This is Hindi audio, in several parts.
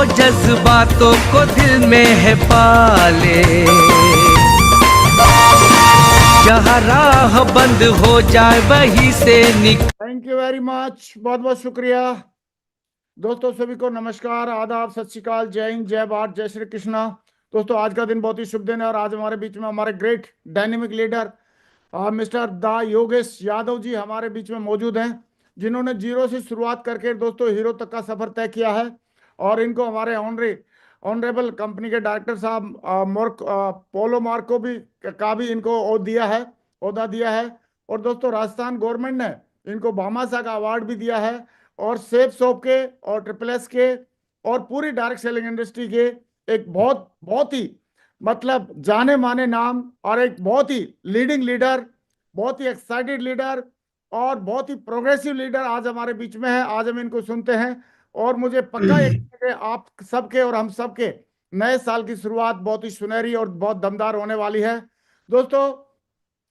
जज्बातों को दिल में है पाले, जहाँ राह बंद हो जाए वहीं से निकल। थैंक यू वेरी मच, बहुत बहुत शुक्रिया दोस्तों। सभी को नमस्कार, आदाब, सत श्री अकाल, जय हिंद, जय भारत, जय श्री कृष्णा। दोस्तों आज का दिन बहुत ही शुभ दिन है और आज हमारे बीच में हमारे ग्रेट डायनेमिक लीडर मिस्टर दा योगेश यादव जी हमारे बीच में मौजूद हैं, जिन्होंने जीरो से शुरुआत करके दोस्तों हीरो तक का सफर तय किया है। और इनको हमारे ऑनरेबल कंपनी के डायरेक्टर साहब पोलो मार्को का भी इनको ओहदा दिया है। और दोस्तों राजस्थान गवर्नमेंट ने इनको भामाशाह का अवार्ड भी दिया है। और सेफ शॉप के और ट्रिपल एस के और पूरी डायरेक्ट सेलिंग इंडस्ट्री के एक बहुत बहुत ही मतलब जाने माने नाम और एक बहुत ही लीडिंग लीडर, बहुत ही एक्साइटेड लीडर और बहुत ही प्रोग्रेसिव लीडर आज हमारे बीच में है। आज हम इनको सुनते हैं और मुझे पक्का यकीन है कि आप सबके और हम सबके नए साल की शुरुआत बहुत ही सुनहरी और बहुत दमदार होने वाली है। दोस्तों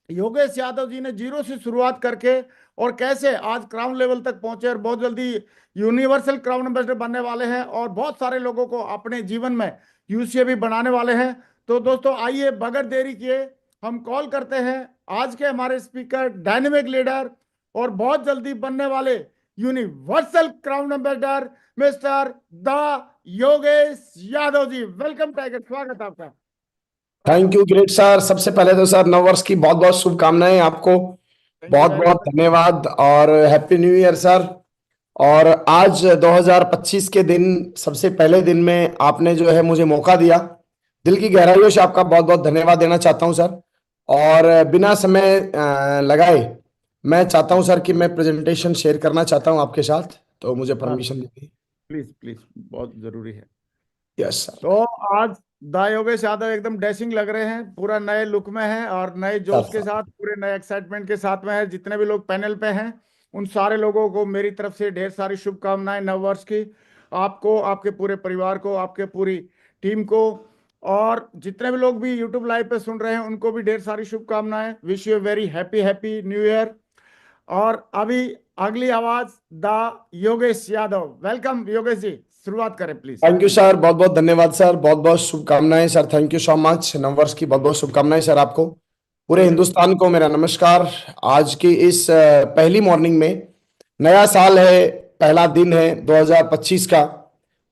योगेश यादव जी ने जीरो से शुरुआत करके और कैसे आज क्राउन लेवल तक पहुंचे और बहुत जल्दी यूनिवर्सल क्राउन एम्बेसडर बनने वाले हैं और बहुत सारे लोगों को अपने जीवन में यूसीए भी बनाने वाले हैं। तो दोस्तों आइए बगैर देरी किए हम कॉल करते हैं आज के हमारे स्पीकर, डायनेमिक लीडर और बहुत जल्दी बनने वाले यूनिवर्सल क्राउन एम्बेसडर मिस्टर दा योगेश यादव जी। वेलकम टाइगर, स्वागत आपका। Thank you great sir. सबसे पहले तो सर नव वर्ष की बहुत बहुत शुभकामनाएं आपको, बहुत बहुत धन्यवाद और हैप्पी न्यू ईयर सर। और आज 2025 के दिन सबसे पहले दिन में आपने जो है मुझे मौका दिया, दिल की गहराइयों से आपका बहुत बहुत धन्यवाद देना चाहता हूं सर। और बिना समय लगाए मैं चाहता हूं सर कि मैं प्रेजेंटेशन शेयर करना चाहता हूं आपके साथ, तो मुझे परमिशन दीजिए। प्लीज प्लीज, बहुत जरूरी है। Yes sir. तो आज दा योगेश यादव एकदम डैशिंग लग रहे हैं, पूरा नए लुक में है और नए जोश के साथ, पूरे नए एक्साइटमेंट के साथ में है। जितने भी लोग पैनल पे हैं उन सारे लोगों को मेरी तरफ से ढेर सारी शुभकामनाएं नववर्ष की, आपको, आपके पूरे परिवार को, आपके पूरी टीम को, और जितने भी लोग भी यूट्यूब लाइव पे सुन रहे हैं उनको भी ढेर सारी शुभकामनाएं। Wish you very happy happy new year. और अभी अगली आवाज दा योगेश यादव। वेलकम योगेश जी, शुरुआत करें प्लीज। थैंक यू सर, बहुत बहुत धन्यवाद सर, बहुत बहुत शुभकामनाएं sir. Thank you so much. नववर्ष की बहुत बहुत शुभकामनाएं सर आपको, पूरे हिंदुस्तान को मेरा नमस्कार। आज की इस पहली मॉर्निंग में नया साल है, पहला दिन है 2025 का।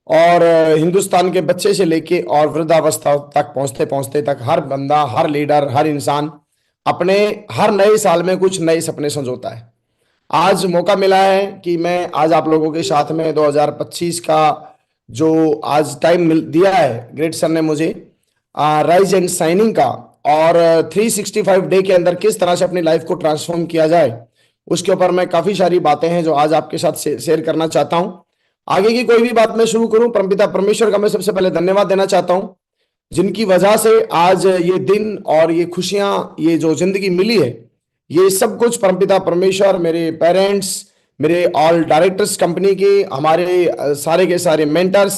और हिंदुस्तान के बच्चे से लेके और वृद्धावस्था तक पहुंचते पहुंचते तक हर बंदा, हर लीडर, हर इंसान अपने हर नए साल में कुछ नए सपने संजोता है। आज मौका मिला है कि मैं आज आप लोगों के साथ में 2025 का जो आज टाइम दिया है ग्रेट सर ने मुझे, राइज एंड शाइनिंग का, और 365 डे के अंदर किस तरह से अपनी लाइफ को ट्रांसफॉर्म किया जाए, उसके ऊपर मैं काफी सारी बातें हैं जो आज आपके साथ शेयर करना चाहता हूं। आगे की कोई भी बात मैं शुरू करूं, परमपिता परमेश्वर का मैं सबसे पहले धन्यवाद देना चाहता हूं, जिनकी वजह से आज ये दिन और ये खुशियां, ये जो जिंदगी मिली है, ये सब कुछ परमपिता परमेश्वर, मेरे पेरेंट्स, मेरे ऑल डायरेक्टर्स कंपनी के, हमारे सारे के सारे मेंटर्स,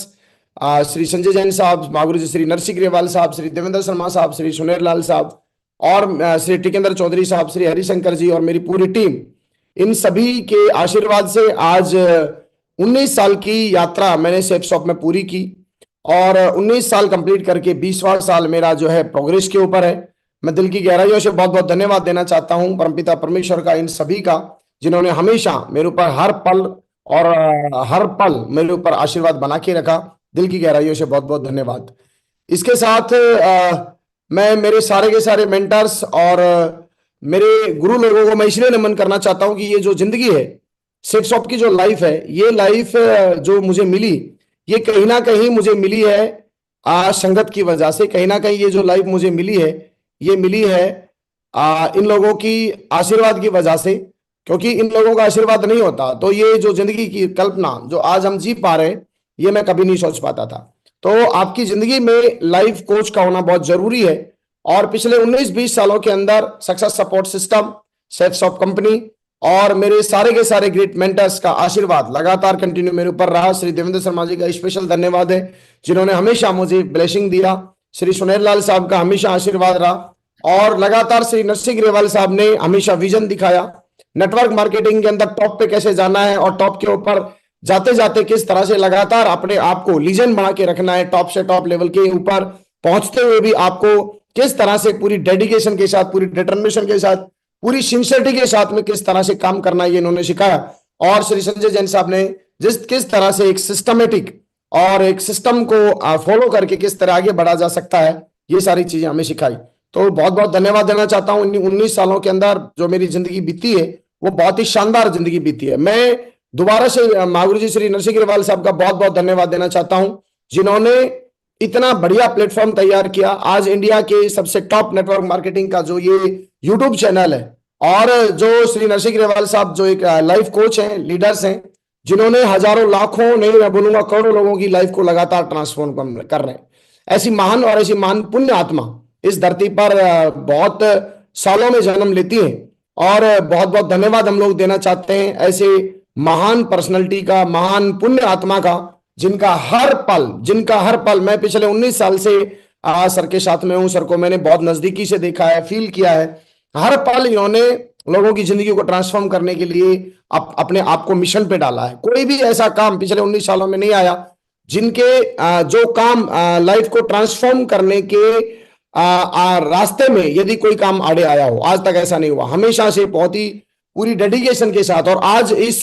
श्री संजय जैन साहब, महागुरु जी श्री नरसिंह ग्रेवाल साहब, श्री देवेंद्र शर्मा साहब, श्री सुनेर लाल साहब और श्री टिकेंद्र चौधरी साहब, श्री हरिशंकर जी और मेरी पूरी टीम, इन सभी के आशीर्वाद से आज 19 साल की यात्रा मैंने सेफ शॉप में पूरी की। और 19 साल कंप्लीट करके 20वां साल मेरा जो है प्रोग्रेस के ऊपर है। मैं दिल की गहराइयों से बहुत बहुत धन्यवाद देना चाहता हूं परमपिता परमेश्वर का, इन सभी का, जिन्होंने हमेशा मेरे ऊपर हर पल मेरे ऊपर आशीर्वाद बना के रखा। दिल की गहराइयों से बहुत बहुत धन्यवाद। इसके साथ मैं मेरे सारे के सारे मेंटर्स और मेरे गुरु लोगों को मैं इसलिए नमन करना चाहता हूं कि ये जो जिंदगी है, सेफ शॉप की जो लाइफ है, ये लाइफ जो मुझे मिली, ये कहीं ना कहीं मुझे मिली है संगत की वजह से। कहीं ना कहीं ये जो लाइफ मुझे मिली है, ये मिली है इन लोगों की आशीर्वाद की वजह से, क्योंकि इन लोगों का आशीर्वाद नहीं होता तो ये जो जिंदगी की कल्पना जो आज हम जी पा रहे हैं, ये मैं कभी नहीं सोच पाता था। तो आपकी जिंदगी में लाइफ कोच का होना बहुत जरूरी है। और पिछले 19-20 सालों के अंदर success support system, safe shop company और मेरे सारे के सारे ग्रेट मेंटर्स का आशीर्वाद लगातार कंटिन्यू मेरे ऊपर रहा। श्री देवेंद्र शर्मा जी का स्पेशल धन्यवाद है, जिन्होंने हमेशा मुझे ब्लेसिंग दिया। श्री सुनेर लाल साहब का हमेशा आशीर्वाद रहा और लगातार श्री नरसिंह ग्रेवाल साहब ने हमेशा विजन दिखाया, नेटवर्क मार्केटिंग के अंदर टॉप पे कैसे जाना है और टॉप के ऊपर जाते जाते किस तरह से लगातार अपने आप को लीजेंड बना के रखना है, टॉप से टॉप लेवल के ऊपर पहुंचते हुए भी आपको किस तरह से पूरी डेडिकेशन के साथ, पूरी डिटर्मिनेशन के साथ, पूरी सिंसियरिटी के साथ में किस तरह से काम करना है, ये इन्होंने सिखाया। और श्री संजय जैन साहब ने किस तरह से एक सिस्टमेटिक और एक सिस्टम को फॉलो करके किस तरह आगे बढ़ा जा सकता है, ये सारी चीजें हमें सिखाई। तो बहुत बहुत धन्यवाद देना चाहता हूं। 19 सालों के अंदर जो मेरी जिंदगी बीती है वो बहुत ही शानदार जिंदगी बीती है। मैं दोबारा से महागुरु जी श्री नरसिंह ग्रेवाल साहब का बहुत बहुत धन्यवाद देना चाहता हूं, जिन्होंने इतना बढ़िया प्लेटफॉर्म तैयार किया। आज इंडिया के सबसे टॉप नेटवर्क मार्केटिंग का जो ये यूट्यूब चैनल है, और जो श्री नरसिंह ग्रेवाल साहब जो एक लाइफ कोच हैं, लीडर्स हैं, जिन्होंने हजारों लाखों नहीं मैं बोलूंगा करोड़ों लोगों की लाइफ को लगातार ट्रांसफॉर्म कर रहे हैं। ऐसी महान और ऐसी महान पुण्य आत्मा इस धरती पर बहुत सालों में जन्म लेती है, और बहुत बहुत धन्यवाद हम लोग देना चाहते हैं ऐसे महान पर्सनैलिटी का, महान पुण्य आत्मा का, जिनका हर पल मैं पिछले 19 साल से सर के साथ में हूं। सर को मैंने बहुत नजदीकी से देखा है, फील किया है। हर पल इन्होंने लोगों की जिंदगी को ट्रांसफॉर्म करने के लिए अपने आप को मिशन पे डाला है। कोई भी ऐसा काम पिछले 19 सालों में नहीं आया जिनके जो काम लाइफ को ट्रांसफॉर्म करने के रास्ते में यदि कोई काम आड़े आया हो, आज तक ऐसा नहीं हुआ। हमेशा से बहुत ही पूरी डेडिकेशन के साथ। और आज इस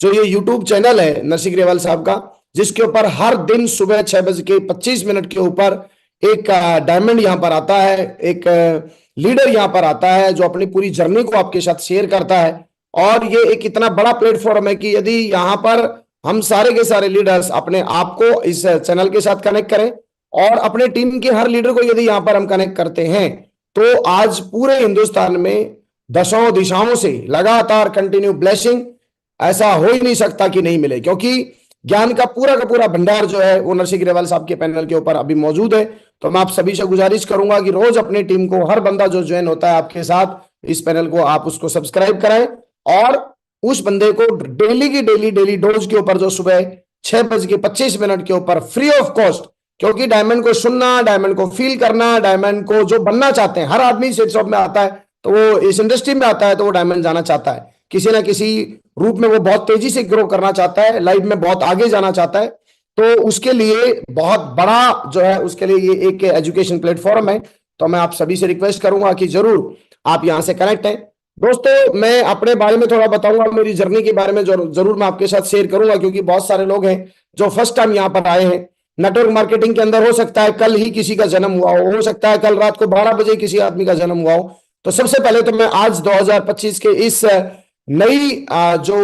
जो ये यूट्यूब चैनल है नरसिंह ग्रेवाल साहब का, जिसके ऊपर हर दिन सुबह 6:25 के ऊपर एक डायमंड यहां पर आता है, एक लीडर यहां पर आता है जो अपनी पूरी जर्नी को आपके साथ शेयर करता है। और ये एक इतना बड़ा प्लेटफॉर्म है कि यदि यहां पर हम सारे के सारे लीडर्स अपने आप को इस चैनल के साथ कनेक्ट करें और अपने टीम के हर लीडर को यदि यहां पर हम कनेक्ट करते हैं, तो आज पूरे हिंदुस्तान में दशों दिशाओं से लगातार कंटिन्यू ब्लेसिंग ऐसा हो ही नहीं सकता कि नहीं मिले, क्योंकि ज्ञान का पूरा भंडार जो है वो नरसिंह ग्रेवाल साहब के पैनल के ऊपर अभी मौजूद है। तो मैं आप सभी से गुजारिश करूंगा कि रोज अपनी टीम को, हर बंदा जो ज्वाइन होता है आपके साथ इस पैनल को, आप उसको सब्सक्राइब कराएं, और उस बंदे को डेली की डेली डोज के ऊपर जो सुबह 6:25 के ऊपर फ्री ऑफ कॉस्ट, क्योंकि डायमंड को सुनना, डायमंड को फील करना, डायमंड को जो बनना चाहते हैं, हर आदमी सेल्स शॉप में आता है तो वो इस इंडस्ट्री में आता है तो वो डायमंड जाना चाहता है, किसी ना किसी रूप में वो बहुत तेजी से ग्रो करना चाहता है, लाइफ में बहुत आगे जाना चाहता है। तो उसके लिए बहुत बड़ा जो है, उसके लिए ये एक एजुकेशन प्लेटफॉर्म है। तो मैं आप सभी से रिक्वेस्ट करूंगा कि जरूर आप यहां से कनेक्ट हैं। दोस्तों, मैं अपने बारे में थोड़ा बताऊंगा, मेरी जर्नी के बारे में जरूर मैं आपके साथ शेयर करूंगा, क्योंकि बहुत सारे लोग हैं जो फर्स्ट टाइम यहाँ पर आए हैं। नेटवर्क मार्केटिंग के अंदर हो सकता है कल ही किसी का जन्म हुआ हो सकता है कल रात को 12 बजे किसी आदमी का जन्म हुआ हो। तो सबसे पहले तो मैं आज 2025 के इस नई जो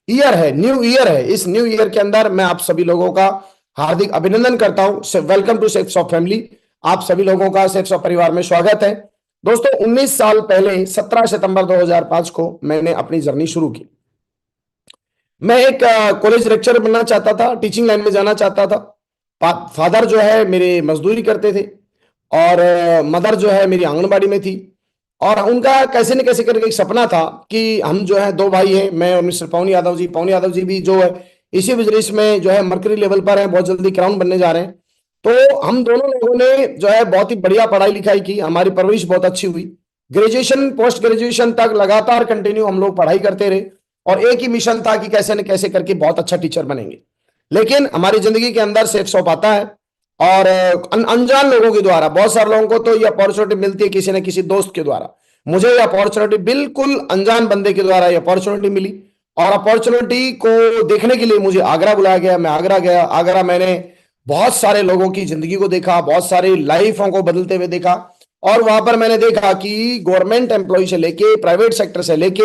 ईयर है, न्यू ईयर है, इस न्यू ईयर के अंदर मैं आप सभी लोगों का हार्दिक अभिनंदन करता हूं। Welcome to safes of family. आप सभी लोगों का सेफ्स ऑफ परिवार में स्वागत है। दोस्तों, 19 साल पहले 17 सितंबर 2005 को मैंने अपनी जर्नी शुरू की। मैं एक कॉलेज लेक्चरर बनना चाहता था, टीचिंग लाइन में जाना चाहता था। फादर जो है मेरे मजदूरी करते थे और मदर जो है मेरी आंगनबाड़ी में थी, और उनका कैसे न कैसे करके एक सपना था कि हम जो है 2 भाई हैं, मैं और मिस्टर पवन यादव जी भी जो है इसी बिजनेस में जो है मर्करी लेवल पर है, बहुत जल्दी क्राउन बनने जा रहे हैं। तो हम दोनों लोगों ने जो है बहुत ही बढ़िया पढ़ाई लिखाई की, हमारी परवरिश बहुत अच्छी हुई। ग्रेजुएशन, पोस्ट ग्रेजुएशन तक लगातार कंटिन्यू हम लोग पढ़ाई करते रहे, और एक ही मिशन था कि कैसे न कैसे करके बहुत अच्छा टीचर बनेंगे। लेकिन हमारी जिंदगी के अंदर सेफ शॉप आता है, और अनजान लोगों के द्वारा, बहुत सारे लोगों को तो ये अपॉर्चुनिटी मिलती है किसी न किसी दोस्त के द्वारा। मुझे ये अपॉर्चुनिटी बिल्कुल अनजान बंदे के द्वारा ये अपॉर्चुनिटी मिली, और अपॉर्चुनिटी को देखने के लिए मुझे आगरा बुलाया गया। मैं आगरा गया। आगरा मैंने बहुत सारे लोगों की जिंदगी को देखा, बहुत सारी लाइफों को बदलते हुए देखा, और वहां पर मैंने देखा कि गवर्नमेंट एम्प्लॉय से लेके प्राइवेट सेक्टर से लेके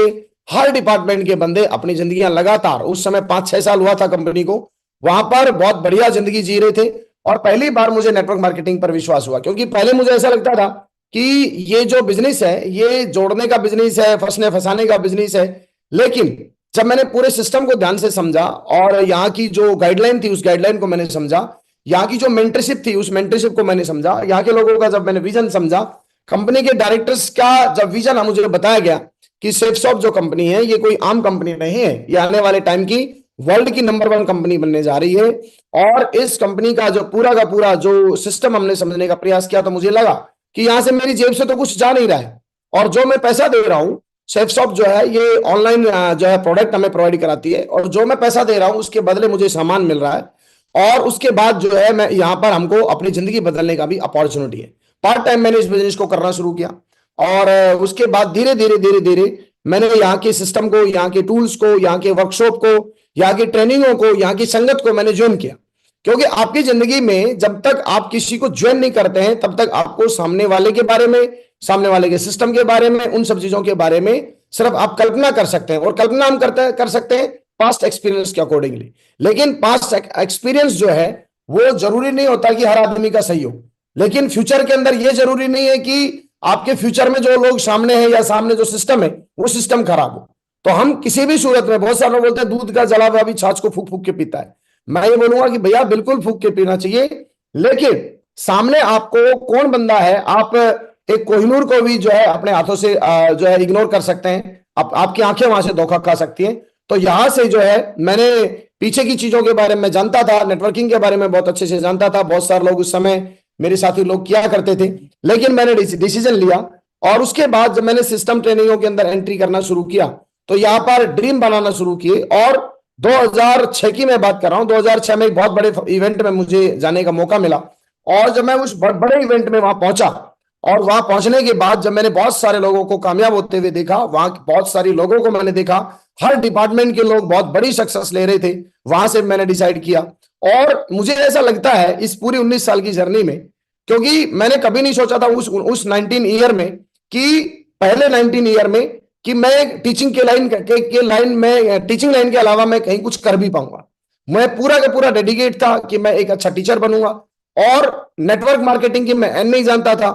हर डिपार्टमेंट के बंदे अपनी जिंदगियां लगातार, उस समय 5-6 साल हुआ था कंपनी को, वहां पर बहुत बढ़िया जिंदगी जी रहे थे। और पहली बार मुझे नेटवर्क मार्केटिंग पर विश्वास हुआ, क्योंकि पहले मुझे ऐसा लगता था कि ये जो बिजनेस है ये जोड़ने का बिजनेस है, फंसने फंसाने का बिजनेस है। लेकिन जब मैंने पूरे सिस्टम को ध्यान से समझा, और यहाँ की जो गाइडलाइन थी उस गाइडलाइन को मैंने समझा, यहाँ की जो मेंटरशिप थी उस मेंटरशिप को मैंने समझा, यहाँ के लोगों का जब मैंने विजन समझा, कंपनी के डायरेक्टर्स का जब विजन मुझे बताया गया कि सेफसॉफ्ट जो कंपनी है ये कोई आम कंपनी नहीं है, ये आने वाले टाइम की वर्ल्ड की नंबर 1 कंपनी बनने जा रही है। और इस कंपनी का जो पूरा जो सिस्टम हमने समझने का प्रयास किया, तो मुझे लगा कि यहां से मेरी जेब से तो कुछ जा नहीं रहा है, और जो मैं पैसा दे रहा हूं सेफसॉफ्ट जो है ये ऑनलाइन जो है प्रोडक्ट हमें प्रोवाइड कराती है, और जो मैं पैसा दे रहा हूं उसके बदले मुझे सामान मिल रहा है, और उसके बाद जो है मैं यहाँ पर हमको अपनी जिंदगी बदलने का भी अपॉर्चुनिटी है। पार्ट टाइम मैंने इस बिजनेस को करना शुरू किया, और उसके बाद धीरे धीरे धीरे धीरे मैंने यहाँ के सिस्टम को, यहाँ के टूल्स को, यहाँ के वर्कशॉप को, यहाँ की ट्रेनिंगों को, यहाँ की संगत को मैंने ज्वाइन किया। क्योंकि आपकी जिंदगी में जब तक आप किसी को ज्वाइन नहीं करते हैं तब तक आपको सामने वाले के बारे में, सामने वाले के सिस्टम के बारे में, उन सब चीजों के बारे में सिर्फ आप कल्पना कर सकते हैं, और कल्पना हम कर सकते हैं पास्ट एक्सपीरियंस के अकॉर्डिंगली। लेकिन पास्ट एक्सपीरियंस जो है वो जरूरी नहीं होता कि हर आदमी का सही हो, लेकिन फ्यूचर के अंदर ये जरूरी नहीं है कि आपके फ्यूचर में जो लोग सामने हैं या सामने जो सिस्टम है वो सिस्टम खराब हो। तो हम किसी भी सूरत में, बहुत सारे लोग बोलते हैं दूध का जला हुआ भी छाछ को फूक फूक के पीता है, मैं ये बोलूंगा कि भैया बिल्कुल फूक के पीना चाहिए, लेकिन सामने आपको कौन बंदा है, आप एक कोहिनूर को भी जो है अपने हाथों से जो है इग्नोर कर सकते हैं, आपकी आंखें वहां से धोखा खा सकती हैं। तो यहां से जो है मैंने पीछे की चीजों के बारे में जानता था, नेटवर्किंग के बारे में बहुत अच्छे से जानता था, बहुत सारे लोग उस समय मेरे साथी लोग किया करते थे, लेकिन मैंने डिसीजन लिया, और उसके बाद जब मैंने सिस्टम ट्रेनिंगों के अंदर एंट्री करना शुरू किया तो यहाँ पर ड्रीम बनाना शुरू किए। और 2006 की मैं बात कर रहा हूँ, 2006 में एक बहुत बड़े इवेंट में मुझे जाने का मौका मिला, और जब मैं उस बड़े इवेंट में वहां पहुंचा, और वहां पहुंचने के बाद जब मैंने बहुत सारे लोगों को कामयाब होते हुए देखा, वहां बहुत सारे लोगों को मैंने देखा, हर डिपार्टमेंट के लोग बहुत बड़ी सक्सेस ले रहे थे, वहां से मैंने डिसाइड किया। और मुझे ऐसा लगता है इस पूरी 19 साल की जर्नी में, क्योंकि मैंने कभी नहीं सोचा था उस 19 ईयर में, कि पहले 19 ईयर में कि मैं टीचिंग के लाइन में, टीचिंग लाइन के अलावा मैं कहीं कुछ कर भी पाऊंगा। मैं पूरा का पूरा डेडिकेट था कि मैं एक अच्छा टीचर बनूंगा, और नेटवर्क मार्केटिंग की मैं नहीं जानता था,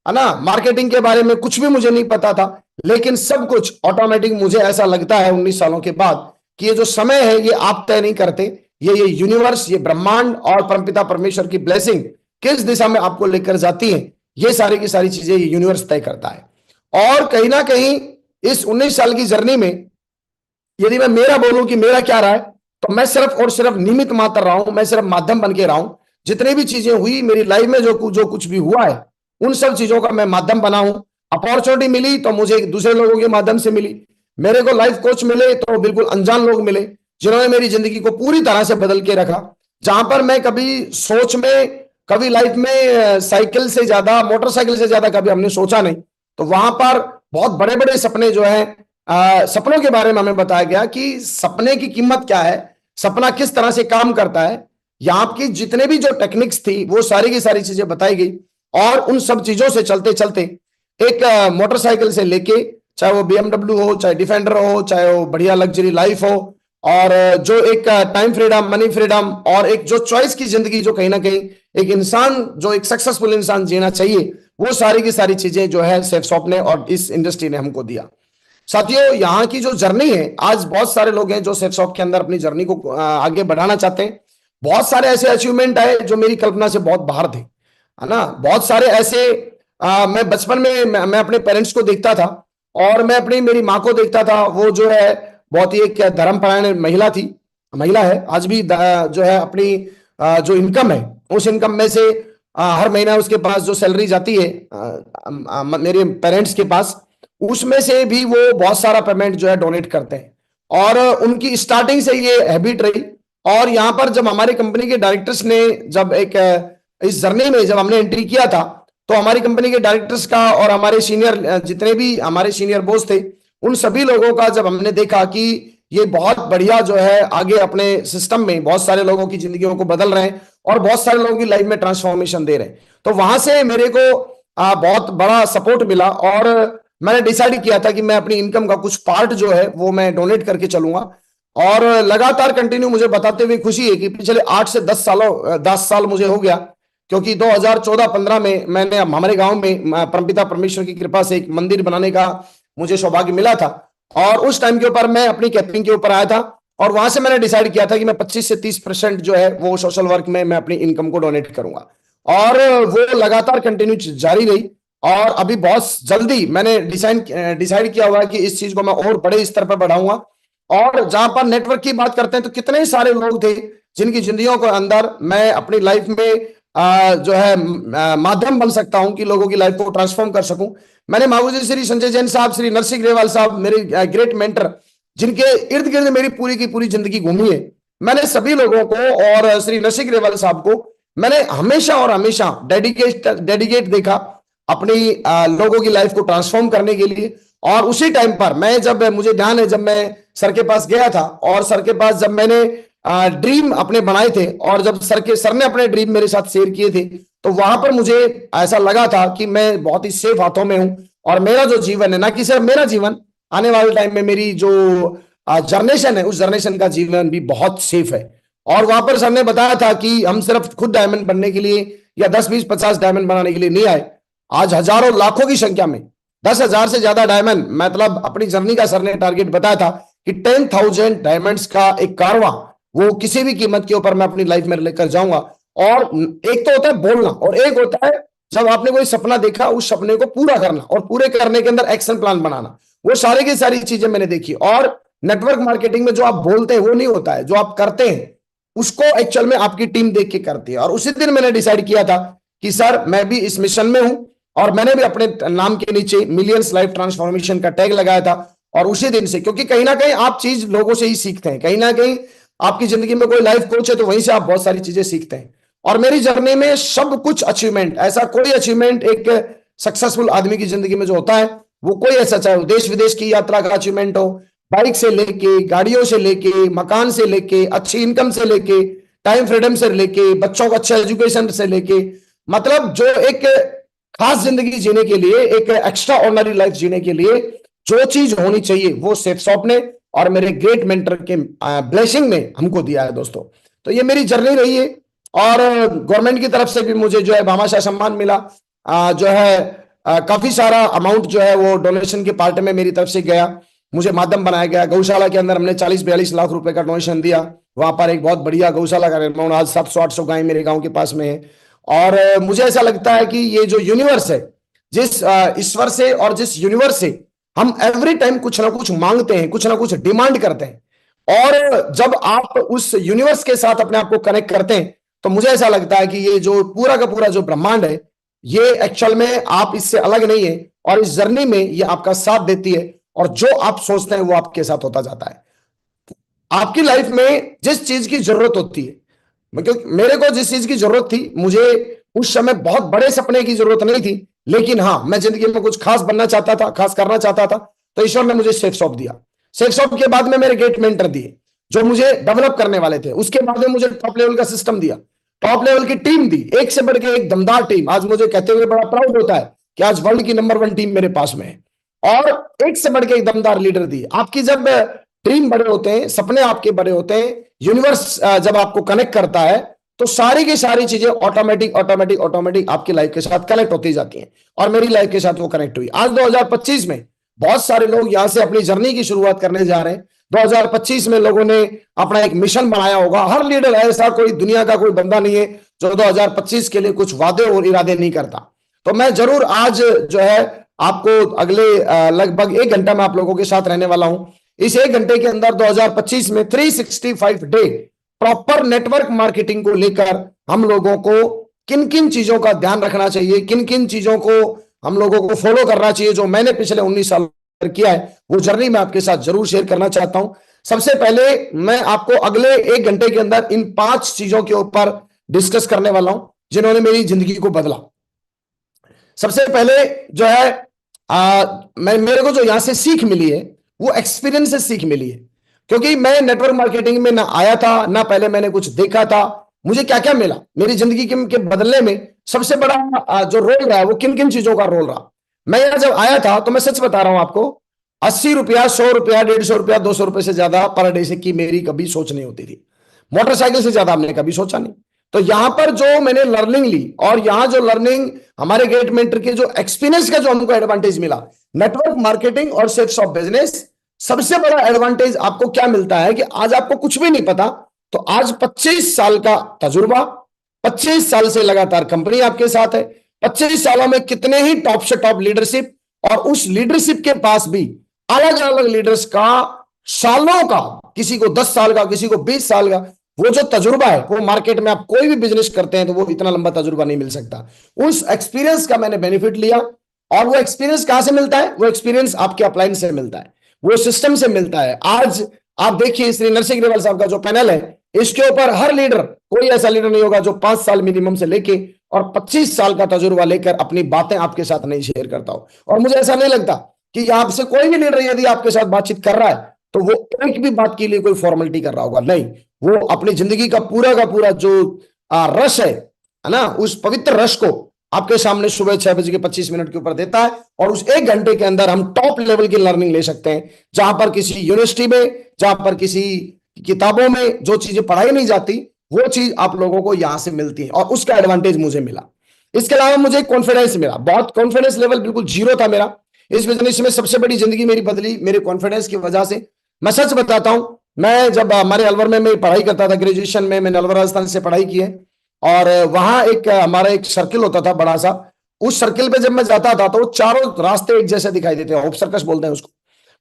है ना, मार्केटिंग के बारे में कुछ भी मुझे नहीं पता था, लेकिन सब कुछ ऑटोमेटिक मुझे ऐसा लगता है 19 सालों के बाद कि ये जो समय है ये आप तय नहीं करते, ये यूनिवर्स, ये ब्रह्मांड और परमपिता परमेश्वर की ब्लेसिंग किस दिशा में आपको लेकर जाती है, ये सारी की सारी चीजें ये यूनिवर्स तय करता है। और कहीं ना कहीं इस 19 साल की जर्नी में यदि मैं मेरा बोलूं कि मेरा क्या रहा है, तो मैं सिर्फ और सिर्फ निमित्त मात्र रहा हूं, मैं सिर्फ माध्यम बन के रहा हूं। जितनी भी चीजें हुई मेरी लाइफ में, जो कुछ भी हुआ है, उन सब चीजों का मैं माध्यम बना हूं। अपॉर्चुनिटी मिली तो मुझे दूसरे लोगों के माध्यम से मिली, मेरे को लाइफ कोच मिले तो बिल्कुल अनजान लोग मिले, जिन्होंने मेरी जिंदगी को पूरी तरह से बदल के रखा। जहां पर मैं कभी सोच में, कभी लाइफ में साइकिल से ज्यादा, मोटरसाइकिल से ज्यादा कभी हमने सोचा नहीं, तो वहां पर बहुत बड़े बड़े सपने जो है, सपनों के बारे में हमें बताया गया कि सपने की कीमत क्या है, सपना किस तरह से काम करता है। यहाँ की जितने भी जो टेक्निक्स थी वो सारी की सारी चीजें बताई गई, और उन सब चीजों से चलते चलते एक मोटरसाइकिल से लेके, चाहे वो BMW हो, चाहे डिफेंडर हो, चाहे वो बढ़िया लग्जरी लाइफ हो, और जो एक टाइम फ्रीडम, मनी फ्रीडम, और एक जो चॉइस की जिंदगी जो कहीं ना कहीं एक इंसान, जो एक सक्सेसफुल इंसान जीना चाहिए, वो सारी की सारी चीजें जो है सेफसॉफ्ट ने और इस इंडस्ट्री ने हमको दिया। साथियों, यहाँ की जो जर्नी है, आज बहुत सारे लोग हैं जो सेफसॉफ्ट के अंदर अपनी जर्नी को आगे बढ़ाना चाहते हैं। बहुत सारे ऐसे अचीवमेंट आए जो मेरी कल्पना से बहुत बाहर थे, है ना। बहुत सारे ऐसे मैं बचपन में मैं अपने पेरेंट्स को देखता था, और मैं अपनी मेरी माँ को देखता था, वो जो है बहुत ही एक धर्मपरायण महिला है आज भी, जो है अपनी जो इनकम है, उस इनकम में से हर महीना उसके पास जो सैलरी जाती है मेरे पेरेंट्स के पास, उसमें से भी वो बहुत सारा पेमेंट जो है डोनेट करते हैं, और उनकी स्टार्टिंग से ये हैबिट रही। और यहाँ पर जब हमारी कंपनी के डायरेक्टर्स ने जब एक इस जर्नी में जब हमने एंट्री किया था, तो हमारी कंपनी के डायरेक्टर्स का और हमारे सीनियर, जितने भी हमारे सीनियर बॉस थे, उन सभी लोगों का जब हमने देखा कि ये बहुत बढ़िया जो है आगे अपने सिस्टम में बहुत सारे लोगों की जिंदगियों को बदल रहे हैं और बहुत सारे लोगों की लाइफ में ट्रांसफॉर्मेशन दे रहे हैं, तो वहां से मेरे को बहुत बड़ा सपोर्ट मिला, और मैंने डिसाइड किया था कि मैं अपनी इनकम का कुछ पार्ट जो है वो मैं डोनेट करके चलूंगा। और लगातार कंटिन्यू मुझे बताते हुए खुशी है कि पिछले 8 से 10 साल मुझे हो गया, क्योंकि 2014-15 में मैंने हमारे गांव में परमपिता परमेश्वर की कृपा से एक मंदिर बनाने का मुझे सौभाग्य मिला था, और उस टाइम के ऊपर मैं अपनी कैटरिंग के ऊपर आया था, और वहां से मैंने डिसाइड किया था कि मैं 25 से 30% जो है वो सोशल वर्क में मैं अपनी इनकम को डोनेट करूंगा, और वो लगातार कंटिन्यू जारी रही। और अभी बहुत जल्दी मैंने डिसाइड किया हुआ है कि इस चीज को मैं और बड़े स्तर पर बढ़ाऊंगा। और जहां पर नेटवर्क की बात करते हैं तो कितने सारे लोग थे जिनकी जिंदगियों के अंदर मैं अपनी लाइफ में जो है माध्यम बन सकता हूं कि लोगों की लाइफ को ट्रांसफॉर्म कर सकूं। मैंने महाबूजी श्री संजय जैन साहब, श्री नरसिंह ग्रेवाल साहब, मेरे ग्रेट मेंटर, जिनके इर्द गिर्द मेरी पूरी की पूरी जिंदगी घूमी है, मैंने सभी लोगों को और श्री नरसिंह ग्रेवाल साहब को मैंने हमेशा और हमेशा डेडिकेट देखा अपनी लोगों की लाइफ को ट्रांसफॉर्म करने के लिए। और उसी टाइम पर मैं, जब मुझे ध्यान है, जब मैं सर के पास गया था और सर के पास जब मैंने ड्रीम अपने बनाए थे और जब सर ने अपने ड्रीम मेरे साथ शेयर किए थे, तो वहां पर मुझे ऐसा लगा था कि मैं बहुत ही सेफ हाथों में हूं और मेरा जो जीवन है, ना कि सिर्फ मेरा जीवन, आने वाले टाइम में मेरी जो जनरेशन है, उस जनरेशन का जीवन भी बहुत सेफ है। और वहां पर सर ने बताया था कि हम सिर्फ खुद डायमंड बनने के लिए या 10, 20, 50 डायमंड बनाने के लिए नहीं आए। आज हजारों लाखों की संख्या में 10,000 से ज्यादा डायमंड, मतलब अपनी जर्नी का सर ने टारगेट बताया था कि 10,000 डायमंड्स का एक कारवां, वो किसी भी कीमत के ऊपर मैं अपनी लाइफ में लेकर जाऊंगा। और एक तो होता है बोलना और एक होता है जब आपने कोई सपना देखा उस सपने को पूरा करना और पूरे करने के अंदर एक्शन प्लान बनाना। वो सारी की सारी चीजें मैंने देखी। और नेटवर्क मार्केटिंग में जो आप बोलते हैं वो नहीं होता है, जो आप करते हैं उसको एक्चुअल में आपकी टीम देख के करती है। और उसी दिन मैंने डिसाइड किया था कि सर मैं भी इस मिशन में हूं और मैंने भी अपने नाम के नीचे मिलियंस लाइफ ट्रांसफॉर्मेशन का टैग लगाया था। और उसी दिन से, क्योंकि कहीं ना कहीं आप चीज लोगों से ही सीखते हैं, कहीं ना कहीं आपकी जिंदगी में कोई लाइफ कोच है तो वहीं से आप बहुत सारी चीजें सीखते हैं। और मेरी जर्नी में सब कुछ अचीवमेंट, ऐसा कोई अचीवमेंट एक सक्सेसफुल आदमी की जिंदगी में जो होता है वो कोई ऐसा, चाहे देश विदेश की यात्रा का अचीवमेंट हो, बाइक से लेके, गाड़ियों से लेके, मकान से लेके, अच्छी इनकम से लेके, टाइम फ्रीडम से लेके, बच्चों को अच्छे एजुकेशन से लेके, मतलब जो एक खास जिंदगी जीने के लिए, एक एक्स्ट्रा ऑर्डिनरी लाइफ जीने के लिए जो चीज होनी चाहिए वो सेफ शॉप ने और मेरे ग्रेट मेंटर के ब्लेसिंग ने हमको दिया है दोस्तों। तो ये मेरी जर्नी रही है। और गवर्नमेंट की तरफ से भी मुझे जो है भामाशाह सम्मान मिला, जो है काफी सारा अमाउंट जो है वो डोनेशन के पार्ट में मेरी तरफ से गया, मुझे माध्यम बनाया गया। गौशाला के अंदर हमने 40-42 लाख रुपए का डोनेशन दिया। वहां पर एक बहुत बढ़िया गौशाला का निर्माण, आज 700-800 गाय मेरे गांव के पास में है। और मुझे ऐसा लगता है कि ये जो यूनिवर्स है, जिस ईश्वर से और जिस यूनिवर्स से हम एवरी टाइम कुछ ना कुछ मांगते हैं, कुछ ना कुछ डिमांड करते हैं, और जब आप उस यूनिवर्स के साथ अपने आप को कनेक्ट करते हैं तो मुझे ऐसा लगता है कि ये जो पूरा का पूरा जो ब्रह्मांड है, ये एक्चुअल में आप इससे अलग नहीं है और इस जर्नी में ये आपका साथ देती है और जो आप सोचते हैं वो आपके साथ होता जाता है। आपकी लाइफ में जिस चीज की जरूरत होती है, मेरे को जिस चीज की जरूरत थी, मुझे उस समय बहुत बड़े सपने की जरूरत नहीं थी, लेकिन हाँ मैं जिंदगी में कुछ खास बनना चाहता था, खास करना चाहता था, तो ईश्वर ने मुझे सेफ शॉप दिया। सेफ शॉप के बाद में मेरे गेट मेंटर दिए जो मुझे डेवलप करने वाले थे। उसके बाद में मुझे टॉप लेवल का सिस्टम दिया, टॉप लेवल की टीम दी, एक से बढ़ के एक दमदार टीम। आज मुझे कहते हुए बड़ा प्राउड होता है कि आज वर्ल्ड की नंबर 1 टीम मेरे पास में है और एक से बढ़ के एक दमदार लीडर दी। आपकी जब ड्रीम बड़े होते हैं, सपने आपके बड़े होते हैं, यूनिवर्स जब आपको कनेक्ट करता है तो सारी की सारी चीजें ऑटोमेटिक आपकी लाइफ के साथ कनेक्ट होती जाती हैं और मेरी लाइफ के साथ वो कनेक्ट हुई। आज 2025 में बहुत सारे लोग यहां से अपनी जर्नी की शुरुआत करने जा रहे हैं। 2025 में लोगों ने अपना एक मिशन बनाया होगा। हर लीडर, ऐसा कोई दुनिया का कोई बंदा नहीं है जो 2025 के लिए कुछ वादे और इरादे नहीं करता। तो मैं जरूर आज जो है आपको अगले लगभग 1 घंटा में आप लोगों के साथ रहने वाला हूं। इस 1 घंटे के अंदर 2025 में 365 डे प्रॉपर नेटवर्क मार्केटिंग को लेकर हम लोगों को किन किन चीजों का ध्यान रखना चाहिए, किन किन चीजों को हम लोगों को फॉलो करना चाहिए, जो मैंने पिछले 19 साल किया है, वो जर्नी मैं आपके साथ जरूर शेयर करना चाहता हूं। सबसे पहले मैं आपको अगले 1 घंटे के अंदर इन 5 चीजों के ऊपर डिस्कस करने वाला हूं जिन्होंने मेरी जिंदगी को बदला। सबसे पहले जो है मेरे को जो यहां से सीख मिली है वो एक्सपीरियंस से सीख मिली है, क्योंकि मैं नेटवर्क मार्केटिंग में ना आया था, ना पहले मैंने कुछ देखा था। मुझे क्या क्या मिला मेरी जिंदगी के बदलने में, सबसे बड़ा जो रोल रहा वो किन किन चीजों का रोल रहा। मैं यहां जब आया था तो मैं सच बता रहा हूं आपको, 80 रुपया, 100 रुपया, 150 रुपया, 200 रुपए से ज्यादा पर डे से की मेरी कभी सोच नहीं होती थी। मोटरसाइकिल से ज्यादा हमने कभी सोचा नहीं। तो यहां पर जो मैंने लर्निंग ली और यहां जो लर्निंग हमारे गेट मेंटर के जो एक्सपीरियंस का जो हमको एडवांटेज मिला, नेटवर्क मार्केटिंग और सेल्स ऑफ बिजनेस, सबसे बड़ा एडवांटेज आपको क्या मिलता है कि आज आपको कुछ भी नहीं पता, तो आज 25 साल का तजुर्बा, 25 साल से लगातार कंपनी आपके साथ है, 25 सालों में कितने ही टॉप से टॉप लीडरशिप, और उस लीडरशिप के पास भी अलग अलग लीडर्स का सालों का, किसी को 10 साल का, किसी को 20 साल का, वो जो तजुर्बा है वो मार्केट में आप कोई भी बिजनेस करते हैं तो वो इतना लंबा तजुर्बा नहीं मिल सकता। उस एक्सपीरियंस का मैंने बेनिफिट लिया। और वो एक्सपीरियंस कहां से मिलता है? वो एक्सपीरियंस आपके अप्लायंस से मिलता है, वो सिस्टम से मिलता है। आज आप देखिए श्री नरसिंह ग्रेवाल साहब का जो पैनल है, इसके ऊपर हर लीडर, कोई ऐसा लीडर नहीं होगा जो 5 साल मिनिमम से लेके और 25 साल का तजुर्बा लेकर अपनी बातें आपके साथ नहीं शेयर करता हो। और मुझे ऐसा नहीं लगता कि आपसे कोई भी लीडर यदि आपके साथ बातचीत कर रहा है तो वो एक भी बात के लिए कोई फॉर्मेलिटी कर रहा होगा, नहीं। वो अपनी जिंदगी का पूरा जो रस है ना, उस पवित्र रस को आपके सामने सुबह 6:25 के ऊपर देता है। और उस 1 घंटे के अंदर हम टॉप लेवल की लर्निंग ले सकते हैं, जहां पर किसी यूनिवर्सिटी में, जहां पर किसी किताबों में जो चीजें पढ़ाई नहीं जाती वो चीज आप लोगों को यहां से मिलती है। और उसका एडवांटेज मुझे मिला। इसके अलावा मुझे कॉन्फिडेंस मिला। बहुत कॉन्फिडेंस लेवल बिल्कुल जीरो था मेरा। इस बिजनेस में सबसे बड़ी जिंदगी मेरी बदली मेरे कॉन्फिडेंस की वजह से। मैं सच बताता हूं, मैं जब हमारे अलवर में मैं पढ़ाई करता था, ग्रेजुएशन में मैंने अलवर राजस्थान से पढ़ाई की है, और वहां एक हमारा एक सर्किल होता था बड़ा सा। उस सर्किल पे जब मैं जाता था तो चारों रास्ते एक जैसे दिखाई देते हैं, होप सर्कस बोलते हैं उसको।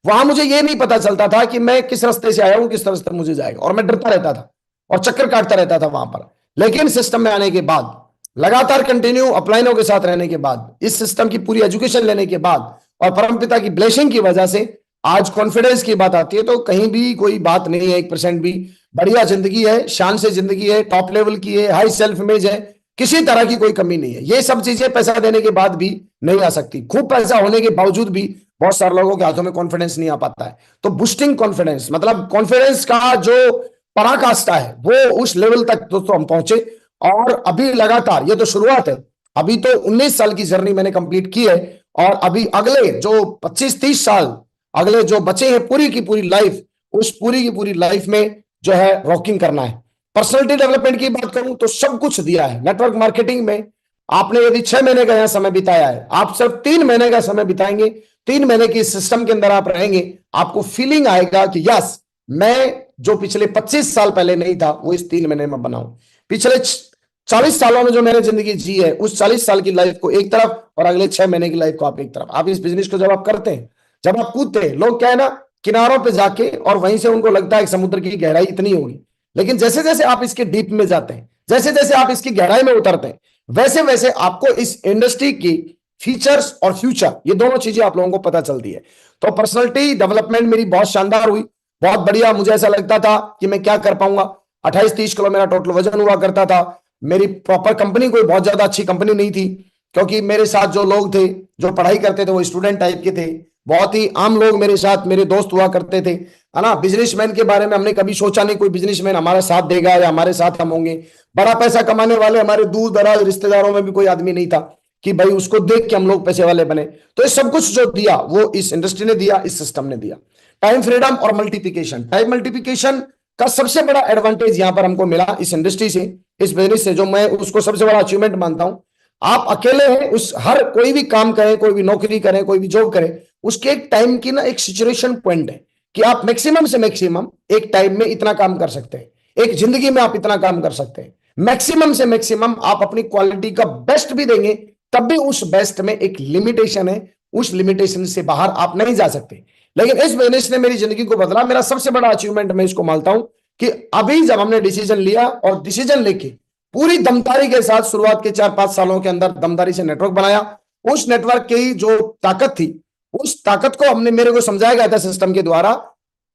वहां मुझे ये नहीं पता चलता था कि मैं किस रास्ते से आया हूं, किस रास्ते मुझे जाएगा, और मैं डरता रहता था और चक्कर काटता रहता था वहां पर। लेकिन सिस्टम में आने के बाद, लगातार कंटिन्यू अपलाइनों के साथ रहने के बाद, इस सिस्टम की पूरी एजुकेशन लेने के बाद और परमपिता की ब्लेसिंग की वजह से आज कॉन्फिडेंस की बात आती है तो कहीं भी कोई बात नहीं है 1% भी। बढ़िया जिंदगी है, शान से जिंदगी है, टॉप लेवल की है, हाई सेल्फ इमेज है, किसी तरह की कोई कमी नहीं है। ये सब चीजें पैसा देने के बाद भी नहीं आ सकती। खूब पैसा होने के बावजूद भी बहुत सारे लोगों के हाथों में कॉन्फिडेंस नहीं आ पाता है। तो बूस्टिंग कॉन्फिडेंस, मतलब कॉन्फिडेंस का जो पराकाष्ठा है वो उस लेवल तक दोस्तों हम पहुंचे। और अभी लगातार, ये तो शुरुआत है, अभी तो 19 साल की जर्नी मैंने कंप्लीट की है। और अभी अगले जो 25-30 साल अगले जो बचे हैं, पूरी की पूरी लाइफ, उस पूरी की पूरी लाइफ में जो है रॉकिंग करना है। पर्सनालिटी डेवलपमेंट की बात करूं तो सब कुछ दिया है। नेटवर्क मार्केटिंग में आपने यदि 6 महीने का यहां समय बिताया है, आप सिर्फ 3 महीने का समय बिताएंगे, 3 महीने की सिस्टम के अंदर आप रहेंगे, आपको फीलिंग आएगा कि यस, मैं जो पिछले 25 साल पहले नहीं था वो इस 3 महीने में बनाऊं। पिछले 40 सालों में जो मैंने जिंदगी जी है, उस 40 साल की लाइफ को एक तरफ और अगले 6 महीने की लाइफ को आप एक तरफ। आप इस बिजनेस को जब आप करते हैं, जब आप कूदते हैं, लोग क्या है ना, किनारों पे जाके और वहीं से उनको लगता है कि समुद्र की गहराई इतनी होगी। लेकिन जैसे जैसे आप इसके डीप में जाते हैं, जैसे जैसे आप इसकी गहराई में उतरते हैं, वैसे वैसे आपको इस इंडस्ट्री की फीचर्स और फ्यूचर, ये दोनों चीजें आप लोगों को पता चलती है। तो पर्सनालिटी डेवलपमेंट मेरी बहुत शानदार हुई, बहुत बढ़िया। मुझे ऐसा लगता था कि मैं क्या कर पाऊंगा। 28-30 किलो मेरा टोटल वजन हुआ करता था। मेरी प्रॉपर कंपनी कोई बहुत ज्यादा अच्छी कंपनी नहीं थी, क्योंकि मेरे साथ जो लोग थे, जो पढ़ाई करते थे, वो स्टूडेंट टाइप के थे। बहुत ही आम लोग मेरे साथ, मेरे दोस्त हुआ करते थे, है ना। बिजनेसमैन के बारे में हमने कभी सोचा नहीं कोई बिजनेसमैन हमारा साथ देगा या हमारे साथ हम होंगे। बड़ा पैसा कमाने वाले हमारे दूर दराज रिश्तेदारों में भी कोई आदमी नहीं था कि भाई उसको देख के हम लोग पैसे वाले बने। तो ये सब कुछ जो दिया वो इस इंडस्ट्री ने दिया, इस सिस्टम ने दिया। टाइम फ्रीडम और मल्टीप्लिकेशन। टाइम मल्टीप्लिकेशन का सबसे बड़ा एडवांटेज यहां पर हमको मिला इस इंडस्ट्री से, इस बिजनेस से, जो मैं उसको सबसे बड़ा अचीवमेंट मानता हूं। आप अकेले हैं, उस हर कोई भी काम करें, कोई भी नौकरी करें, कोई भी जॉब करें, उसके एक टाइम की ना एक सिचुएशन पॉइंट है कि आप मैक्सिमम से मैक्सिमम एक टाइम में इतना काम कर सकते हैं। एक जिंदगी में आप इतना काम कर सकते हैं। मैक्सिमम से मैक्सिमम आप अपनी क्वालिटी का बेस्ट भी देंगे, तब भी उस बेस्ट में एक लिमिटेशन है। उस लिमिटेशन से बाहर आप नहीं जा सकते। लेकिन इस बिजनेस ने मेरी जिंदगी को बदला। मेरा सबसे बड़ा अचीवमेंट मैं इसको मानता हूं कि अभी जब हमने डिसीजन लिया और डिसीजन लेके पूरी दमदारी के साथ शुरुआत के 4-5 सालों के अंदर दमदारी से नेटवर्क बनाया, उस नेटवर्क की जो ताकत थी, उस ताकत को मेरे को समझाया गया था सिस्टम के द्वारा,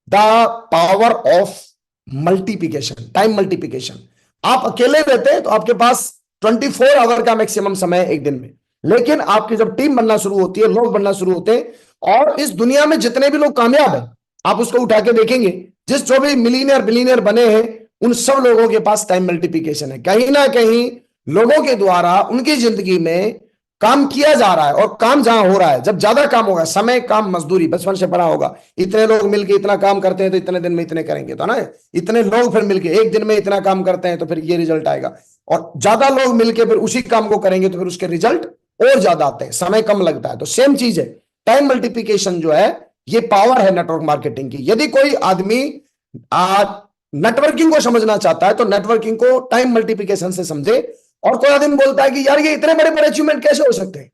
the power of multiplication, time multiplication. आप अकेले रहते हैं तो आपके पास 24 आवर का मैक्सिमम समय है एक दिन में। लेकिन आपकी जब टीम बनना शुरू होती है, लोग बनना शुरू होते हैं, और इस दुनिया में जितने भी लोग कामयाब हैं, आप उसको उठा के देखेंगे, जिस जो भी मिलीनियर बिलीनियर बने हैं, उन सब लोगों के पास टाइम मल्टीप्लिकेशन है। कहीं ना कहीं लोगों के द्वारा उनकी जिंदगी में काम किया जा रहा है। और काम जहां हो रहा है, जब ज्यादा काम होगा, समय, काम, मजदूरी, बचपन से पढ़ा होगा, इतने लोग मिलके इतना काम करते हैं तो इतने दिन में इतने करेंगे, तो ना इतने लोग फिर मिलके एक दिन में इतना काम करते हैं तो फिर ये रिजल्ट आएगा। और ज्यादा लोग मिलके फिर उसी काम को करेंगे तो फिर उसके रिजल्ट और ज्यादा आते हैं, समय कम लगता है। तो सेम चीज है, टाइम मल्टीप्लिकेशन जो है, ये पावर है नेटवर्क मार्केटिंग की। यदि कोई आदमी नेटवर्किंग को समझना चाहता है तो नेटवर्किंग को टाइम मल्टीप्लिकेशन से समझे। और कोई आदमी बोलता है कि यार ये इतने बड़े बड़े अचीवमेंट कैसे हो सकते हैं,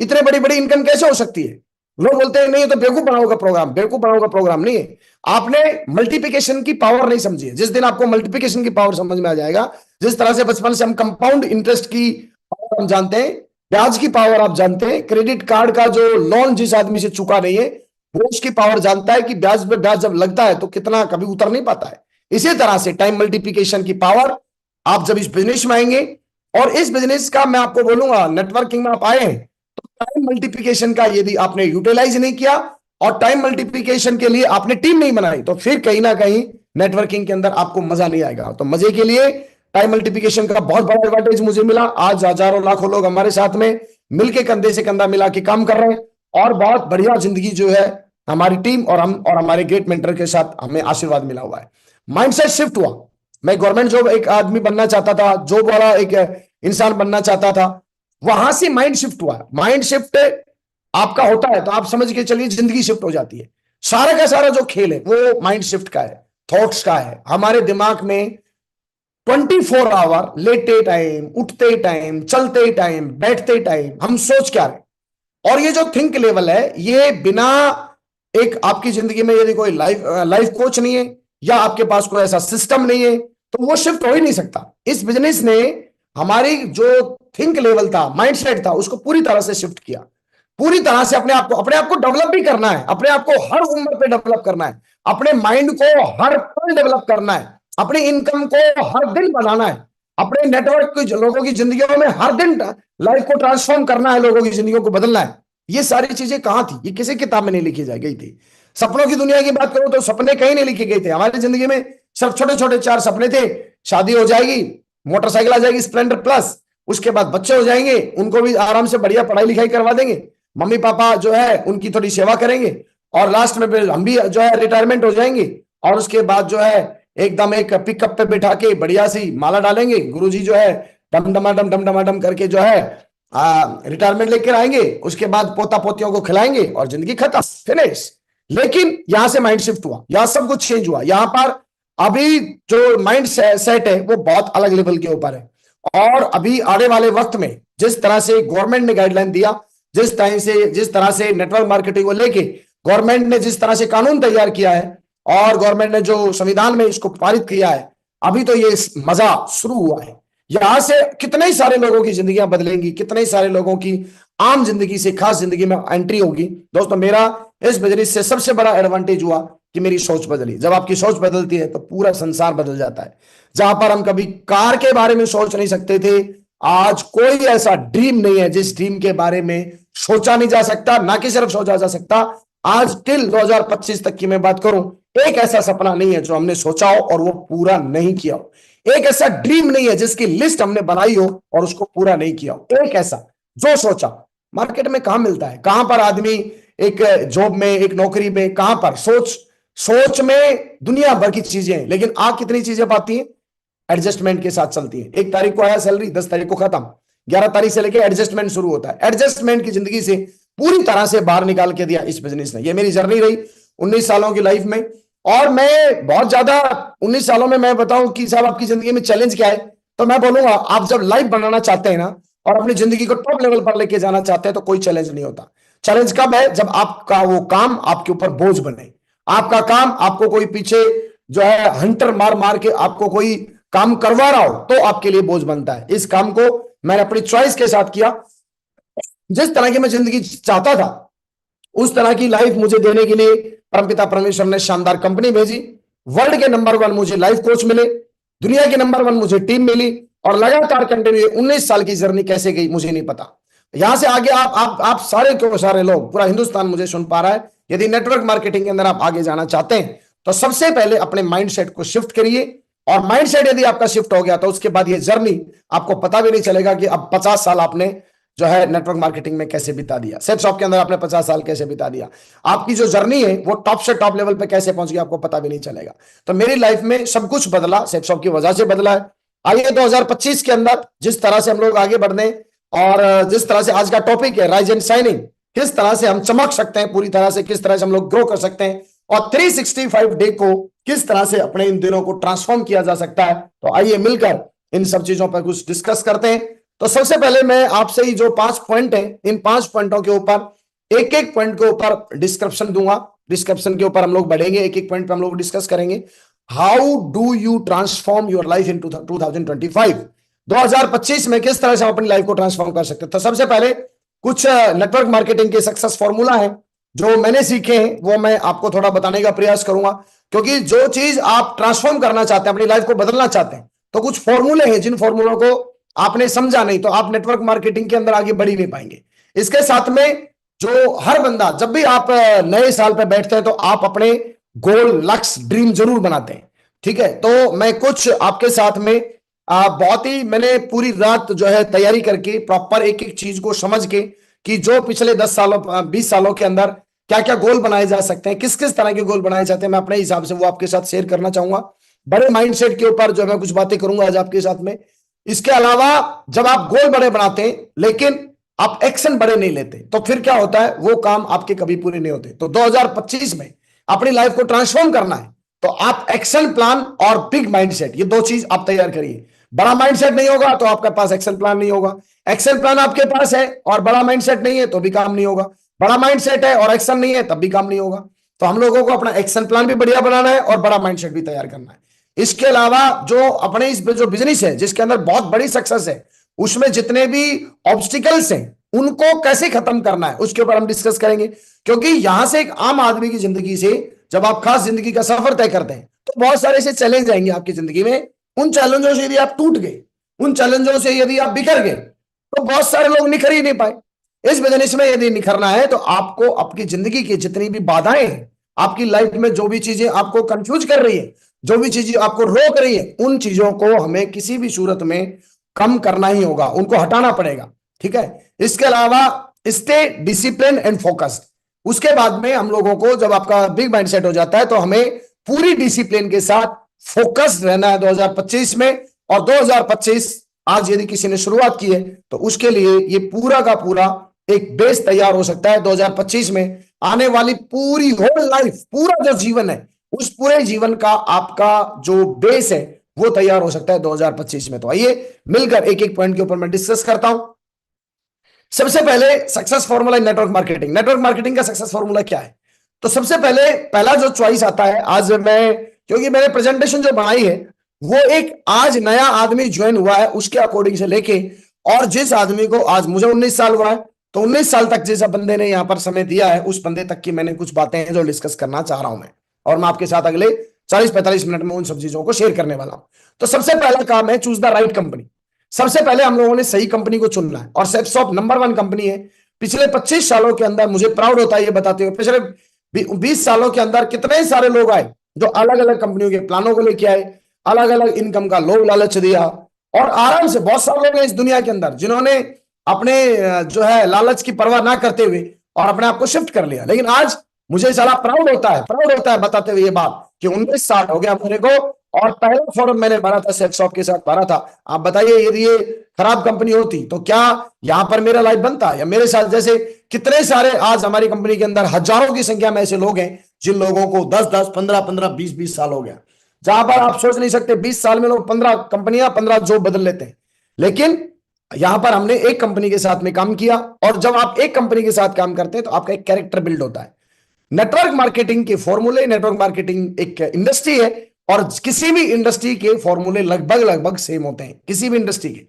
इतने बड़ी बड़ी इनकम कैसे हो सकती है, लोग बोलते हैं नहीं ये तो बेवकूफ बनाओ का प्रोग्राम, बेवकूफ बनाओ का प्रोग्राम नहीं है। आपने मल्टीप्लिकेशन की पावर नहीं समझी है। जिस दिन आपको मल्टीप्लिकेशन की पावर समझ में आ जाएगा, जिस तरह से बचपन से हम कंपाउंड इंटरेस्ट की पावर हम जानते हैं, ब्याज की पावर आप जानते हैं, क्रेडिट कार्ड का जो लोन जिस आदमी से चुका नहीं है वो उसकी पावर जानता है कि ब्याज पे ब्याज जब लगता है तो कितना कभी उतर नहीं पाता है। इसी तरह से टाइम मल्टीप्लिकेशन की पावर आप जब इस बिजनेस में आएंगे, और इस बिजनेस का मैं आपको बोलूंगा नेटवर्किंग में आप आए हैं तो टाइम मल्टीप्लिकेशन का यदि आपने यूटिलाइज नहीं किया और टाइम मल्टीप्लिकेशन के लिए आपने टीम नहीं बनाई तो फिर कहीं ना कहीं नेटवर्किंग के अंदर आपको मजा नहीं आएगा। तो मजे के लिए टाइम मल्टीप्लिकेशन का बहुत बड़ा एडवांटेज मुझे मिला। आज हजारों लाखों लोग हमारे साथ में मिलके कंधे से कंधा मिला के काम कर रहे हैं और बहुत बढ़िया जिंदगी जो है हमारी टीम और हम और हमारे ग्रेट मेंटर के साथ हमें आशीर्वाद मिला हुआ है। माइंडसेट शिफ्ट हुआ। मैं गवर्नमेंट जॉब एक आदमी बनना चाहता था, जॉब वाला एक इंसान बनना चाहता था, वहां से माइंड शिफ्ट हुआ। माइंड शिफ्ट आपका होता है तो आप समझ के चलिए जिंदगी शिफ्ट हो जाती है। सारा का सारा जो खेल है वो माइंड शिफ्ट का है, थॉट्स का है। हमारे दिमाग में 24 आवर लेटे टाइम, उठते टाइम, चलते टाइम, बैठते टाइम हम सोच क्या रहे। और ये जो थिंक लेवल है ये बिना एक आपकी जिंदगी में यदि कोई लाइफ कोच नहीं है या आपके पास कोई ऐसा सिस्टम नहीं है तो वो शिफ्ट हो ही नहीं सकता। इस बिजनेस ने हमारी जो थिंक लेवल था, माइंडसेट था, उसको पूरी तरह से शिफ्ट किया। पूरी तरह से अपने आप को डेवलप भी करना है, अपने आप को हर उम्र पे डेवलप करना है, अपने माइंड को हर पल डेवलप करना है, अपनी इनकम को हर दिन बढ़ाना है, अपने नेटवर्क के लोगों की जिंदगियों में हर दिन लाइफ को ट्रांसफॉर्म करना है, लोगों की जिंदगियों को बदलना है। ये सारी चीजें कहां थी? ये किसी किताब में नहीं लिखी जा गई थी। सपनों की दुनिया की बात करूं तो सपने कहीं नहीं लिखे गए थे। हमारी जिंदगी में सिर्फ छोटे छोटे 4 सपने थे। शादी हो जाएगी, मोटरसाइकिल आ जाएगी स्प्लेंडर प्लस, उसके बाद बच्चे हो जाएंगे, उनको भी आराम से बढ़िया पढ़ाई लिखाई करवा देंगे, मम्मी पापा जो है उनकी थोड़ी सेवा करेंगे और लास्ट में फिर हम भी जो है रिटायरमेंट हो जाएंगे। और उसके बाद जो है एकदम एक पिकअप पे बिठा के बढ़िया सी माला डालेंगे, गुरुजी जो है डम डमाडम करके जो है रिटायरमेंट लेकर आएंगे। उसके बाद पोता पोतियों को खिलाएंगे और जिंदगी खत्म, फिनिश। लेकिन यहां से माइंड शिफ्ट हुआ, यहां सब कुछ चेंज हुआ। यहां पर अभी जो माइंड सेट है वो बहुत अलग लेवल के ऊपर है। और अभी आने वाले वक्त में जिस तरह से गवर्नमेंट ने गाइडलाइन दिया, जिस तरह से नेटवर्क मार्केटिंग को लेके गवर्नमेंट ने जिस तरह से कानून तैयार किया है और गवर्नमेंट ने जो संविधान में इसको पारित किया है, अभी तो ये मजा शुरू हुआ है। यहां से कितने ही सारे लोगों की जिंदगियां बदलेंगी, कितने ही सारे लोगों की आम जिंदगी से खास जिंदगी में एंट्री होगी। दोस्तों मेरा इस बिजनेस से सबसे बड़ा एडवांटेज हुआ कि मेरी सोच बदली। जब आपकी सोच बदलती है तो पूरा संसार बदल जाता है। जहां पर हम कभी कार के बारे में सोच नहीं सकते थे, आज कोई ऐसा ड्रीम नहीं है जिस ड्रीम के बारे में सोचा नहीं जा सकता। ना कि सिर्फ सोचा जा सकता, आज टिल 2025 तक की मैं बात करूं, एक ऐसा सपना नहीं है जो हमने सोचा हो और वो पूरा नहीं किया हो। एक ऐसा ड्रीम नहीं है जिसकी लिस्ट हमने बनाई हो और उसको पूरा नहीं किया हो। एक ऐसा जो सोचा। मार्केट में कहां मिलता है? कहां पर आदमी एक जॉब में, एक नौकरी में, कहां पर सोच में दुनिया भर की चीजें हैं, लेकिन आप कितनी चीजें पाती हैं? एडजस्टमेंट के साथ चलती है। 1 तारीख को आया सैलरी, 10 तारीख को खत्म, 11 तारीख से लेके एडजस्टमेंट शुरू होता है। एडजस्टमेंट की जिंदगी से पूरी तरह से बाहर निकाल के दिया इस बिजनेस ने। ये मेरी जर्नी रही 19 सालों की लाइफ में। और मैं बहुत ज्यादा 19 सालों में मैं बताऊं कि साहब आपकी जिंदगी में चैलेंज क्या है, तो मैं बोलूंगा आप जब लाइफ बनाना चाहते हैं ना और अपनी जिंदगी को टॉप लेवल पर लेके जाना चाहते हैं तो कोई चैलेंज नहीं होता। चैलेंज कब है? जब आपका वो काम आपके ऊपर बोझ बने। आपका काम आपको कोई पीछे जो है हंटर मार मार के आपको कोई काम करवा रहा हो तो आपके लिए बोझ बनता है। इस काम को मैंने अपनी चॉइस के साथ किया। जिस तरह की मैं जिंदगी चाहता था उस तरह की लाइफ मुझे देने के लिए परमपिता परमेश्वर ने शानदार कंपनी भेजी। वर्ल्ड के नंबर 1 मुझे लाइफ कोच मिले, दुनिया के नंबर 1 मुझे टीम मिली और लगातार कंटिन्यू 19 साल की जर्नी कैसे गई मुझे नहीं पता। यहां से आगे आप सारे के सारे लोग, पूरा हिंदुस्तान मुझे सुन पा रहा है। यदि नेटवर्क मार्केटिंग के अंदर आप आगे जाना चाहते हैं तो सबसे पहले अपने माइंडसेट को शिफ्ट करिए। और माइंडसेट यदि आपका शिफ्ट हो गया तो उसके बाद ये जर्नी आपको पता भी नहीं चलेगा कि अब 50 साल आपने जो है नेटवर्क मार्केटिंग में कैसे बिता दिया, सेट शॉप के अंदर आपने 50 साल कैसे बिता दिया, आपकी जो जर्नी है वो टॉप से टॉप लेवल पे कैसे पहुंच गई आपको पता भी नहीं चलेगा। तो मेरी लाइफ में सब कुछ बदला, सेट शॉप की वजह से बदला है। आइए 2025 के अंदर जिस तरह से हम लोग आगे बढ़ने और जिस तरह से आज का टॉपिक है राइज एंड शाइनिंग, किस तरह से हम चमक सकते हैं पूरी तरह से, किस तरह से हम लोग ग्रो कर सकते हैं और 365 डे को किस तरह से अपने इन दिनों को ट्रांसफॉर्म किया जा सकता है। तो आइए मिलकर इन सब चीजों पर कुछ डिस्कस करते हैं। तो सबसे पहले मैं आपसे ही जो 5 पॉइंट है, इन 5 पॉइंटों के ऊपर एक एक पॉइंट के ऊपर डिस्क्रिप्शन दूंगा, डिस्क्रिप्शन के ऊपर हम लोग बढ़ेंगे, एक एक पॉइंट पे हम लोग डिस्कस करेंगे। How do you transform your life in 2025, 2025 में किस तरह से हम अपनी लाइफ को ट्रांसफॉर्म कर सकते हैं। तो सबसे पहले कुछ नेटवर्क मार्केटिंग के सक्सेस फॉर्मूला है जो मैंने सीखे हैं, वो मैं आपको थोड़ा बताने का प्रयास करूंगा, क्योंकि जो चीज आप ट्रांसफॉर्म करना चाहते हैं, अपनी लाइफ को बदलना चाहते हैं, तो कुछ फॉर्मूले हैं, जिन फॉर्मूलों को आपने समझा नहीं तो आप नेटवर्क मार्केटिंग के अंदर आगे बढ़ ही नहीं पाएंगे। इसके साथ में जो हर बंदा, जब भी आप नए साल पे बैठते हैं तो आप अपने गोल, लक्ष्य, ड्रीम जरूर बनाते हैं, ठीक है। तो मैं कुछ आपके साथ में बहुत ही मैंने पूरी रात जो है तैयारी करके प्रॉपर एक एक चीज को समझ के कि जो पिछले 10 सालों 20 सालों के अंदर क्या क्या गोल बनाए जा सकते हैं, किस किस तरह के गोल बनाए जाते हैं, मैं अपने हिसाब से वो आपके साथ शेयर करना चाहूंगा। बड़े माइंडसेट के ऊपर जो मैं कुछ बातें करूंगा आज आपके साथ में। इसके अलावा जब आप गोल बड़े बनाते हैं लेकिन आप एक्शन बड़े नहीं लेते, तो फिर क्या होता है, वो काम आपके कभी पूरे नहीं होते। तो 2025 में अपनी लाइफ को ट्रांसफॉर्म करना है तो आप एक्शन प्लान और बिग माइंडसेट, ये दो चीज आप तैयार करिए। बड़ा माइंडसेट नहीं होगा तो आपके पास एक्शन प्लान नहीं होगा, एक्शन प्लान आपके पास है और बड़ा माइंडसेट नहीं है तो भी काम नहीं होगा, बड़ा माइंडसेट है और एक्शन नहीं है तब भी काम नहीं होगा। तो हम लोगों को अपना एक्शन प्लान भी बढ़िया बनाना है और बड़ा माइंडसेट भी तैयार करना है। इसके अलावा जो अपने इस जो बिजनेस है जिसके अंदर बहुत बड़ी सक्सेस है, उसमें जितने भी ऑब्स्टिकल्स हैं उनको कैसे खत्म करना है उसके ऊपर हम डिस्कस करेंगे। क्योंकि यहां से एक आम आदमी की जिंदगी से जब आप खास जिंदगी का सफर तय करते हैं तो बहुत सारे ऐसे चैलेंज आएंगे आपकी जिंदगी में। उन चैलेंजों से यदि आप टूट गए, उन चैलेंजों से यदि आप बिखर गए, तो बहुत सारे लोग निखर ही नहीं पाए। इस बिजनेस में यदि निखरना है तो आपको अपनी जिंदगी की जितनी भी बाधाएं हैं, आपकी लाइफ में जो भी चीजें आपको कंफ्यूज कर रही है, जो भी चीजें आपको रोक रही है, उन चीजों को हमें किसी भी सूरत में कम करना ही होगा, उनको हटाना पड़ेगा, ठीक है। इसके अलावा स्टे डिसिप्लिन एंड फोकस्ड। उसके बाद में हम लोगों को जब आपका बिग माइंडसेट हो जाता है तो हमें पूरी डिसिप्लिन के साथ फोकस्ड रहना है 2025 में। और 2025 आज यदि किसी ने शुरुआत की है तो उसके लिए ये पूरा का पूरा एक बेस तैयार हो सकता है। 2025 में आने वाली पूरी होल लाइफ, पूरा जो जीवन है, उस पूरे जीवन का आपका जो बेस है वो तैयार हो सकता है 2025 में। तो आइए मिलकर एक एक पॉइंट के ऊपर मैं डिस्कस करता हूं। सबसे पहले success formula in network marketing. Network marketing का सक्सेस फॉर्मूला क्या है? तो सबसे पहले पहला जो चॉइस आता है, आज मैं क्योंकि मैंने प्रेजेंटेशन जो बनाई है वो एक आज नया आदमी ज्वाइन हुआ है उसके अकॉर्डिंग से लेके, और जिस आदमी को आज मुझे 19 साल हुआ है तो 19 साल तक जिस बंदे ने यहां पर समय दिया है उस बंदे तक की मैंने कुछ बातें हैं जो डिस्कस करना चाह रहा हूं मैं, और मैं आपके साथ अगले 40-45 मिनट में उन सब चीजों को शेयर करने वाला हूं। तो सबसे पहला काम है चूज द राइट कंपनी। सबसे पहले हम लोगों ने सही कंपनी को चुनना है, और सेप्सॉफ्ट नंबर 1 कंपनी है। पिछले 25 सालों के अंदर मुझे प्राउड होता है ये बताते हुए, पिछले 20 सालों के अंदर कितने सारे लोग आए जो अलग अलग कंपनियों के प्लानों को लेके आए, अलग अलग इनकम का लोभ लालच दिया, और आराम से बहुत सारे लोग हैं इस दुनिया के अंदर जिन्होंने अपने जो है लालच की परवाह ना करते हुए और अपने आप को शिफ्ट कर लिया। लेकिन आज मुझे सारा प्राउड होता है बताते हुए ये बात कि 19 साल हो गया मेरे को, और पहला फॉर्म मैंने भरा था सेप्सॉफ्ट के साथ भरा था। आप बताइए यदि ये खराब कंपनी होती तो क्या यहां पर मेरा लाइफ बनता? या मेरे साथ जैसे कितने सारे आज हमारी कंपनी के अंदर हजारों की संख्या में ऐसे लोग हैं जिन लोगों को 10-10, 15-15, 20-20 साल हो गया, जहां पर आप सोच नहीं सकते 20 साल में लोग 15 कंपनियां, 15 जॉब बदल लेते हैं। लेकिन यहां पर हमने एक कंपनी के साथ में काम किया, और जब आप एक कंपनी के साथ काम करते हैं तो आपका एक कैरेक्टर बिल्ड होता है। नेटवर्क मार्केटिंग के फॉर्मूले, नेटवर्क मार्केटिंग एक इंडस्ट्री है और किसी भी इंडस्ट्री के फॉर्मूले लगभग सेम होते हैं, किसी भी इंडस्ट्री के।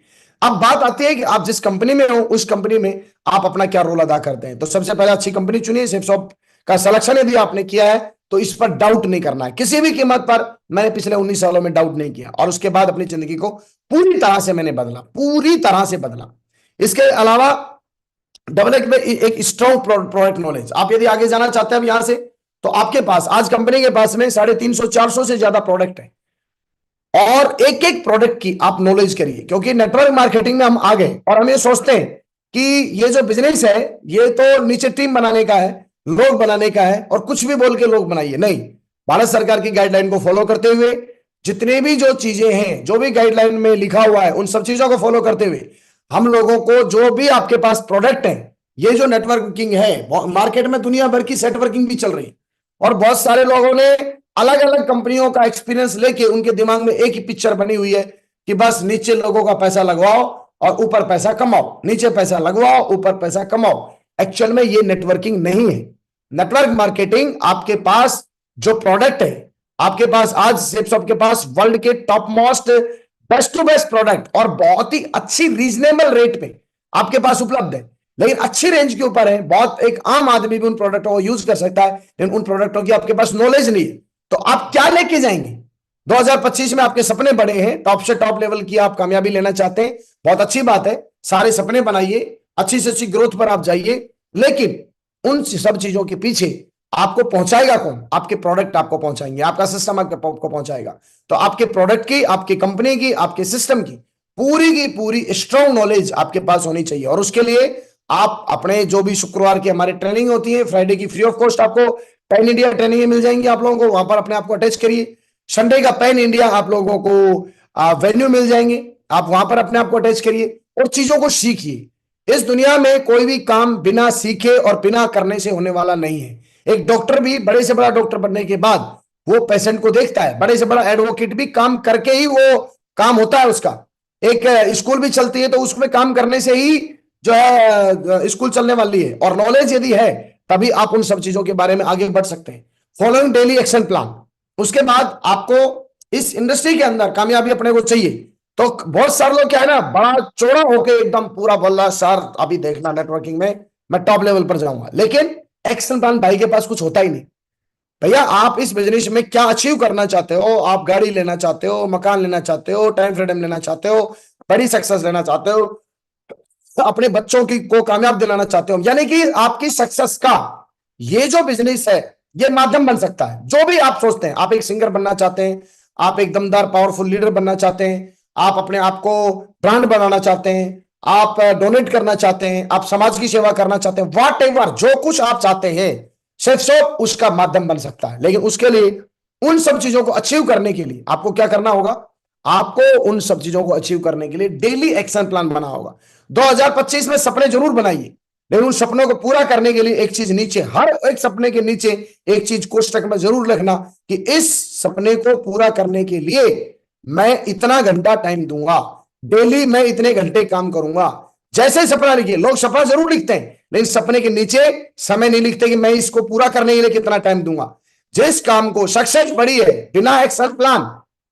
अब बात आती है कि आप जिस कंपनी में हो उस कंपनी में आप अपना क्या रोल अदा करते हैं। तो सबसे पहले अच्छी कंपनी चुनिए। सेप्सॉफ्ट का सिलेक्शन यदि आपने किया है तो इस पर डाउट नहीं करना है किसी भी कीमत पर। मैंने पिछले 19 सालों में डाउट नहीं किया, और उसके बाद अपनी जिंदगी को पूरी तरह से मैंने बदला, पूरी तरह से बदला। इसके अलावा डेवलप में एक स्ट्रॉन्ग प्रोडक्ट नॉलेज। आप यदि आगे जाना चाहते हैं यहां से, तो आपके पास आज कंपनी के पास में 350-400 से ज्यादा प्रोडक्ट है, और एक एक प्रोडक्ट की आप नॉलेज करिए। क्योंकि नेटवर्क मार्केटिंग में हम आ गए और हम ये सोचते हैं कि ये जो बिजनेस है ये तो नीचे टीम बनाने का है, लोग बनाने का है, और कुछ भी बोल के लोग बनाइए। नहीं, भारत सरकार की गाइडलाइन को फॉलो करते हुए जितने भी जो चीजें हैं, जो भी गाइडलाइन में लिखा हुआ है, उन सब चीजों को फॉलो करते हुए हम लोगों को जो भी आपके पास प्रोडक्ट है, ये जो नेटवर्किंग है मार्केट में दुनिया भर की नेटवर्किंग भी चल रही है, और बहुत सारे लोगों ने अलग अलग कंपनियों का एक्सपीरियंस लेके उनके दिमाग में एक ही पिक्चर बनी हुई है कि बस नीचे लोगों का पैसा लगवाओ और ऊपर पैसा कमाओ, नीचे पैसा लगवाओ ऊपर पैसा कमाओ। एक्चुअल में ये नेटवर्किंग नहीं है। नेटवर्क मार्केटिंग आपके पास जो प्रोडक्ट है, आपके पास आज सेपसॉफ्ट के पास वर्ल्ड के top most best to best product और बहुत ही अच्छी रीजनेबल रेट पे आपके पास उपलब्ध है, लेकिन अच्छी रेंज के ऊपर है। बहुत एक आम आदमी भी उन प्रोडक्टों को यूज कर सकता है, लेकिन उन प्रोडक्टों की आपके पास नॉलेज नहीं है। तो आप क्या लेके जाएंगे? 2025 में आपके सपने बड़े हैं, टॉप से टॉप लेवल की आप कामयाबी लेना चाहते हैं, बहुत अच्छी बात है। सारे सपने बनाइए, अच्छी से अच्छी ग्रोथ पर आप जाइए, लेकिन उन सब चीजों के पीछे आपको पहुंचाएगा कौन? आपके प्रोडक्ट आपको पहुंचाएंगे, आपका सिस्टम आपको पहुंचाएगा। तो आपके प्रोडक्ट की, आपकी कंपनी की, आपके सिस्टम की पूरी स्ट्रॉन्ग नॉलेज आपके पास होनी चाहिए। और उसके लिए आप अपने जो भी शुक्रवार की हमारी ट्रेनिंग होती है, फ्राइडे की फ्री ऑफ कॉस्ट आपको पैन इंडिया ट्रेनिंग मिल जाएंगी आप लोगों को, वहां पर अपने आप को अटैच करिए। संडे का पैन इंडिया आप लोगों को वेन्यू मिल जाएंगे, आप वहां पर अपने आप को अटैच करिए और चीजों को सीखिए। इस दुनिया में कोई भी काम बिना सीखे और बिना करने से होने वाला नहीं है। एक डॉक्टर भी बड़े से बड़ा डॉक्टर बनने के बाद वो पेशेंट को देखता है, बड़े से बड़ा एडवोकेट भी काम करके ही वो काम होता है उसका। एक स्कूल भी चलती है तो उसमें काम करने से ही जो है स्कूल चलने वाली है। और नॉलेज यदि है तभी आप उन सब चीजों के बारे में आगे बढ़ सकते हैं। Following daily action plan. उसके बाद आपको इस इंडस्ट्री के अंदर कामयाबी अपने को चाहिए। तो बहुत सारे लोग क्या है ना, बड़ा चौड़ा होके एकदम पूरा बोल रहा सर अभी देखना नेटवर्किंग में मैं टॉप लेवल पर जाऊंगा, लेकिन एक्शन प्लान भाई के पास कुछ होता ही नहीं। भैया आप इस बिजनेस में क्या अचीव करना चाहते हो? आप गाड़ी लेना चाहते हो, मकान लेना चाहते हो, टाइम फ्रीडम लेना चाहते हो, बड़ी सक्सेस लेना चाहते हो, अपने बच्चों की को कामयाब दिलाना चाहते हो, यानी कि आपकी सक्सेस का ये जो बिजनेस है ये माध्यम बन सकता है। जो भी आप सोचते हैं, आप एक सिंगर बनना चाहते हैं, आप एक दमदार पावरफुल लीडर बनना चाहते हैं, आप अपने आप को ब्रांड बनाना चाहते हैं, आप डोनेट करना चाहते हैं, आप समाज की सेवा करना चाहते हैं, वॉट एवर जो कुछ आप चाहते हैं सेपसॉफ्ट उसका माध्यम बन सकता है। लेकिन उसके लिए उन सब चीजों को अचीव करने के लिए आपको क्या करना होगा? आपको उन सब चीजों को अचीव करने के लिए डेली एक्शन प्लान बना होगा। 2025 में सपने जरूर बनाइए, लेकिन उन सपनों को पूरा करने के लिए एक चीज नीचे, हर एक सपने के नीचे एक चीज कोष्टक में जरूर लिखना कि इस सपने को पूरा करने के लिए मैं इतना घंटा टाइम दूंगा, डेली मैं इतने घंटे काम करूंगा। जैसे सपना लिखिए, लोग सपना जरूर लिखते हैं लेकिन सपने के नीचे समय नहीं लिखते कि मैं इसको पूरा करने के लिए कितना टाइम दूंगा। जिस काम को सक्सेस बड़ी है बिना एक्शन प्लान,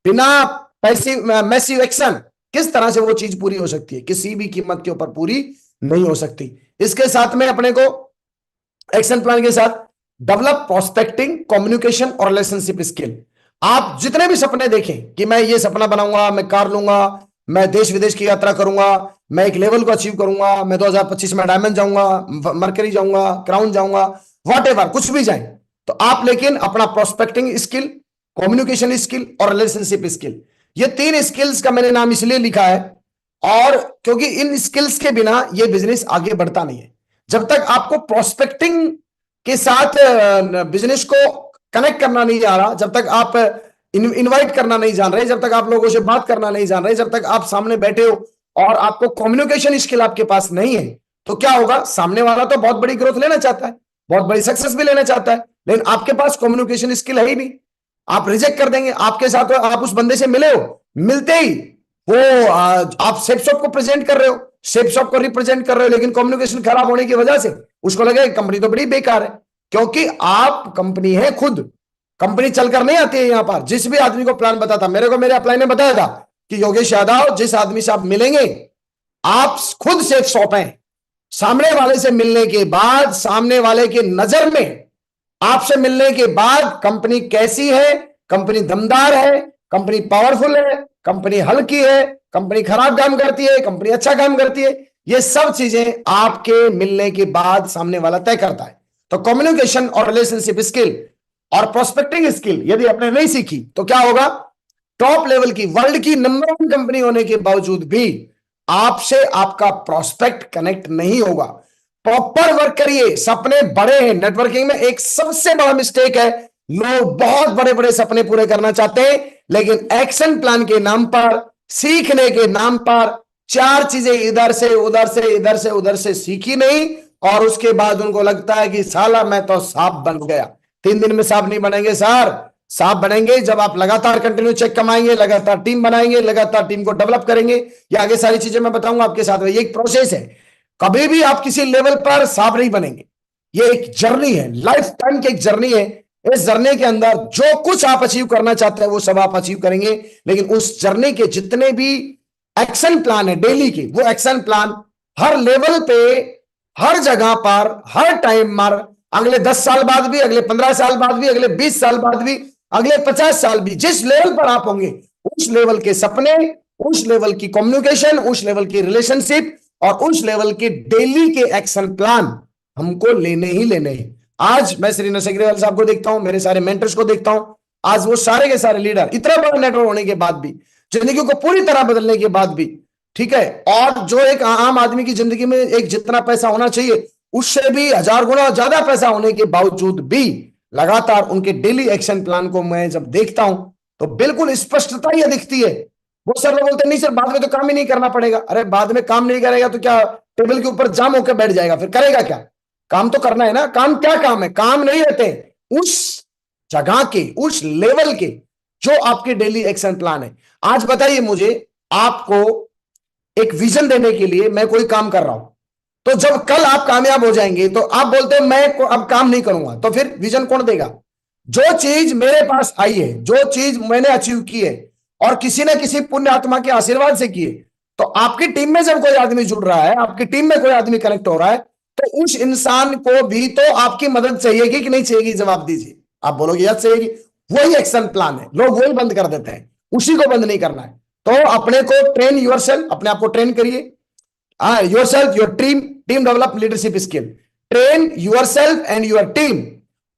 बिना मैसिव एक्शन, किस तरह से वो चीज पूरी हो सकती है? किसी भी कीमत के ऊपर पूरी नहीं हो सकती। इसके साथ में अपने को एक्शन प्लान के साथ डेवलप प्रोस्पेक्टिंग, कम्युनिकेशन और रिलेशनशिप स्किल। आप जितने भी सपने देखें कि मैं ये सपना बनाऊंगा, मैं कार लूंगा, मैं देश विदेश की यात्रा करूंगा, मैं एक लेवल को अचीव करूंगा, मैं 2025 में डायमंड जाऊंगा, मरकरी जाऊंगा, क्राउन जाऊंगा, वॉट कुछ भी जाए, तो आप लेकिन अपना प्रोस्पेक्टिंग स्किल, कम्युनिकेशन स्किल और रिलेशनशिप स्किल, ये 3 स्किल्स का मैंने नाम इसलिए लिखा है और क्योंकि इन स्किल्स के बिना ये बिजनेस आगे बढ़ता नहीं है। जब तक आपको प्रोस्पेक्टिंग के साथ बिजनेस को कनेक्ट करना नहीं आ रहा, जब तक आप इनवाइट करना नहीं जान रहे, जब तक आप लोगों से बात करना नहीं जान रहे, जब तक आप सामने बैठे हो और आपको कम्युनिकेशन स्किल आपके पास नहीं है, तो क्या होगा? सामने वाला तो बहुत बड़ी ग्रोथ लेना चाहता है, बहुत बड़ी सक्सेस भी लेना चाहता है, लेकिन आपके पास कम्युनिकेशन स्किल है ही नहीं। आप रिजेक्ट कर देंगे। आपके साथ आप उस बंदे से मिले हो, मिलते ही वो आप सेपसॉफ्ट को प्रेजेंट कर रहे हो, सेपसॉफ्ट को रिप्रेजेंट कर रहे हो, लेकिन कम्युनिकेशन खराब होने की वजह से उसको लगे कंपनी तो बड़ी बेकार है, क्योंकि आप कंपनी है खुद, कंपनी चलकर नहीं आती है। यहां पर जिस भी आदमी को प्लान बताता, मेरे को मेरे अपलाइन ने बताया था कि योगेश यादव जिस आदमी से आप मिलेंगे, आप खुद सेपसॉफ्ट हैं। सामने वाले से मिलने के बाद, सामने वाले की नजर में आपसे मिलने के बाद कंपनी कैसी है, कंपनी दमदार है, कंपनी पावरफुल है, कंपनी हल्की है, कंपनी खराब काम करती है, कंपनी अच्छा काम करती है, ये सब चीजें आपके मिलने के बाद सामने वाला तय करता है। तो कम्युनिकेशन और रिलेशनशिप स्किल और प्रोस्पेक्टिंग स्किल यदि आपने नहीं सीखी तो क्या होगा? टॉप लेवल की, वर्ल्ड की नंबर 1 कंपनी होने के बावजूद भी आपसे आपका प्रोस्पेक्ट कनेक्ट नहीं होगा। प्रॉपर वर्क करिए। सपने बड़े हैं। नेटवर्किंग में एक सबसे बड़ा मिस्टेक है, लोग बहुत बड़े बड़े सपने पूरे करना चाहते हैं, लेकिन एक्शन प्लान के नाम पर, सीखने के नाम पर 4 चीजें इधर से उधर से, इधर से उधर से सीखी नहीं, और उसके बाद उनको लगता है कि साला मैं तो सांप बन गया। 3 दिन में सांप नहीं बनेंगे सर। सांप बनेंगे जब आप लगातार कंटिन्यू चेक कमाएंगे, लगातार टीम बनाएंगे, लगातार टीम को डेवलप करेंगे। ये आगे सारी चीजें मैं बताऊंगा आपके साथ में। ये एक प्रोसेस है। कभी भी आप किसी लेवल पर सांप नहीं बनेंगे। ये एक जर्नी है, लाइफ टाइम की एक जर्नी है। इस जर्नी के अंदर जो कुछ आप अचीव करना चाहते हैं वो सब आप अचीव करेंगे, लेकिन उस जर्नी के जितने भी एक्शन प्लान है डेली के, वो एक्शन प्लान हर लेवल पे, हर जगह पर, हर टाइम पर, अगले 10 साल बाद भी, अगले 15 साल बाद भी, अगले 20 साल बाद भी, अगले 50 साल भी, जिस लेवल पर आप होंगे उस लेवल के सपने, उस लेवल की कम्युनिकेशन, उस लेवल की रिलेशनशिप और उस लेवल के डेली के एक्शन प्लान हमको लेने ही लेने हैं। आज मैं श्री नरेश अग्रवाल साहब को देखता हूं, मेरे सारे मेंटर्स को देखता हूं, आज वो सारे के सारे लीडर इतना बड़ा नेटवर्क होने के बाद भी, जिंदगी को पूरी तरह बदलने के बाद भी, ठीक है, और जो एक आम आदमी की जिंदगी में एक जितना पैसा होना चाहिए उससे भी 1000 गुना ज्यादा पैसा होने के बावजूद भी लगातार उनके डेली एक्शन प्लान को मैं जब देखता हूं तो बिल्कुल स्पष्टता यह दिखती है। वो सर लोग बोलते हैं नहीं सर बाद में तो काम ही नहीं करना पड़ेगा। अरे बाद में काम नहीं करेगा तो क्या टेबल के ऊपर जाम होकर बैठ जाएगा? फिर करेगा क्या? काम तो करना है ना। काम क्या काम है? काम नहीं रहते उस जगह के, उस लेवल के जो आपके डेली एक्शन प्लान है। आज बताइए मुझे, आपको एक विजन देने के लिए मैं कोई काम कर रहा हूं, तो जब कल आप कामयाब हो जाएंगे तो आप बोलते हैं मैं अब काम नहीं करूंगा, तो फिर विजन कौन देगा? जो चीज मेरे पास आई है, जो चीज मैंने अचीव की है और किसी न किसी पुण्य आत्मा के आशीर्वाद से की है, तो आपकी टीम में जब कोई आदमी जुड़ रहा है, आपकी टीम में कोई आदमी कनेक्ट हो रहा है, तो उस इंसान को भी तो आपकी मदद चाहिएगी कि नहीं चाहिएगी? जवाब दीजिए। आप बोलोगे यस चाहिएगी। वही एक्शन प्लान है, लोग वही बंद कर देते हैं, उसी को बंद नहीं करना है। तो अपने को ट्रेन योरसेल्फ, अपने आप को ट्रेन करिए। Yourself, your team develop leadership skill. Train yourself and your team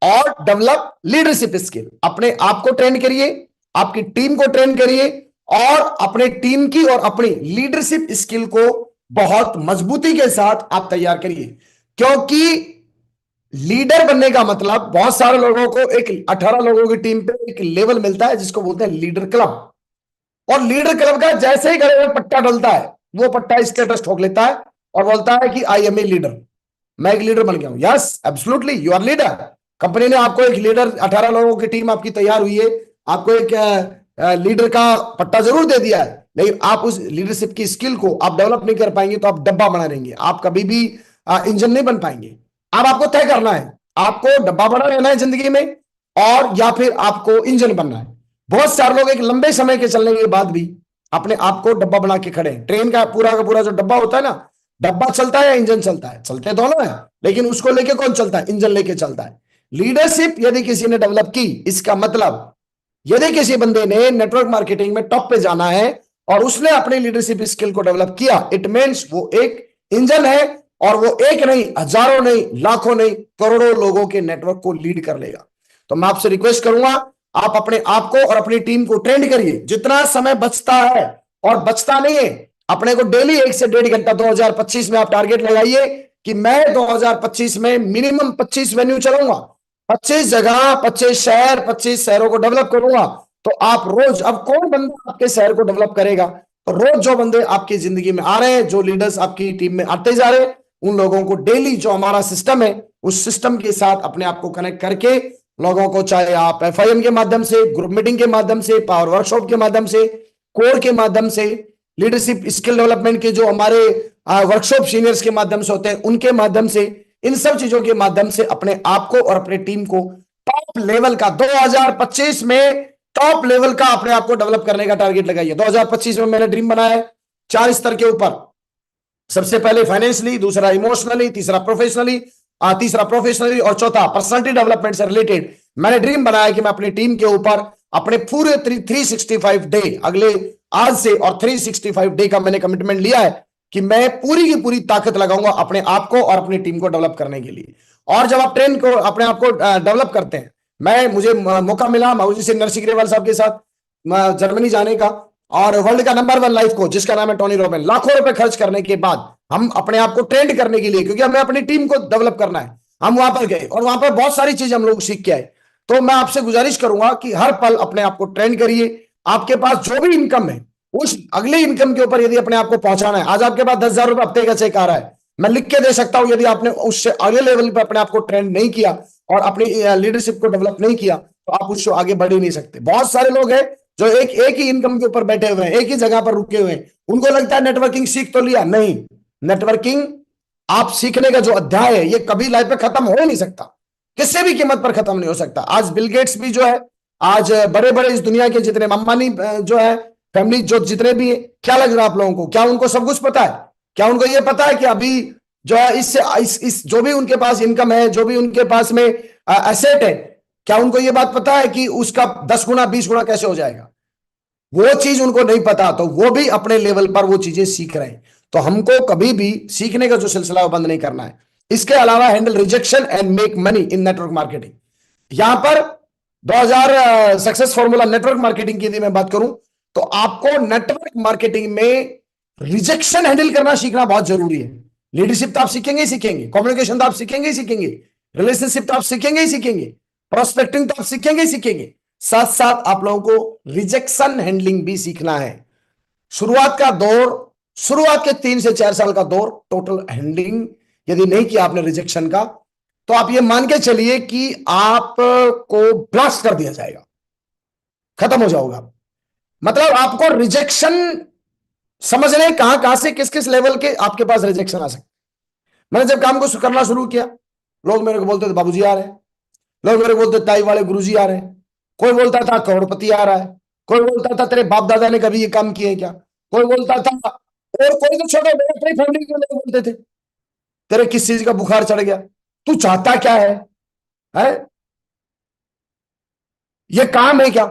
और डेवलप लीडरशिप स्किल। अपने आप को ट्रेन करिए, आपकी टीम को ट्रेन करिए और अपने टीम की और अपनी लीडरशिप स्किल को बहुत मजबूती के साथ आप तैयार करिए। क्योंकि लीडर बनने का मतलब, बहुत सारे लोगों को एक 18 लोगों की टीम पे एक लेवल मिलता है जिसको बोलते हैं लीडर क्लब, और लीडर क्लब का जैसे ही गले में पट्टा डलता है वो पट्टा स्टेटस ठोक लेता है और बोलता है कि आई एम ए लीडर, मैं एक लीडर बन गया हूं। Yes absolutely you are leader. Company ने आपको एक लीडर, 18 लोगों की टीम आपकी तैयार हुई है, आपको एक लीडर का पट्टा जरूर दे दिया है, लेकिन आप उस लीडरशिप की स्किल को आप डेवलप नहीं कर पाएंगे तो आप डब्बा बना रहेंगे, आप कभी भी इंजन नहीं बन पाएंगे। अब आपको तय करना है, आपको डब्बा बना रहना है जिंदगी में और या फिर आपको इंजन बनना है। बहुत सारे लोग एक लंबे समय के चलने के बाद भी अपने आप को डब्बा बना के खड़े हैं। ट्रेन का पूरा जो डब्बा होता है ना, डब्बा चलता है या इंजन चलता है? चलते दोनों है, लेकिन उसको लेके कौन चलता है? इंजन लेके चलता है। लीडरशिप यदि किसी ने डेवलप की, इसका मतलब यदि किसी बंदे ने नेटवर्क मार्केटिंग में टॉप पे जाना है और उसने अपनी लीडरशिप स्किल को डेवलप किया, इट मींस वो एक इंजन है और वो एक नहीं, हजारों नहीं, लाखों नहीं, करोड़ों लोगों के नेटवर्क को लीड कर लेगा। तो मैं आपसे रिक्वेस्ट करूंगा, आप अपने आप को और अपनी टीम को ट्रेंड करिए। जितना समय बचता है, और बचता नहीं है, अपने को डेली 1 से 1.5 घंटा 2025 में आप टारगेट लगाइए कि मैं 2025 में मिनिमम 25 वेन्यू चलाऊंगा, 25 जगह, 25 शहर, 25 शहरों को डेवलप करूंगा। तो आप रोज, अब कौन बंदा आपके शहर को डेवलप करेगा? तो रोज जो बंदे आपकी जिंदगी में आ रहे हैं, जो लीडर्स आपकी टीम में आते जा रहे हैं, उन लोगों को डेली जो हमारा सिस्टम है उस सिस्टम के साथ अपने आप को कनेक्ट करके लोगों को, चाहे आप FIM के माध्यम से, ग्रुप मीटिंग के माध्यम से, पावर वर्कशॉप के माध्यम से, कोर के माध्यम से, लीडरशिप स्किल डेवलपमेंट के जो हमारे वर्कशॉप सीनियर्स के माध्यम से होते हैं उनके माध्यम से, इन सब चीजों के माध्यम से अपने आप को और अपने टीम को टॉप लेवल का 2025 में टॉप लेवल का अपने आप को डेवलप करने का टारगेट लगाइए। 2025 में मैंने ड्रीम बनाया है 4 स्तर के ऊपर। सबसे पहले फाइनेंशियली, दूसरा इमोशनली, तीसरा प्रोफेशनली, और चौथा पर्सनालिटी डेवलपमेंट से रिलेटेड मैंने ड्रीम बनाया कि मैं अपनी टीम के ऊपर अपने पूरे 365 डे, अगले आज से और 365 डे का मैंने कमिटमेंट लिया है कि मैं पूरी की पूरी ताकत लगाऊंगा अपने आप को और अपनी टीम को डेवलप करने के लिए। और जब आप ट्रेन को, अपने आप को डेवलप करते हैं, मुझे मौका मिला माऊजी से नरसिंह ग्रेवाल साहब के साथ जर्मनी जाने का, और वर्ल्ड का नंबर 1 लाइफ कोच जिसका नाम है टोनी रॉबिन्स, लाखों रुपए खर्च करने के बाद हम अपने आप को ट्रेंड करने के लिए, क्योंकि हमें अपनी टीम को डेवलप करना है, हम वहां पर गए और वहां पर बहुत सारी चीजें हम लोग सीख के आए। तो मैं आपसे गुजारिश करूंगा कि हर पल अपने आप को ट्रेंड करिए। आपके पास जो भी इनकम है, उस अगली इनकम के ऊपर यदि अपने आप को पहुंचाना है, आज आपके पास 10,000 रुपए हफ्ते का चेक आ रहा है, मैं लिख के दे सकता हूं, यदि आपने उससे अगले लेवल पर अपने आप को ट्रेंड नहीं किया और अपनी लीडरशिप को डेवलप नहीं किया तो आप उससे आगे बढ़ ही नहीं सकते। बहुत सारे लोग हैं जो एक ही इनकम के ऊपर बैठे हुए हैं, एक ही जगह पर रुके हुए हैं, उनको लगता है नेटवर्किंग सीख तो लिया। नहीं, नेटवर्किंग आप सीखने का जो अध्याय है ये कभी लाइफ में खत्म हो ही नहीं सकता, किसी भी कीमत पर खत्म नहीं हो सकता। आज बिल गेट्स भी जो है, आज बड़े बड़े इस दुनिया के जितने अंबानी जो है फैमिली जो जितने भी है, क्या लग रहा है आप लोगों को, क्या उनको सब कुछ पता है? क्या उनको ये पता है कि अभी जो है इस जो भी उनके पास इनकम है, जो भी उनके पास में एसेट है, क्या उनको ये बात पता है कि उसका 10 गुना 20 गुना कैसे हो जाएगा? वो चीज उनको नहीं पता, तो वो भी अपने लेवल पर वो चीजें सीख रहे हैं। तो हमको कभी भी सीखने का जो सिलसिला है वो बंद नहीं करना है। इसके अलावा handle rejection and make money in network marketing. यहां पर 2000 सक्सेस फॉर्मूला नेटवर्क मार्केटिंग की यदि मैं बात करूं तो आपको नेटवर्क मार्केटिंग में रिजेक्शन हैंडल करना सीखना बहुत जरूरी है। लीडरशिप तो आप सीखेंगे ही सीखेंगे, कम्युनिकेशन तो आप सीखेंगे ही सीखेंगे, रिलेशनशिप तो आप सीखेंगे ही सीखेंगे, प्रोस्पेक्टिंग तो आप सीखेंगे ही सीखेंगे, साथ साथ आप लोगों को रिजेक्शन हैंडलिंग भी सीखना है। शुरुआत का दौर, शुरुआत के 3 से 4 साल का दौर टोटल हैंडलिंग यदि नहीं किया आपने रिजेक्शन का, तो आप ये मान के चलिए कि आपको ब्लास्ट कर दिया जाएगा, खत्म हो जाओगे आप। मतलब आपको रिजेक्शन समझने कहां कहां से किस किस लेवल के आपके पास रिजेक्शन आ सकते। मैंने जब काम को करना शुरू किया, लोग मेरे को बोलते थे बाबूजी आ रहे हैं, लोग मेरे को बोलते ताई वाले गुरुजी आ रहे हैं, कोई बोलता था करोड़पति आ रहा है, कोई बोलता था तेरे बाप दादा ने कभी ये काम किए क्या, कोई बोलता था, और कोई तो छोटे बड़े अपनी फैमिली के लोग बोलते थे तेरे किस चीज का बुखार चढ़ गया, तू चाहता क्या है? ये काम है क्या?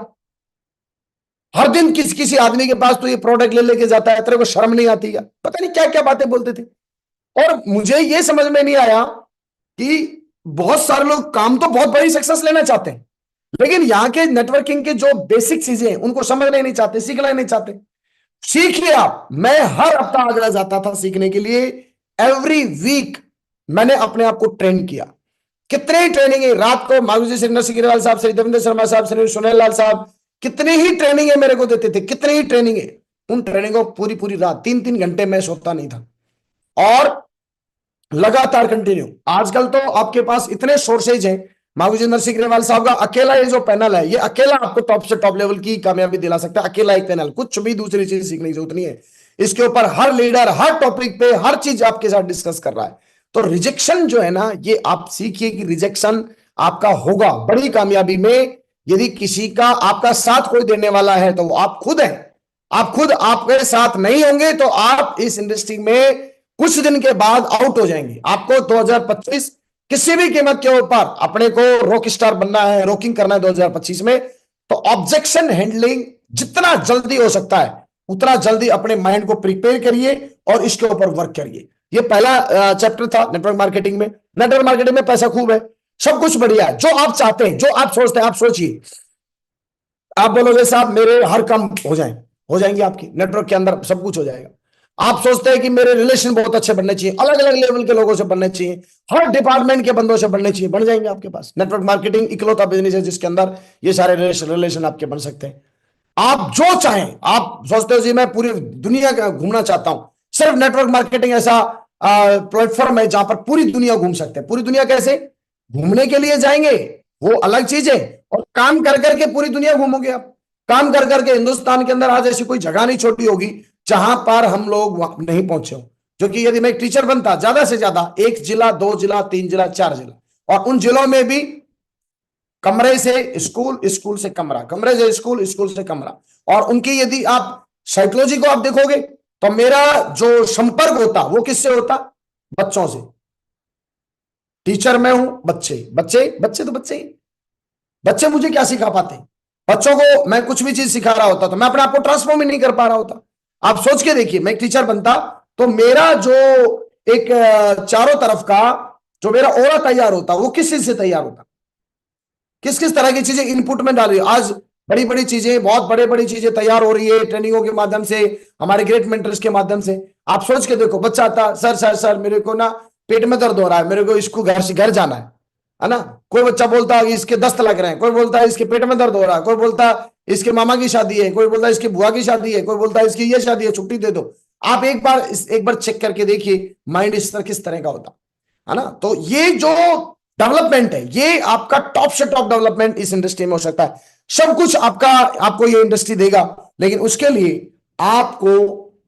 हर दिन किसी आदमी के पास तो ये प्रोडक्ट ले लेके जाता है, तेरे को शर्म नहीं आती क्या? पता नहीं क्या क्या बातें बोलते थे। और मुझे ये समझ में नहीं आया कि बहुत सारे लोग काम तो बहुत बड़ी सक्सेस लेना चाहते हैं, लेकिन यहां के नेटवर्किंग के जो बेसिक चीजें हैं उनको समझना ही नहीं चाहते, सीखना ही नहीं चाहते। सीखिए आप। मैं हर हफ्ता आगरा जाता था सीखने के लिए, एवरी वीक मैंने अपने आप को ट्रेन किया। कितने ही ट्रेनिंग है, रात को माधुजी श्रीनर सिग्रीवाल साहब, श्री देवेंद्र शर्मा साहब, श्री सुनील लाल साहब, कितनी ही ट्रेनिंग है मेरे को देते थे, कितनी ही ट्रेनिंग है। उन ट्रेनिंगों पूरी पूरी रात 3-3 घंटे मैं सोता नहीं था और लगातार कंटिन्यू। आजकल तो आपके पास इतने सोर्सेज हैं, माधुजिंदर सिंह ग्रेवाल साहब का अकेला ये जो पैनल है, ये अकेला आपको टॉप से टॉप लेवल की कामयाबी दिला सकता है। अकेला एक पैनल, कुछ भी दूसरी चीज सीखने की जरूरत नहीं है। इसके ऊपर हर लीडर हर टॉपिक पे हर चीज आपके साथ डिस्कस कर रहा है। तो रिजेक्शन जो है ना, ये आप सीखिए कि रिजेक्शन आपका होगा बड़ी कामयाबी में। यदि किसी का आपका साथ कोई देने वाला है तो वो आप खुद हैं। आप खुद आपके साथ नहीं होंगे तो आप इस इंडस्ट्री में कुछ दिन के बाद आउट हो जाएंगे। आपको 2025 किसी भी कीमत के ऊपर अपने को रॉक स्टार बनना है, रॉकिंग करना है 2025 में, तो ऑब्जेक्शन हैंडलिंग जितना जल्दी हो सकता है उतना जल्दी अपने माइंड को प्रिपेयर करिए और इसके ऊपर वर्क करिए। ये पहला चैप्टर था नेटवर्क मार्केटिंग में। नेटवर्क मार्केटिंग में पैसा खूब है, सब कुछ बढ़िया है, जो आप चाहते हैं, जो आप सोचते हैं, आप सोचिए। आप बोलोगे साहब मेरे हर काम हो जाएंगे आपकी नेटवर्क के अंदर सब कुछ हो जाएगा। आप सोचते हैं कि मेरे रिलेशन बहुत अच्छे बनने चाहिए, अलग अलग लेवल के लोगों से बनने चाहिए, हर डिपार्टमेंट के बंदों से बनने चाहिए, बन जाएंगे आपके पास। नेटवर्क मार्केटिंग इकलौता बिजनेस है जिसके अंदर ये सारे रिलेशन आपके बन सकते हैं। आप जो चाहें, आप सोचते हो जी मैं पूरी दुनिया घूमना चाहता हूं, सिर्फ नेटवर्क मार्केटिंग ऐसा प्लेटफॉर्म है जहां पर पूरी दुनिया घूम सकते हैं। पूरी दुनिया कैसे घूमने के लिए जाएंगे वो अलग चीज है, और काम कर करके पूरी दुनिया घूमोगे आप। काम कर करके हिंदुस्तान के अंदर आज ऐसी कोई जगह नहीं छोटी होगी जहां पर हम लोग नहीं पहुंचे हो। जो कि यदि मैं एक टीचर बनता, ज्यादा से ज्यादा 1 जिला 2 जिला 3 जिला 4 जिला, और उन जिलों में भी कमरे से स्कूल, स्कूल से कमरा, कमरे से स्कूल, स्कूल से कमरा, और उनकी यदि आप साइकोलॉजी को आप देखोगे तो मेरा जो संपर्क होता वो किससे होता? बच्चों से। टीचर मैं हूं, बच्चे तो बच्चे ही। बच्चे मुझे क्या सिखा पाते? बच्चों को मैं कुछ भी चीज सिखा रहा होता तो मैं अपने आप को ट्रांसफॉर्म ही नहीं कर पा रहा होता। आप सोच के देखिए, मैं एक टीचर बनता तो मेरा जो एक चारों तरफ का जो मेरा ऑरा तैयार होता वो किस चीज से तैयार होता? किस किस तरह की चीजें इनपुट में डाल रही है। आज बड़ी बड़ी चीजें, बहुत बड़े बड़ी चीजें तैयार हो रही है ट्रेनिंगों के माध्यम से, हमारे ग्रेट मेंटर्स के माध्यम से। आप सोच के देखो, बच्चा आता, सर मेरे को ना पेट में दर्द हो रहा है, मेरे को इसको घर से घर जाना है ना। कोई बच्चा बोलता है इसके दस्त लग रहे हैं, कोई बोलता है इसके पेट में दर्द हो रहा है, कोई बोलता है इसके मामा की शादी है, कोई बोलता है इसकी बुआ की शादी है, कोई बोलता है इसकी ये शादी है, छुट्टी दे दो। आप एक बार चेक करके देखिए माइंड इस तरह किस तरह का होता है ना। तो ये जो डेवलपमेंट है, ये आपका टॉप से टॉप डेवलपमेंट इस इंडस्ट्री में हो सकता है। सब कुछ आपको ये इंडस्ट्री देगा, लेकिन उसके लिए आपको,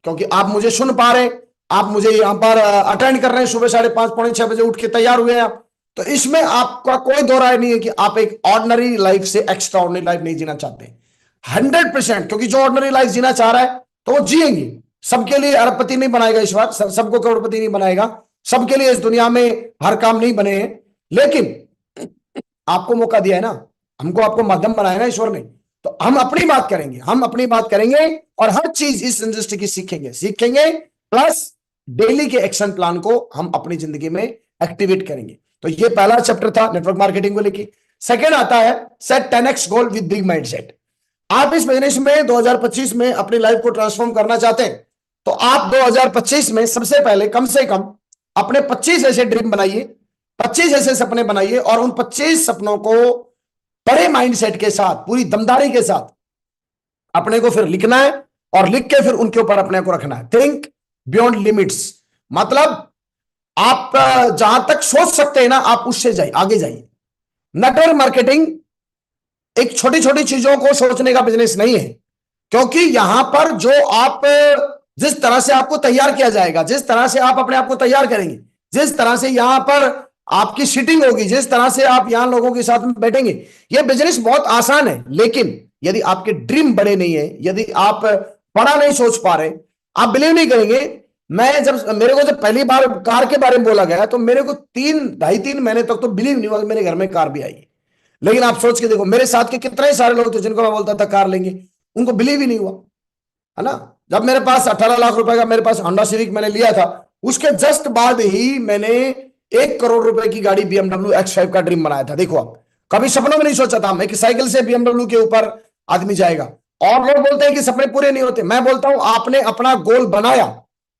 क्योंकि आप मुझे सुन पा रहे, आप मुझे यहाँ पर अटेंड कर रहे हैं, सुबह 5:30 पौने 6 बजे उठ के तैयार हुए हैं आप, तो इसमें आपका कोई दो राय नहीं है कि आप एक ऑर्डिनरी लाइफ से एक्स्ट्रा ऑर्डिनरी लाइफ नहीं जीना चाहते। 100%, क्योंकि जो ऑर्डिनरी लाइफ जीना चाह रहा है तो वो जिएंगे। सबके लिए अरबपति नहीं बनाएगा ईश्वर, सबको करोड़पति नहीं बनाएगा, सबके लिए इस दुनिया में हर काम नहीं बने हैं, लेकिन आपको मौका दिया है ना, हमको आपको माध्यम बनाया ना ईश्वर ने, तो हम अपनी बात करेंगे, हम अपनी बात करेंगे और हर चीज इस इंडस्ट्री की सीखेंगे प्लस डेली के एक्शन प्लान को हम अपनी जिंदगी में एक्टिवेट करेंगे। तो ये पहला चैप्टर था नेटवर्क मार्केटिंग को लेके। सेकंड आता है set 10x goal with big mindset. आप इस बिजनेस में 2025 में अपनी लाइफ को ट्रांसफॉर्म करना चाहते हैं तो आप 2025 में सबसे पहले कम से कम अपने 25 ऐसे ड्रीम बनाइए, 25 ऐसे सपने बनाइए और उन 25 सपनों को बड़े माइंडसेट के साथ, पूरी दमदारी के साथ अपने को फिर लिखना है और लिख के फिर उनके ऊपर अपने को रखना है। थिंक बियॉन्ड लिमिट्स, मतलब आप जहां तक सोच सकते हैं ना, आप उससे जाइए, आगे जाइए। नेटवर्क मार्केटिंग एक छोटी छोटी चीजों को सोचने का बिजनेस नहीं है, क्योंकि यहां पर जो आप जिस तरह से आपको तैयार किया जाएगा, जिस तरह से आप अपने आप को तैयार करेंगे, जिस तरह से यहां पर आपकी सीटिंग होगी, जिस तरह से आप यहां लोगों के साथ में बैठेंगे, यह बिजनेस बहुत आसान है। लेकिन यदि आपके ड्रीम बड़े नहीं है, यदि आप बड़ा नहीं सोच पा रहे, आप बिलीव नहीं करेंगे, मेरे को जब पहली बार कार के बारे में बोला गया तो मेरे को 3-2.5-3 महीने तक तो बिलीव नहीं हुआ कि मेरे घर में कार भी आई। लेकिन आप सोच के देखो, मेरे साथ के कितने सारे लोग थे जिनको मैं बोलता था कार लेंगे, उनको बिलीव ही नहीं हुआ, है ना। जब मेरे पास 18 लाख रुपए का मेरे पास होंडा सिविक मैंने लिया था, उसके जस्ट बाद ही मैंने 1 करोड़ रुपए की गाड़ी BMW X5 का ड्रीम बनाया था। देखो, आप कभी सपनों में नहीं सोचा था मैं कि साइकिल से BMW के ऊपर आदमी जाएगा। और लोग बोलते हैं कि सपने पूरे नहीं होते, मैं बोलता हूं आपने अपना गोल बनाया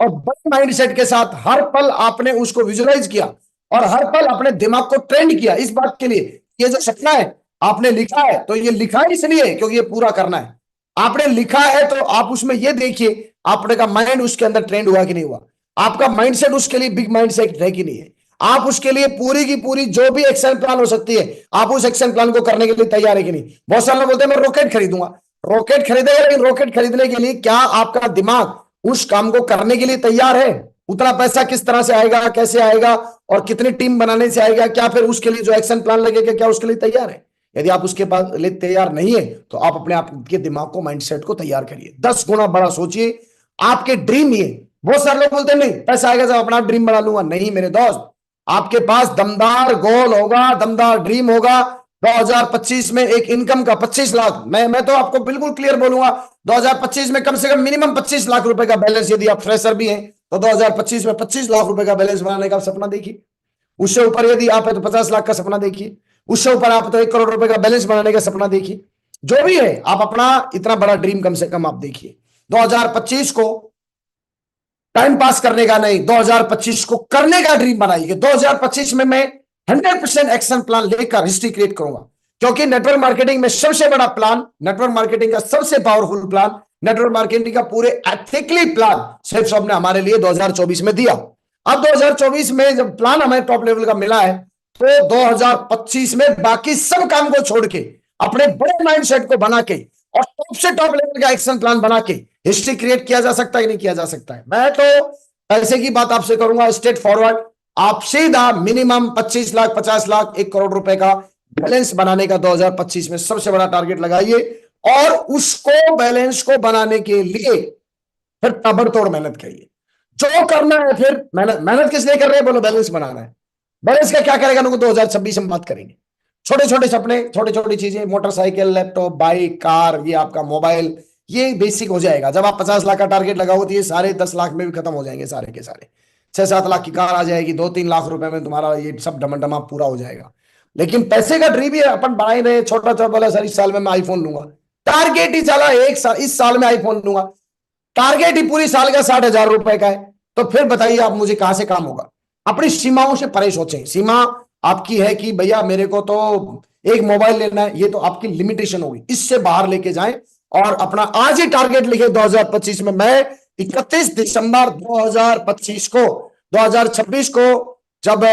और बड़े माइंडसेट के साथ हर पल आपने उसको विजुअलाइज किया और हर पल अपने दिमाग को ट्रेंड किया इस बात के लिए, ये जो सपना है आपने लिखा है, तो ये लिखा है इसलिए क्योंकि ये पूरा करना है। आपने लिखा है तो आप उसमें ये देखिए आपने का माइंड उसके अंदर ट्रेंड हुआ कि नहीं हुआ, आपका माइंडसेट उसके लिए बिग माइंडसेट है कि नहीं है, आप उसके लिए पूरी की पूरी जो भी एक्शन प्लान हो सकती है आप उस एक्शन प्लान को करने के लिए तैयार है कि नहीं। बहुत सारे लोग बोलते हैं मैं रॉकेट खरीदूंगा, रॉकेट खरीदेगा, लेकिन रॉकेट खरीदने के लिए क्या आपका दिमाग उस काम को करने के लिए तैयार है? उतना पैसा किस तरह से आएगा, कैसे आएगा और कितनी टीम बनाने से आएगा, क्या फिर उसके लिए जो एक्शन प्लान लगेगा क्या उसके लिए तैयार है? यदि आप उसके पास लिए तैयार नहीं है तो आप अपने आप के दिमाग को, माइंडसेट को तैयार करिए, 10 गुना बड़ा सोचिए। आपके ड्रीम ये, बहुत सारे लोग बोलते हैं नहीं पैसा आएगा जब अपना ड्रीम बना लूंगा। नहीं मेरे दोस्त, आपके पास दमदार गोल होगा, दमदार ड्रीम होगा। 2025 में एक इनकम का 25 लाख, मैं तो आपको बिल्कुल क्लियर बोलूंगा, 2025 में कम से कम मिनिमम 25 लाख रुपए का बैलेंस, यदि आप फ्रेशर भी हैं तो 2025 में 25 लाख रुपए का बैलेंस बनाने का सपना देखिए। उससे ऊपर यदि आप है तो 50 लाख का सपना देखिए, उससे ऊपर आप तो 1 करोड़ रुपए का बैलेंस बनाने का सपना देखिए। जो भी है आप अपना इतना बड़ा ड्रीम कम से कम आप देखिए। 2025 को टाइम पास करने का नहीं, 2025 को करने का ड्रीम बनाइए। 2025 में मैं 100% एक्शन प्लान लेकर हिस्ट्री क्रिएट करूंगा, क्योंकि नेटवर्क मार्केटिंग में सबसे बड़ा प्लान, नेटवर्क मार्केटिंग का सबसे पावरफुल प्लान, नेटवर्क मार्केटिंग का पूरे एथिकली प्लान शेफ साहब ने हमारे लिए 2024 में दिया। अब 2024 में जब प्लान हमें टॉप लेवल का मिला है तो 2025 में बाकी सब काम को छोड़ के अपने बड़े माइंडसेट को बना के और टॉप से टॉप लेवल का एक्शन प्लान बना के हिस्ट्री क्रिएट किया जा सकता है कि नहीं किया जा सकता है। मैं तो पैसे की बात आपसे करूंगा स्ट्रेट फॉरवर्ड, आप सीधा मिनिमम 25 लाख, 50 लाख, 1 करोड़ रुपए का बैलेंस बनाने का 2025 में सबसे बड़ा टारगेट लगाइए और उसको बैलेंस को बनाने के लिए फिर ताबड़तोड़ मेहनत करिए। जो करना है फिर मेहनत किस लिए कर रहे हैं बोलो, बैलेंस बनाना है। बैलेंस का क्या करेगा 2026 में बात करेंगे। छोटे छोटे सपने, छोटी छोटी चीजें, मोटरसाइकिल, लैपटॉप, बाइक, कार, ये आपका मोबाइल, ये बेसिक हो जाएगा। जब आप 50 लाख का टारगेट लगाओ तो ये सारे 10 लाख में भी खत्म हो जाएंगे, सारे के सारे। 6-7 लाख की कार आ जाएगी, 2-3 लाख रुपए में तुम्हारा ये सब डमडमा पूरा हो जाएगा। लेकिन पैसे का ड्रीम ही अपन बना ही रहे, छोटा छोटा बोला सर इस साल में मैं आईफोन लूंगा, टारगेट ही चला एक साल, इस साल में आईफोन लूंगा, टारगेट ही पूरी साल का 60,000 रुपए का है, तो फिर बताइए आप मुझे कहां से काम होगा। अपनी सीमाओं से परे सोचें। सीमा आपकी है कि भैया मेरे को तो एक मोबाइल लेना है, ये तो आपकी लिमिटेशन होगी, इससे बाहर लेके जाएं और अपना आज ही टारगेट लिखे 2025 में मैं 31 दिसंबर 2025 को 2026 को जब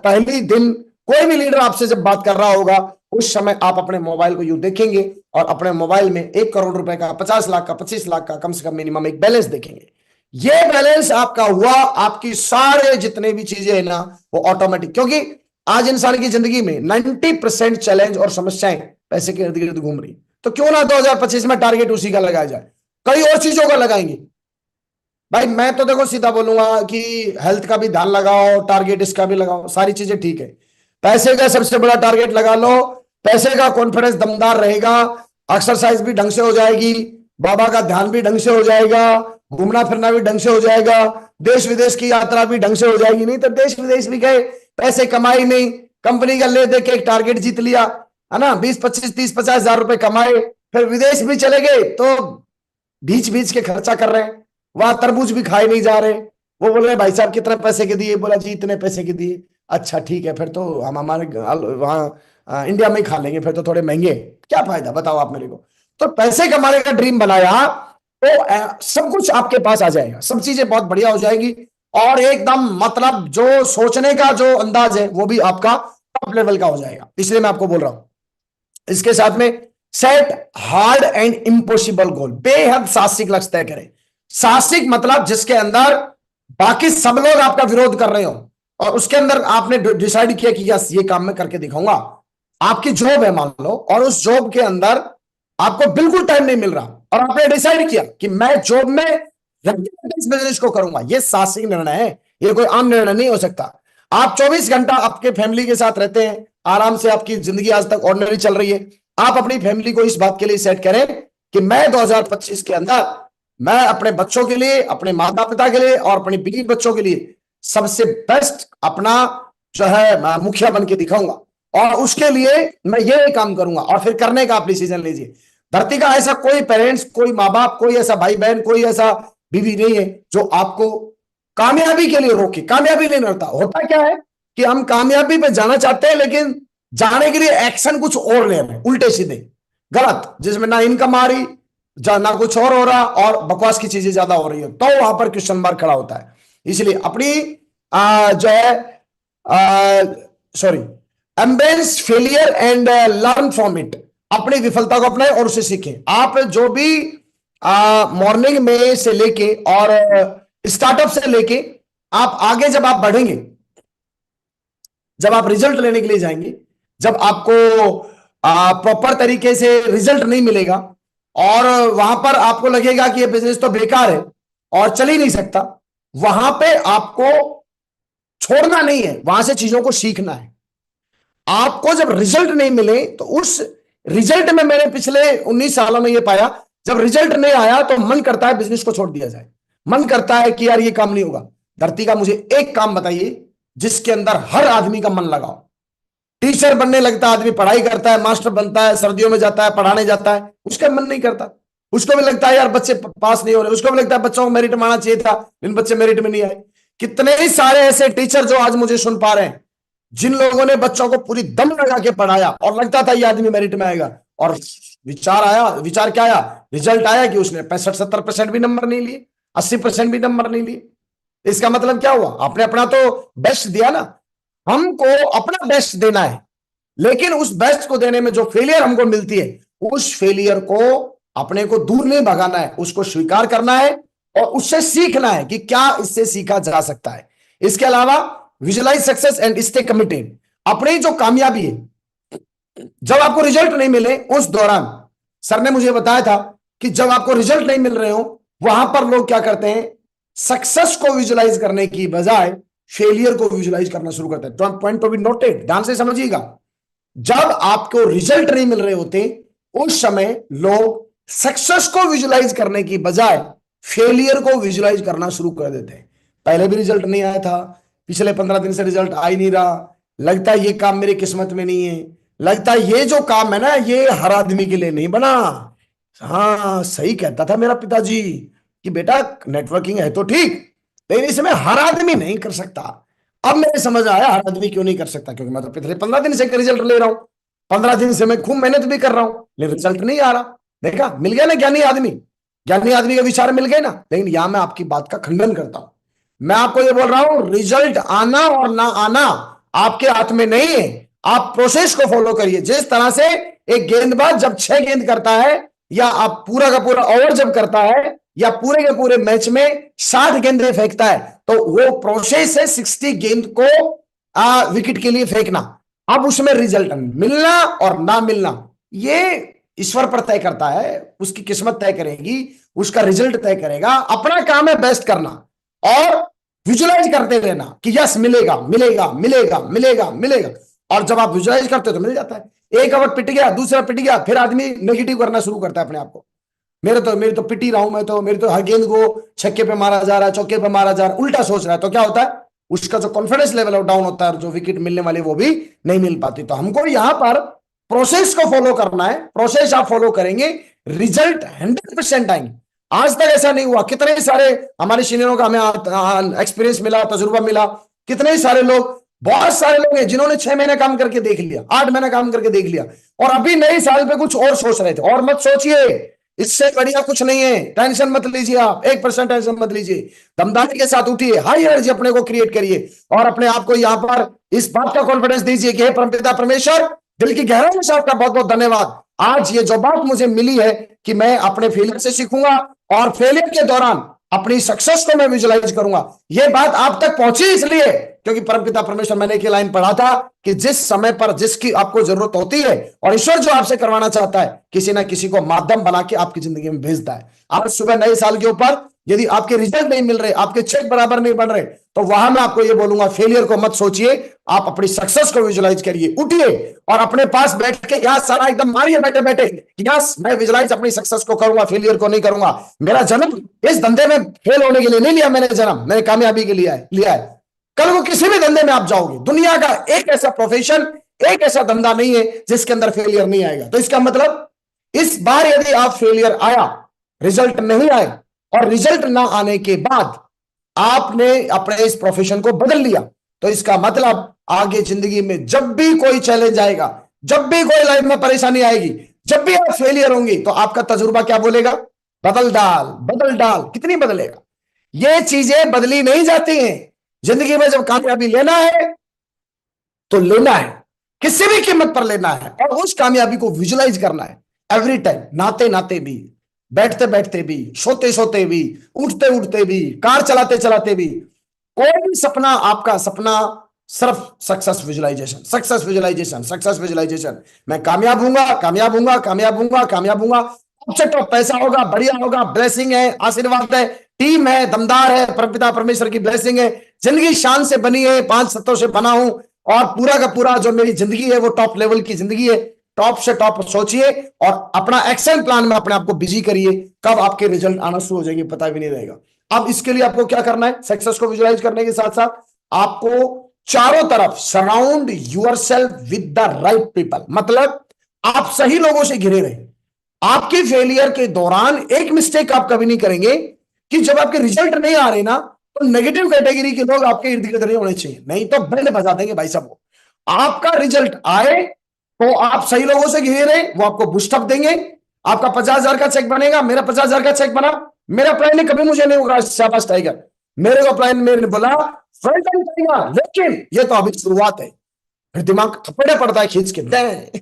पहली दिन कोई भी लीडर आपसे जब बात कर रहा होगा उस समय आप अपने मोबाइल को यूं देखेंगे और अपने मोबाइल में 1 करोड़ रुपए का, 50 लाख का, 25 लाख का कम से कम मिनिमम एक बैलेंस देखेंगे। ये बैलेंस आपका हुआ, आपकी सारे जितने भी चीजें है ना वो ऑटोमेटिक, क्योंकि आज इंसान की जिंदगी में 90% चैलेंज और समस्याएं पैसे के इर्द गिर्द घूम रही। तो क्यों ना 2025 में टारगेट उसी का लगाया जाए, कई और चीजों का लगाएंगे। भाई मैं तो देखो सीधा बोलूंगा कि हेल्थ का भी ध्यान लगाओ, टारगेट इसका भी लगाओ, सारी चीजें ठीक है। पैसे का सबसे बड़ा टारगेट लगा लो, पैसे का कॉन्फिडेंस दमदार रहेगा, एक्सरसाइज भी ढंग से हो जाएगी, बाबा का ध्यान भी ढंग से हो जाएगा, घूमना फिरना भी ढंग से हो जाएगा, देश विदेश की यात्रा भी ढंग से हो जाएगी। नहीं तो देश विदेश भी गए, पैसे कमाए नहीं, कंपनी का ले दे के एक टारगेट जीत लिया है ना, 20 25 30 50 हजार रुपए कमाए, फिर विदेश भी चले गए तो बीच बीच के खर्चा कर रहे हैं, वहां तरबूज भी खाए नहीं जा रहे। वो बोल रहे भाई साहब कितने पैसे के दिए, बोला जी इतने पैसे के दिए। अच्छा ठीक है, फिर तो हम हमारे वहां इंडिया में ही खा लेंगे, फिर तो थोड़े महंगे, क्या फायदा बताओ आप मेरे को। तो पैसे कमाने का ड्रीम बनाया तो सब कुछ आपके पास आ जाएगा, सब चीजें बहुत बढ़िया हो जाएगी, और एकदम मतलब जो सोचने का जो अंदाज है वो भी आपका टॉप लेवल का हो जाएगा। इसलिए मैं आपको बोल रहा हूं इसके साथ में सेट हार्ड एंड इम्पॉसिबल गोल, बेहद साहसिक लक्ष्य तय करें। साहसिक मतलब जिसके अंदर बाकी सब लोग आपका विरोध कर रहे हो और उसके अंदर आपने डिसाइड किया कि यस ये काम मैं करके दिखाऊंगा। आपकी जॉब है मान लो, और उस जॉब के अंदर आपको बिल्कुल टाइम नहीं मिल रहा और आपने डिसाइड किया कि मैं जॉब में इस बिजनेस को करूंगा। ये साहसिक निर्णय है, ये कोई आम निर्णय नहीं हो सकता। आप 24 घंटा आपके फैमिली के साथ रहते हैं, आराम से आपकी जिंदगी आज तक ऑर्डिनरी चल रही है। आप अपनी फैमिली को इस बात के लिए सेट करें कि मैं 2025 के अंदर मैं अपने बच्चों के लिए, अपने माता पिता के लिए और अपने बीवी बच्चों के लिए सबसे बेस्ट अपना जो है मुखिया बन के दिखाऊंगा, और उसके लिए मैं ये काम करूंगा। और फिर करने का आप डिसीजन लीजिए। धरती का ऐसा कोई पेरेंट्स, कोई माँ बाप, कोई ऐसा भाई बहन, कोई ऐसा बीवी नहीं है जो आपको कामयाबी के लिए रोके। कामयाबी नहीं होता, होता क्या है कि हम कामयाबी पे जाना चाहते हैं लेकिन जाने के लिए एक्शन कुछ और ले रहे हैं, उल्टे सीधे गलत, जिसमें ना इनकम आ रही, ना कुछ और हो रहा, और बकवास की चीजें ज्यादा हो रही है, तो वहां पर क्वेश्चन मार्क खड़ा होता है। इसलिए अपनी जो है sorry embrace failure and learn from it, अपनी विफलता को अपनाएं और उसे सीखें। आप जो भी मॉर्निंग में से लेके और स्टार्टअप से लेके आप आगे जब आप बढ़ेंगे, जब आप रिजल्ट लेने के लिए जाएंगे, जब आपको प्रॉपर तरीके से रिजल्ट नहीं मिलेगा और वहां पर आपको लगेगा कि ये बिजनेस तो बेकार है और चल ही नहीं सकता, वहां पे आपको छोड़ना नहीं है, वहां से चीजों को सीखना है। आपको जब रिजल्ट नहीं मिले तो उस रिजल्ट में मैंने पिछले 19 सालों में ये पाया, जब रिजल्ट नहीं आया तो मन करता है बिजनेस को छोड़ दिया जाए, मन करता है कि यार ये काम नहीं होगा। धरती का मुझे एक काम बताइए जिसके अंदर हर आदमी का मन लगाओ। टीचर बनने लगता है आदमी, पढ़ाई करता है, मास्टर बनता है, सर्दियों में जाता है, पढ़ाने जाता है, उसका मन नहीं करता। उसको भी लगता है यार बच्चे पास नहीं हो रहे, उसको भी लगता है बच्चों को मेरिट में आना चाहिए था लेकिन बच्चे मेरिट में नहीं आए। कितने ही सारे ऐसे टीचर जो आज मुझे सुन पा रहे हैं, जिन लोगों ने बच्चों को पूरी दम लगा के पढ़ाया और लगता था ये आदमी मेरिट में आएगा, और विचार क्या आया, रिजल्ट आया कि उसने 65-70% भी नंबर नहीं लिए, 80% भी नंबर नहीं लिए। इसका मतलब क्या हुआ, आपने अपना तो बेस्ट दिया ना। हमको अपना बेस्ट देना है, लेकिन उस बेस्ट को देने में जो फेलियर हमको मिलती है, उस फेलियर को अपने को दूर नहीं भगाना है, उसको स्वीकार करना है और उससे सीखना है कि क्या इससे सीखा जा सकता है। इसके अलावा visualise success and stay committed. अपनी जो कामयाबी है, जब आपको रिजल्ट नहीं मिले उस दौरान, सर ने मुझे बताया था कि जब आपको रिजल्ट नहीं मिल रहे हो वहां पर लोग क्या करते हैं, सक्सेस को विजुअलाइज करने की बजाय फेलियर को विजुअलाइज करना शुरू करते हैं। पॉइंट टू बी नोटेड, ध्यान से समझिएगा। जब आपको रिजल्ट नहीं मिल रहे होते उस समय लोग सक्सेस को विजुअलाइज करने की बजाय फेलियर को विजुअलाइज करना शुरू कर देते हैं। पहले भी रिजल्ट नहीं आया था, पिछले 15 दिन से रिजल्ट आ ही नहीं रहा, लगता है ये काम मेरी किस्मत में नहीं है, लगता है ये जो काम है ना ये हर आदमी के लिए नहीं बना। हाँ सही कहता था मेरा पिताजी कि बेटा नेटवर्किंग है तो ठीक, लेकिन इसमें हर आदमी नहीं कर सकता। अब मेरे समझ आया हर आदमी क्यों नहीं कर सकता, क्योंकि मैं तो पिछले 15 दिन से रिजल्ट ले रहा हूं, 15 दिन से मैं खूब मेहनत भी कर रहा हूं लेकिन रिजल्ट नहीं आ रहा। देखा, मिल गया ना ज्ञानी आदमी, ज्ञानी आदमी के विचार मिल गए ना। लेकिन यहां मैं आपकी बात का खंडन करता हूं, मैं आपको ये बोल रहा हूं रिजल्ट आना और ना आना आपके हाथ में नहीं है। आप प्रोसेस को फॉलो करिए। जिस तरह से एक गेंदबाज जब 6 गेंद करता है या आप पूरा का पूरा ओवर जब करता है या पूरे के पूरे मैच में 60 गेंदें फेंकता है, तो वो प्रोसेस है 60 गेंद को विकेट के लिए फेंकना। अब उसमें रिजल्ट मिलना और ना मिलना ये ईश्वर पर तय करता है, उसकी किस्मत तय करेगी, उसका रिजल्ट तय करेगा। अपना काम है बेस्ट करना और विजुलाइज करते रहना कि यस मिलेगा मिलेगा मिलेगा मिलेगा मिलेगा, और जब आप विजुलाइज करते हो तो मिल जाता है। एक ओवर पिट गया, दूसरा पिट गया, फिर आदमी नेगेटिव करना शुरू करता है अपने आप को, मेरे तो पिट ही रहा हूं, मेरे तो हर गेंद को छक्के पे मारा जा रहा है, चौके पे मारा जा रहा है, उल्टा सोच रहा है, तो क्या होता है उसका जो कॉन्फिडेंस लेवल डाउन होता है और जो विकेट मिलने वाली वो भी नहीं मिल पाती। तो हमको यहां पर प्रोसेस को फॉलो करना है, प्रोसेस आप फॉलो करेंगे रिजल्ट 100% आएंगे। आज तक ऐसा नहीं हुआ, कितने सारे हमारे सीनियरों का हमें एक्सपीरियंस मिला, तजुर्बा मिला, कितने सारे लोग, बहुत सारे लोग हैं जिन्होंने 6 महीने काम करके देख लिया, 8 महीने काम करके देख लिया और अभी नए साल पे कुछ और सोच रहे थे। और मत सोचिए, इससे बढ़िया कुछ नहीं है, टेंशन मत लीजिए, आप 1% टेंशन मत लीजिए, दमदारी के साथ उठिए, हाई एनर्जी अपने को क्रिएट करिए और अपने आप को यहां पर इस बात का कॉन्फिडेंस दीजिए कि हे परमपिता परमेश्वर, दिल की गहराई से आपका बहुत बहुत धन्यवाद। आज ये जो बात मुझे मिली है कि मैं अपने फेलियर से सीखूंगा और फेलियर के दौरान अपनी सक्सेस को मैं विजुलाइज करूंगा। ये बात आप तक पहुंची इसलिए क्योंकि परमपिता परमेश्वर, मैंने एक लाइन पढ़ा था कि जिस समय पर जिसकी आपको जरूरत होती है और ईश्वर जो आपसे करवाना चाहता है, किसी ना किसी को माध्यम बना के आपकी जिंदगी में भेजता है। आज सुबह नए साल के ऊपर यदि आपके रिजल्ट नहीं मिल रहे, आपके चेक बराबर नहीं बन रहे, तो वहां मैं आपको ये बोलूंगा, फेलियर को मत सोचिए, आप अपनी सक्सेस को विजुलाइज करिए। उठिए और अपने पास बैठ के यहां सारा एकदम मारिए बैठे बैठे, यस मैं विजुलाइज अपनी सक्सेस को करूंगा, फेलियर को नहीं करूंगा। मेरा जन्म इस धंधे में फेल होने के लिए नहीं लिया, मैंने जन्म मैंने कामयाबी के लिए लिया है। कल को किसी भी धंधे में आप जाओगे, दुनिया का एक ऐसा प्रोफेशन, एक ऐसा धंधा नहीं है जिसके अंदर फेलियर नहीं आएगा। तो इसका मतलब इस बार यदि आप फेलियर आया, रिजल्ट नहीं आए और रिजल्ट ना आने के बाद आपने अपने इस प्रोफेशन को बदल लिया, तो इसका मतलब आगे जिंदगी में जब भी कोई चैलेंज आएगा, जब भी कोई लाइफ में परेशानी आएगी, जब भी आप फेलियर होंगे, तो आपका तजुर्बा क्या बोलेगा? बदल डाल बदल डाल। कितनी बदलेगा? ये चीजें बदली नहीं जाती हैं। जिंदगी में जब कामयाबी लेना है तो लेना है, किसी भी कीमत पर लेना है और उस कामयाबी को विजुलाइज करना है एवरी टाइम, नहाते नहाते भी, बैठते बैठते भी, सोते सोते भी, उठते उठते भी, कार चलाते चलाते भी। कोई भी सपना, आपका सपना सिर्फ success visualisation, success visualisation, success visualisation. मैं कामयाब हूंगा, कामयाब हूंगा, कामयाब हूंगा, कामयाब हूंगा, सबसे टॉप पैसा होगा, बढ़िया होगा, ब्लेसिंग है, आशीर्वाद है, टीम है, दमदार है, परमपिता परमेश्वर की ब्लेसिंग है, जिंदगी शान से बनी है, 5 सत्तों से बना हूं और पूरा का पूरा जो मेरी जिंदगी है वो टॉप लेवल की जिंदगी है। टॉप से टॉप सोचिए और अपना एक्शन प्लान में अपने आप को बिजी करिए। कब आपके रिजल्ट आना शुरू हो जाएंगे पता भी नहीं रहेगा। अब इसके लिए आपको क्या करना है? सक्सेस को विजुलाइज करने के साथ साथ आपको चारों तरफ surround yourself with the right people, मतलब आप सही लोगों से घिरे रहे। आपके फेलियर के दौरान एक मिस्टेक आप कभी नहीं करेंगे कि जब आपके रिजल्ट नहीं आ रहे ना, तो नेगेटिव कैटेगरी के लोग आपके इर्द गिर्द नहीं होने चाहिए, नहीं तो बैंड बजा देंगे भाई साहब। आपका रिजल्ट आए तो आप सही लोगों से घिरे रहे, वो आपको बूस्टअप देंगे। आपका 50,000 का चेक बनेगा, मेरा 50,000 का चेक बना, मेरा प्लान नहीं कभी मुझे नहीं होगा शाबाश टाइगर, मेरे को प्लान मेरे बोला फ्रंट एंड करेगा, लेकिन ये तो अभी शुरुआत है। फिर दिमाग थप्पड़े पड़ता है खींच के,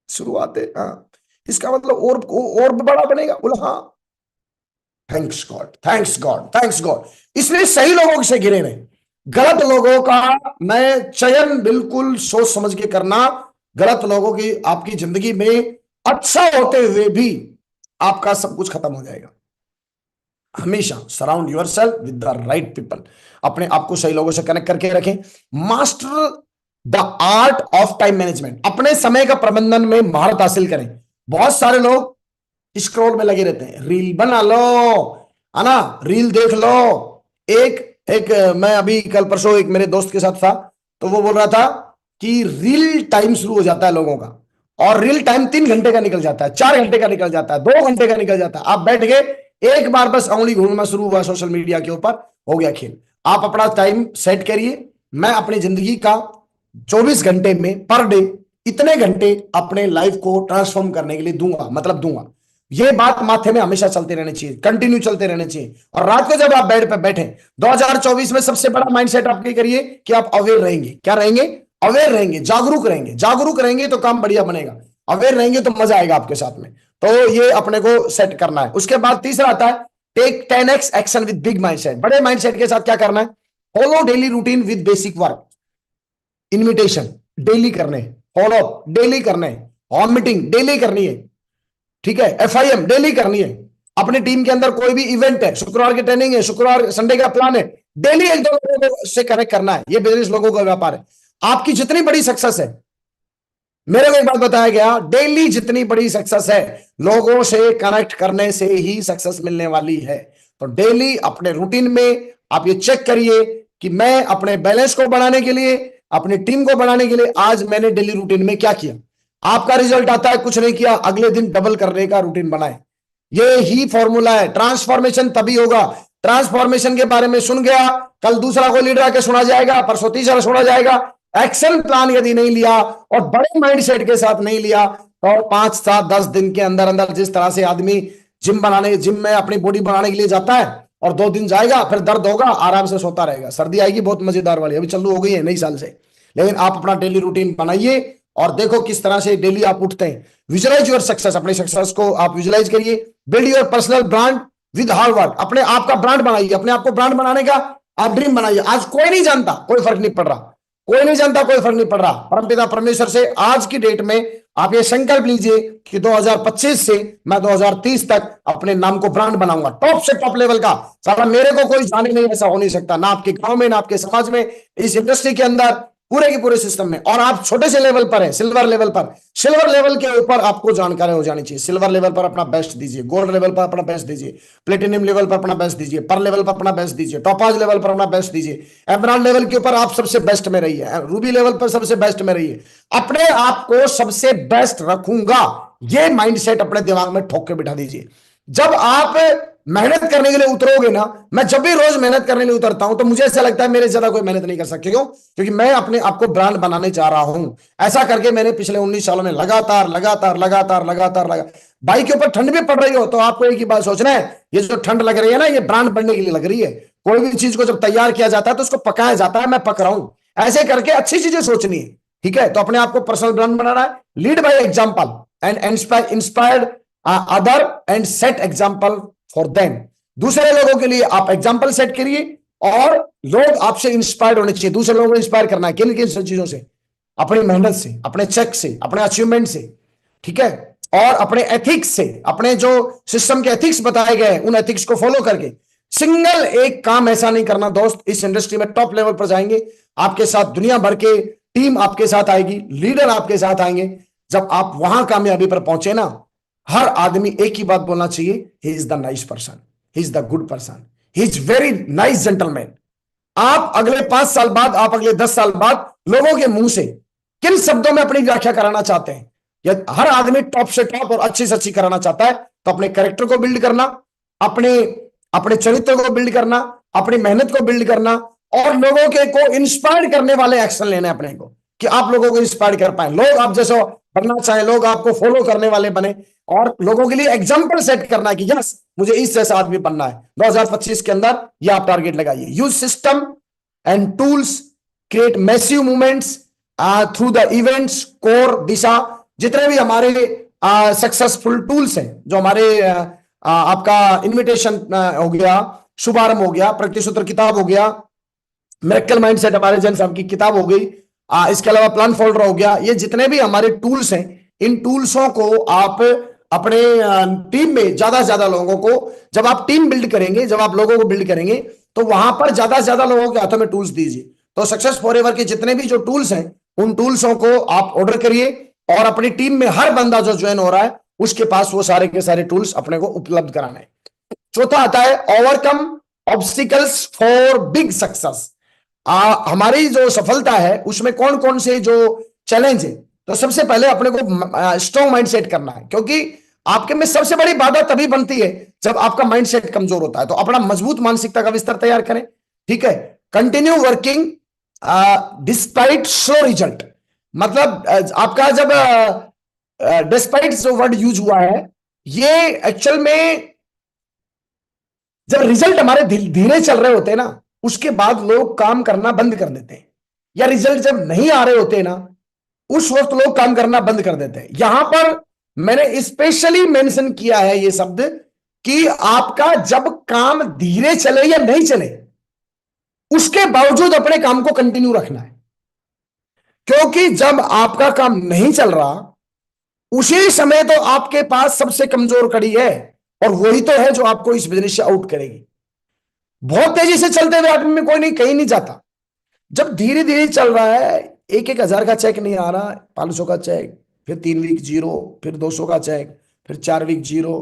शुरुआत है। हाँ, इसका मतलब और बड़ा बनेगा। बोला हाँ, thanks God, thanks God, thanks God. इसलिए सही लोगों से घिरे रहे, गलत लोगों का मैं चयन बिल्कुल सोच समझ के करना। गलत लोगों की आपकी जिंदगी में अच्छा होते हुए भी आपका सब कुछ खत्म हो जाएगा। हमेशा surround yourself with the right people, अपने आप को सही लोगों से कनेक्ट करके रखें। Master the art of time management, अपने समय का प्रबंधन में महारत हासिल करें। बहुत सारे लोग स्क्रॉल में लगे रहते हैं, रील बना लो, है ना, रील देख लो। एक मैं अभी कल परसों एक मेरे दोस्त के साथ था, तो वो बोल रहा था कि रील टाइम शुरू हो जाता है लोगों का, और रील टाइम 3 घंटे का निकल जाता है, 4 घंटे का निकल जाता है, 2 घंटे का निकल जाता है। आप बैठ गए, एक बार बस उंगली घूमना शुरू हुआ सोशल मीडिया के ऊपर, हो गया खेल। आप अपना टाइम सेट करिए। मैं अपनी जिंदगी का 24 घंटे में पर डे इतने घंटे अपने लाइफ को ट्रांसफॉर्म करने के लिए दूंगा, मतलब दूंगा। ये बात माथे में हमेशा चलते रहने चाहिए, कंटिन्यू चलते रहने चाहिए। और रात को जब आप बेड पे बैठे, 2024 में सबसे बड़ा माइंडसेट आपके करिए कि आप अवेयर रहेंगे। क्या रहेंगे? अवेयर रहेंगे, जागरूक रहेंगे। जागरूक रहेंगे तो काम बढ़िया बनेगा। अवेयर रहेंगे तो मजा आएगा आपके साथ में। तो ये अपने को सेट करना है। उसके बाद तीसरा आता है take 10x action with big mindset. बड़े माइंडसेट के साथ क्या करना है? Follow daily routine with basic work. Invitation daily करने, फॉलो अप डेली करने, होम मीटिंग डेली करनी है, ठीक है, FIM डेली करनी है। अपनी टीम के अंदर कोई भी इवेंट है, शुक्रवार की ट्रेनिंग है, शुक्रवार संडे का प्लान है, डेली एक दो लोगों से कनेक्ट करना है। ये बिजनेस लोगों का व्यापार है। आपकी जितनी बड़ी सक्सेस है, मेरे को एक बात बताया गया, डेली जितनी बड़ी सक्सेस है लोगों से कनेक्ट करने से ही सक्सेस मिलने वाली है। तो डेली अपने रूटीन में आप ये चेक करिए कि मैं अपने बैलेंस को बढ़ाने के लिए, अपनी टीम को बढ़ाने के लिए आज मैंने डेली रूटीन में क्या किया। आपका रिजल्ट आता है, कुछ नहीं किया, अगले दिन डबल करने का रूटीन बनाए। ये ही फॉर्मूला है। ट्रांसफॉर्मेशन तभी होगा। ट्रांसफॉर्मेशन के बारे में सुन गया, कल दूसरा को लीडर आके सुना जाएगा, परसों तीसरा सुना जाएगा। एक्शन प्लान यदि नहीं लिया और बड़े माइंडसेट के साथ नहीं लिया तो 5, 7, 10 दिन के अंदर अंदर जिस तरह से आदमी जिम में अपनी बॉडी बनाने के लिए जाता है और 2 दिन जाएगा, फिर दर्द होगा, आराम से सोता रहेगा। सर्दी आएगी बहुत मजेदार वाली, अभी चालू हो गई है नई साल से। लेकिन आप अपना डेली रूटीन बनाइए और देखो किस तरह से डेली आप उठते हैं। विजुअलाइज योर सक्सेस, अपनी सक्सेस को आप विजुअलाइज करिए। Build your personal brand with hard work. अपने आप का ब्रांड बनाइए, अपने आप को ब्रांड बनाने का आप ड्रीम बनाइए। आज कोई नहीं जानता, कोई फर्क नहीं पड़ रहा, कोई नहीं जानता, कोई फर्क नहीं पड़ रहा। परमपिता परमेश्वर से आज की डेट में आप ये संकल्प लीजिए कि 2025 से मैं 2030 तक अपने नाम को ब्रांड बनाऊंगा, टॉप से टॉप लेवल का। साला मेरे को कोई जाने नहीं, ऐसा हो नहीं सकता, ना आपके गांव में, ना आपके समाज में, इस इंडस्ट्री के अंदर, पूरे के पूरे सिस्टम में। और आप छोटे से लेवल पर हैं, सिल्वर लेवल पर। सिल्वर लेवल के ऊपर आपको जानकारी हो जानी चाहिए। सिल्वर लेवल पर अपना बेस्ट दीजिए, गोल्ड लेवल पर अपना बेस्ट दीजिए, प्लेटिनियम लेवल पर अपना बेस्ट दीजिए, पर लेवल पर अपना बेस्ट दीजिए, टॉपाज लेवल पर अपना बेस्ट दीजिए, एमराल्ड लेवल के ऊपर आप सबसे बेस्ट में रहिए, रूबी लेवल पर सबसे बेस्ट में रहिए। अपने आप को सबसे बेस्ट रखूंगा, ये माइंडसेट अपने दिमाग में ठोक के बिठा दीजिए। जब आप मेहनत करने के लिए उतरोगे ना, मैं जब भी रोज मेहनत करने के लिए उतरता हूं तो मुझे ऐसा लगता है मेरे ज्यादा कोई मेहनत नहीं कर सकते। क्यों? क्योंकि मैं अपने आप को ब्रांड बनाने चाह रहा हूं। ऐसा करके मैंने पिछले 19 सालों में लगातार बाइक के ऊपर ठंड भी पड़ रही हो तो आपको एक ही बात सोचना है, ये जो ठंड लग रही है ना, ये ब्रांड बनने के लिए लग रही है। कोई भी चीज को जब तैयार किया जाता है तो उसको पकाया जाता है, मैं पक रहा हूं। ऐसे करके अच्छी चीजें सोचनी है, ठीक है। तो अपने आप को पर्सनल ब्रांड बनाना है। Lead by example and inspired other and set example for them. दूसरे लोगों के लिए आप एग्जांपल सेट करिए और लोग आपसे इंस्पायर्ड होने चाहिए। दूसरे लोगों को इंस्पायर करना है किन किन चीजों से? अपनी मेहनत से, अपने चेक से, अपने अचीवमेंट से, ठीक है, और अपने एथिक्स से। अपने जो सिस्टम के एथिक्स बताए गए उन एथिक्स को फॉलो करके सिंगल एक काम ऐसा नहीं करना दोस्त। इस इंडस्ट्री में टॉप लेवल पर जाएंगे, आपके साथ दुनिया भर के टीम आपके साथ आएगी, लीडर आपके साथ आएंगे। जब आप वहां कामयाबी पर पहुंचे ना, हर आदमी एक ही बात बोलना चाहिए, he is the nice person, he is the good person, he is very nice gentleman. आप अगले 5 साल बाद, आप अगले 10 साल बाद लोगों के मुंह से किन शब्दों में अपनी व्याख्या कराना चाहते हैं? यदि हर आदमी टॉप से टॉप और अच्छी से अच्छी कराना चाहता है तो अपने कैरेक्टर को बिल्ड करना, अपने चरित्र को बिल्ड करना, अपनी मेहनत को बिल्ड करना और लोगों के को इंस्पायर करने वाले एक्शन लेने अपने को, कि आप लोगों को इंस्पायर कर पाए, लोग आप जैसा बनना चाहे, लोग आपको फॉलो करने वाले बने और लोगों के लिए एग्जांपल सेट करना है कि यस मुझे इस जैसा आदमी बनना है। 2025 के अंदर ये आप टारगेट लगाइए। Use system and tools, create massive movements through the events, core दिशा। जितने भी हमारे सक्सेसफुल टूल्स हैं, जो हमारे आपका इन्विटेशन हो गया, शुभारंभ हो गया, प्रतिसूत्र किताब हो गया, मिरेकल माइंडसेट हमारे जैन साहब की किताब हो गई, इसके अलावा प्लान फोल्डर हो गया, ये जितने भी हमारे टूल्स हैं, इन टूल्सों को आप अपने टीम में ज्यादा से ज्यादा लोगों को, जब आप टीम बिल्ड करेंगे, जब आप लोगों को बिल्ड करेंगे तो वहां पर ज्यादा से ज्यादा लोगों के हाथों में टूल्स दीजिए। तो सक्सेस फॉरएवर के जितने भी जो टूल्स हैं उन टूल्सों को आप ऑर्डर करिए और अपनी टीम में हर बंदा जो ज्वाइन हो रहा है उसके पास वो सारे के सारे टूल्स अपने को उपलब्ध कराना है। चौथा आता है overcome obstacles for big success. हमारी जो सफलता है उसमें कौन कौन से जो चैलेंज है, तो सबसे पहले अपने को स्ट्रॉन्ग माइंडसेट करना है, क्योंकि आपके में सबसे बड़ी बाधा तभी बनती है जब आपका माइंडसेट कमजोर होता है। तो अपना मजबूत मानसिकता का बिस्तर तैयार करें, ठीक है। Continue working despite slow result, मतलब आपका जब डिस्पाइट जो वर्ड यूज हुआ है, ये एक्चुअल में जब रिजल्ट हमारे धीरे चल रहे होते हैं ना, उसके बाद लोग काम करना बंद कर देते हैं, या रिजल्ट जब नहीं आ रहे होते ना उस वक्त लोग काम करना बंद कर देते हैं। यहां पर मैंने स्पेशली मेंशन किया है ये शब्द कि आपका जब काम धीरे चले या नहीं चले, उसके बावजूद अपने काम को कंटिन्यू रखना है। क्योंकि जब आपका काम नहीं चल रहा, उसी समय तो आपके पास सबसे कमजोर कड़ी है, और वही तो है जो आपको इस बिजनेस से आउट करेगी। बहुत तेजी से चलते हुए आदमी में कोई नहीं कहीं नहीं जाता। जब धीरे धीरे चल रहा है, 1,000 का चेक नहीं आ रहा, 500 का चेक, फिर 3 वीक जीरो, फिर 200 का चेक, फिर 4 वीक जीरो,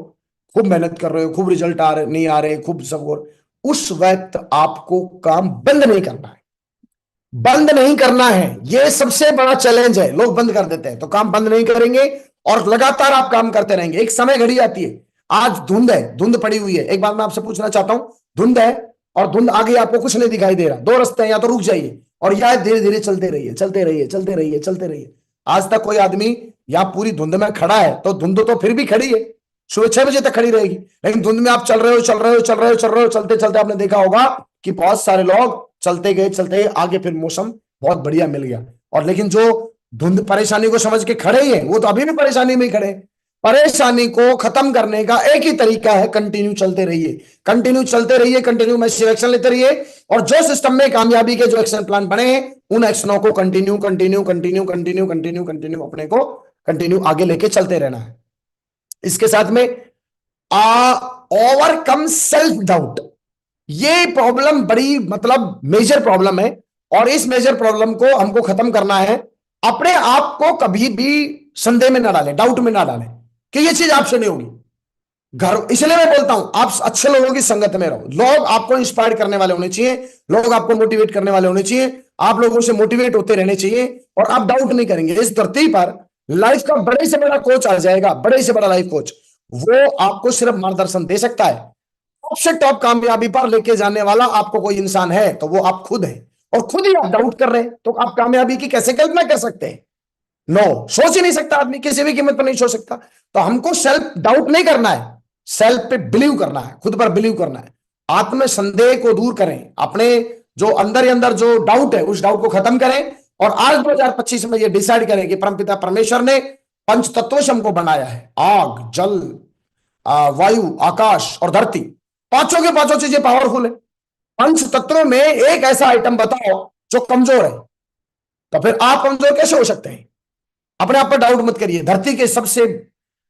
खूब मेहनत कर रहे हो, खूब रिजल्ट नहीं आ रहे, खूब सब, उस वक्त आपको काम बंद नहीं करना है। बंद नहीं करना है, यह सबसे बड़ा चैलेंज है। लोग बंद कर देते हैं, तो काम बंद नहीं करेंगे और लगातार आप काम करते रहेंगे। एक समय घड़ी आती है, आज धुंध है, धुंध पड़ी हुई है। एक बात मैं आपसे पूछना चाहता हूं, धुंध है और धुंध आगे आपको कुछ नहीं दिखाई दे रहा, दो रास्ते हैं, या तो रुक जाइए और या धीरे धीरे चलते रहिए, चलते रहिए, चलते रहिए, चलते रहिए। आज तक कोई आदमी या पूरी धुंध में खड़ा है, तो धुंध तो फिर भी खड़ी है, सुबह 6 बजे तक खड़ी रहेगी, लेकिन धुंध में आप चल रहे हो, चल रहे हो, चल रहे हो, चल रहे हो, चलते चलते आपने देखा होगा कि बहुत सारे लोग चलते गए, चलते गए, आगे फिर मौसम बहुत बढ़िया मिल गया। और लेकिन जो धुंध परेशानी को समझ के खड़े ही हैं, वो तो अभी भी परेशानी में ही खड़े हैं। परेशानी को खत्म करने का एक ही तरीका है, कंटिन्यू चलते रहिए, कंटिन्यू चलते रहिए, कंटिन्यू मैसिव एक्शन लेते रहिए, और जो सिस्टम में कामयाबी के जो एक्शन प्लान बने हैं, उन एक्शनों को continue continue continue continue continue continue अपने को कंटिन्यू आगे लेके चलते रहना है। इसके साथ में ओवरकम सेल्फ डाउट, ये प्रॉब्लम बड़ी मतलब मेजर प्रॉब्लम है, और इस मेजर प्रॉब्लम को हमको खत्म करना है। अपने आप को कभी भी संदेह में ना डालें, डाउट में ना डालें कि ये चीज आपसे नहीं होगी। घर, इसलिए मैं बोलता हूं आप अच्छे लोगों की संगत में रहो। लोग आपको इंस्पायर करने वाले होने चाहिए, लोग आपको मोटिवेट करने वाले होने चाहिए, आप लोगों से मोटिवेट होते रहने चाहिए, और आप डाउट नहीं करेंगे। इस धरती पर लाइफ का बड़े से बड़ा कोच आ जाएगा, बड़े से बड़ा लाइफ कोच, वो आपको सिर्फ मार्गदर्शन दे सकता है। टॉप से टॉप कामयाबी पर लेके जाने वाला आपको कोई इंसान है तो वो आप खुद हैं, और खुद ही आप डाउट कर रहे हैं, तो आप कामयाबी की कैसे कल्पना कर सकते हैं? नो, सोच ही नहीं सकता आदमी, किसी भी कीमत पर नहीं सोच सकता। तो हमको सेल्फ डाउट नहीं करना है, सेल्फ पे बिलीव करना है, खुद पर बिलीव करना है। आत्म संदेह को दूर करें, अपने जो अंदर ही अंदर जो डाउट है उस डाउट को खत्म करें, और आज 2025 में ये डिसाइड करें कि परमपिता परमेश्वर ने 5 तत्वों से हमको बनाया है, आग, जल, वायु, आकाश और धरती। पांचों के पांचों चीजें पावरफुल है। 5 तत्वों में एक ऐसा आइटम बताओ जो कमजोर है, तो फिर आप कमजोर कैसे हो सकते हैं? अपने आप पर डाउट मत करिए। धरती के सबसे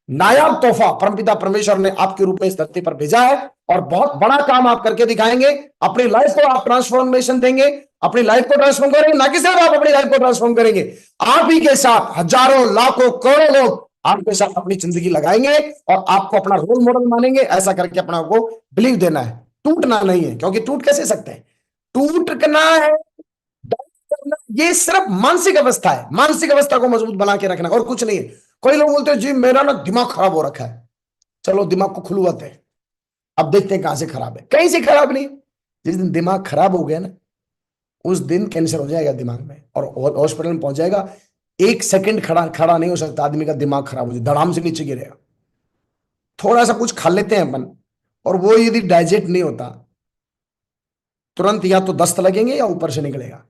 नायाब तोहफा परमपिता परमेश्वर ने आपके रूप में इस धरती पर भेजा है, और बहुत बड़ा काम आप करके दिखाएंगे। अपनी लाइफ को आप ट्रांसफॉर्मेशन देंगे, अपनी लाइफ को ट्रांसफॉर्म करेंगे, ना कि सिर्फ आप अपनी लाइफ को ट्रांसफॉर्म करेंगे, आप ही के साथ हजारों लाखों करोड़ों लोग आपके साथ अपनी जिंदगी लगाएंगे और आपको अपना रोल मॉडल मानेंगे। ऐसा करके अपना को बिलीव देना है, टूटना नहीं है, क्योंकि टूट कैसे सकते हैं? टूटना है, ये सिर्फ मानसिक अवस्था है, मानसिक अवस्था को मजबूत बना के रखना, और कुछ नहीं है। कोई लोग बोलते हैं जी मेरा ना दिमाग खराब हो रखा है, चलो दिमाग को खुलवाते हैं, अब देखते हैं कहां से खराब है। कहीं से खराब नहीं, जिस दिन दिमाग खराब हो गया ना, उस दिन कैंसर हो जाएगा दिमाग में, और हॉस्पिटल में पहुंच जाएगा। 1 सेकंड खड़ा नहीं हो सकता आदमी का दिमाग खराब हो जाए, धड़ाम से नीचे गिरेगा। थोड़ा सा कुछ खा लेते हैं अपन, और वो यदि डाइजेस्ट नहीं होता, तुरंत या तो दस्त लगेंगे या ऊपर से निकलेगा,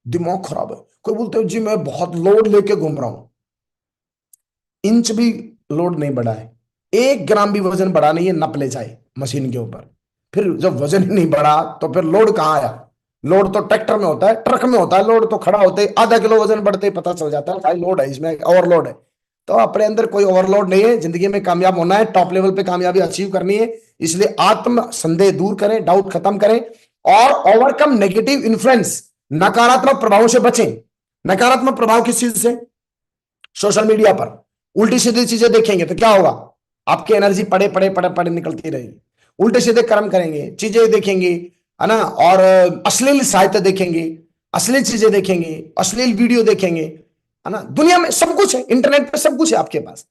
दिमाग खराब है। कोई बोलते हो जी मैं बहुत लोड लेके घूम रहा हूं, इंच भी लोड नहीं बढ़ा है, 1 ग्राम भी वजन बढ़ा नहीं है, नप ले जाए मशीन के ऊपर। फिर जब वजन ही नहीं बढ़ा तो फिर लोड कहां आया? लोड तो ट्रैक्टर में होता है, ट्रक में होता है, लोड तो खड़ा होते ही आधा किलो वजन बढ़ते ही पता चल जाता है भाई लोड है, इसमें ओवरलोड है। तो अपने अंदर कोई ओवरलोड नहीं है। जिंदगी में कामयाब होना है, टॉप लेवल पे कामयाबी अचीव करनी है, इसलिए आत्म संदेह दूर करें, डाउट खत्म करें, और ओवरकम नेगेटिव इन्फ्लुएंस, नकारात्मक प्रभाव से बचें। नकारात्मक प्रभाव किस चीज से? सोशल मीडिया पर उल्टी सीधी चीजें देखेंगे तो क्या होगा? आपकी एनर्जी पड़े पड़े पड़े पड़े निकलती रहेगी। उल्टे सीधे कर्म करेंगे, चीजें देखेंगे, है ना, और अश्लील साहित्य देखेंगे, अश्लील चीजें देखेंगे, अश्लील वीडियो देखेंगे, है ना। दुनिया में सब कुछ है, इंटरनेट पे सब कुछ है आपके पास।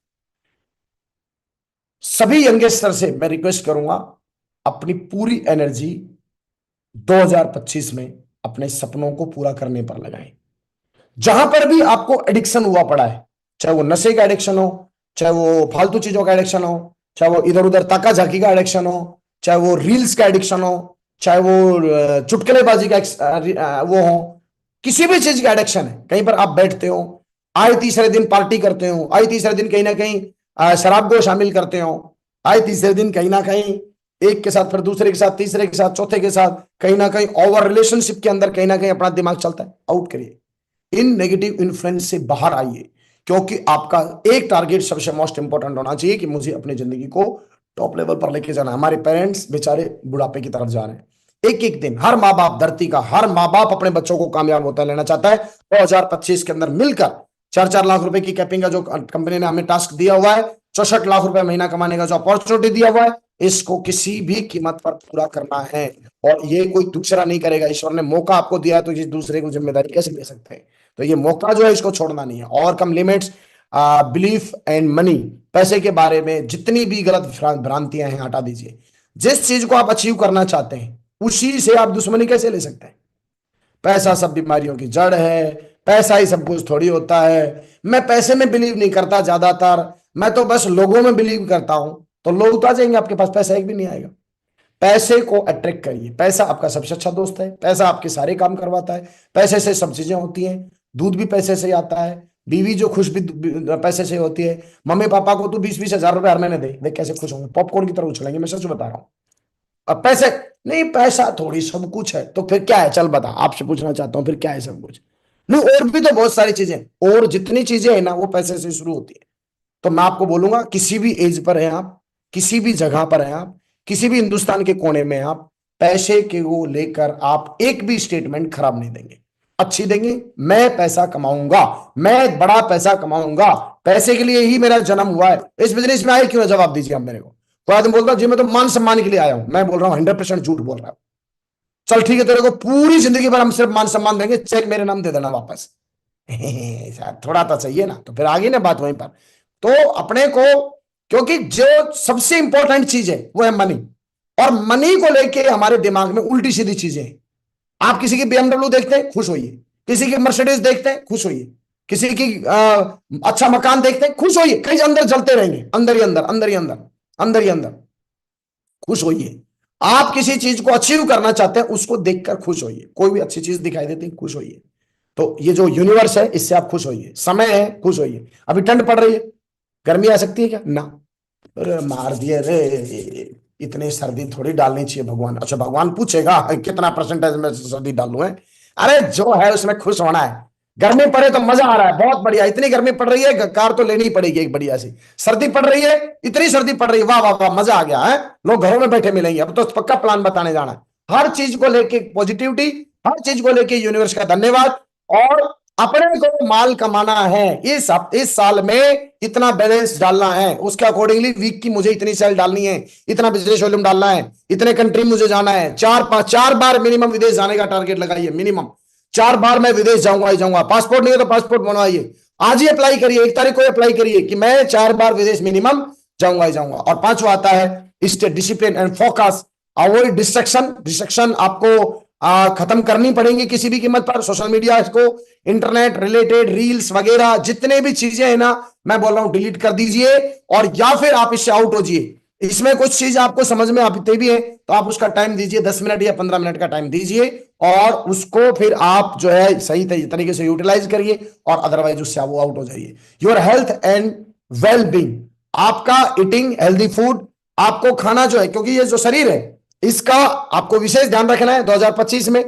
सभी यंगस्टर से मैं रिक्वेस्ट करूंगा, अपनी पूरी एनर्जी 2025 में अपने सपनों को पूरा करने पर लगाएं। जहां पर भी आपको एडिक्शन हुआ पड़ा है, चाहे वो नशे का एडिक्शन हो, चाहे वो फालतू चीजों का एडिक्शन हो, चाहे वो इधर उधर ताका झाकी का एडिक्शन हो, चाहे वो रील्स का एडिक्शन हो, चाहे वो चुटकुलेबाजी का वो हो, किसी भी चीज का एडिक्शन है, कहीं पर आप बैठते हो, आए तीसरे दिन पार्टी करते हो, आए तीसरे दिन कहीं ना कहीं शराब को शामिल करते हो, आए तीसरे दिन कहीं ना कहीं एक के साथ फिर दूसरे के साथ तीसरे के साथ चौथे के साथ कहीं ना कहीं ओवर रिलेशनशिप के अंदर कहीं ना कहीं अपना दिमाग चलता है। आउट करिए, इन नेगेटिव इन्फ्लुएंस से बाहर आइए, क्योंकि आपका एक टारगेट सबसे मोस्ट इंपॉर्टेंट होना चाहिए कि मुझे अपनी जिंदगी को टॉप लेवल पर लेके जाना है। हमारे पेरेंट्स बेचारे बुढ़ापे की तरफ जा रहे हैं, एक एक दिन हर माँ बाप, धरती का हर माँ बाप अपने बच्चों को कामयाब होता लेना चाहता है। 2025 के अंदर मिलकर 4-4 लाख रुपए की कैपिंग का जो कंपनी ने हमें टास्क दिया हुआ है, 64 लाख रुपए महीना कमाने का जो अपॉर्चुनिटी दिया हुआ है, इसको किसी भी कीमत पर पूरा करना है। और ये कोई दूसरा नहीं करेगा। ईश्वर ने मौका आपको दिया है तो इस दूसरे को जिम्मेदारी कैसे ले सकते हैं? तो ये मौका जो है इसको छोड़ना नहीं है। Overcome limits, belief and money, पैसे के बारे में जितनी भी गलत भ्रांतियां हैं हटा दीजिए। जिस चीज को आप अचीव करना चाहते हैं उसी से आप दुश्मनी कैसे ले सकते हैं? पैसा सब बीमारियों की जड़ है, पैसा ही सब कुछ थोड़ी होता है। मैं पैसे में बिलीव नहीं करता ज्यादातर, मैं तो बस लोगों में बिलीव करता हूं। तो लोग तो आ जाएंगे आपके पास, पैसा एक भी नहीं आएगा। पैसे को अट्रैक्ट करिए। पैसा आपका सबसे अच्छा दोस्त है। पैसा आपके सारे काम करवाता है। पैसे से सब चीजें होती हैं। दूध भी पैसे से आता है, बीवी जो खुश भी पैसे से होती है। मम्मी पापा को तू 20-20 हजार रुपए हर महीने दे, देख कैसे खुश होंगे, पॉपकॉर्न की तरह उछलेंगे। मैं सच बता रहा हूं। अब पैसे नहीं, पैसा थोड़ी सब कुछ है। तो फिर क्या है? चल बता, आपसे पूछना चाहता हूं फिर क्या है सब कुछ? नहीं, और भी तो बहुत सारी चीजें, और जितनी चीजें है ना वो पैसे से शुरू होती है। तो मैं आपको बोलूंगा, किसी भी एज पर है आप, किसी भी जगह पर है आप, किसी भी हिंदुस्तान के कोने में आप, पैसे के को लेकर आप एक भी स्टेटमेंट खराब नहीं देंगे, अच्छी देंगे। मैं पैसा कमाऊंगा, मैं बड़ा पैसा कमाऊंगा, पैसे के लिए ही मेरा जन्म हुआ है। इस बिजनेस में आए क्यों? जवाब दीजिए आप मेरे को। कोई आदमी बोलता जी मैं तो मान सम्मान के लिए आया हूं, मैं बोल रहा हूं 100% झूठ बोल रहा हूं। चल ठीक है, तेरे को पूरी जिंदगी भर हम सिर्फ मान सम्मान देंगे, चेक मेरे नाम दे देना वापस। थोड़ा तो चाहिए ना, तो फिर आगे ना बात वहीं पर। तो अपने को, क्योंकि जो सबसे इंपॉर्टेंट चीज है वो है मनी, और मनी को लेके हमारे दिमाग में उल्टी सीधी चीजें हैं। आप किसी की BMW देखते हैं, खुश होइए। किसी की मर्सिडीज देखते हैं, खुश होइए। किसी की अच्छा मकान देखते हैं, खुश होइए। कहीं अंदर जलते रहेंगे, अंदर ही अंदर, अंदर ही अंदर, अंदर ही अंदर। खुश होइए। आप किसी चीज को अचीव करना चाहते हैं, उसको देखकर खुश होइए। कोई भी अच्छी चीज दिखाई देती है, खुश होइए। तो ये जो यूनिवर्स है इससे आप खुश होइए। समय है, खुश होइए। अभी ठंड पड़ रही है, गर्मी आ सकती है क्या? ना। अरे मार दिए रे, इतनी सर्दी थोड़ी डालनी चाहिए भगवान। अच्छा, भगवान पूछेगा कितना परसेंटेज में सर्दी डालू है? अरे जो है उसमें खुश होना है। गर्मी पड़े तो मजा आ रहा है, बहुत बढ़िया। इतनी गर्मी पड़ रही है, कार तो लेनी ही पड़ेगी एक बढ़िया सी। सर्दी पड़ रही है, इतनी सर्दी पड़ रही है, वाह वाह वाह, मजा आ गया है। लोग घरों में बैठे मिलेंगे। अब तो पक्का प्लान बताने जाना है। हर चीज को लेके पॉजिटिविटी, हर चीज को लेके यूनिवर्स का धन्यवाद। और अपने को माल कमाना है। इस साल में इतना बैलेंस डालना है, उसके अकॉर्डिंगली वीक की मुझे इतनी सेल डालनी है, इतना बिजनेस वॉल्यूम डालना है, इतने कंट्री मुझे जाना है। 4 बार मिनिमम विदेश जाने का टारगेट लगाइए। मिनिमम 4 बार मैं विदेश जाऊंगा ही जाऊंगा। पासपोर्ट नहीं है तो पासपोर्ट बनवाइए, आज ही अप्लाई करिए, 1 तारीख को अप्लाई करिए कि मैं 4 बार विदेश मिनिमम जाऊंगा ही जाऊंगा। और 5वां आता है stay discipline and focus. Avoid destruction. Destruction आपको खत्म करनी पड़ेंगी किसी भी कीमत पर। सोशल मीडिया को, इंटरनेट रिलेटेड रील्स वगैरह जितने भी चीजें हैं ना, मैं बोल रहा हूं डिलीट कर दीजिए, और या फिर आप इससे आउट हो जाइए। इसमें कुछ चीज आपको समझ में आती भी है तो आप उसका टाइम दीजिए, 10 मिनट या 15 मिनट का टाइम दीजिए, और उसको फिर आप जो है सही तरीके से यूटिलाइज करिए, और अदरवाइज उससे आप आउट हो जाइए। Your health and well being, आपका ईटिंग हेल्दी फूड, आपको खाना जो है, क्योंकि ये जो शरीर है इसका आपको विशेष ध्यान रखना है। 2025 में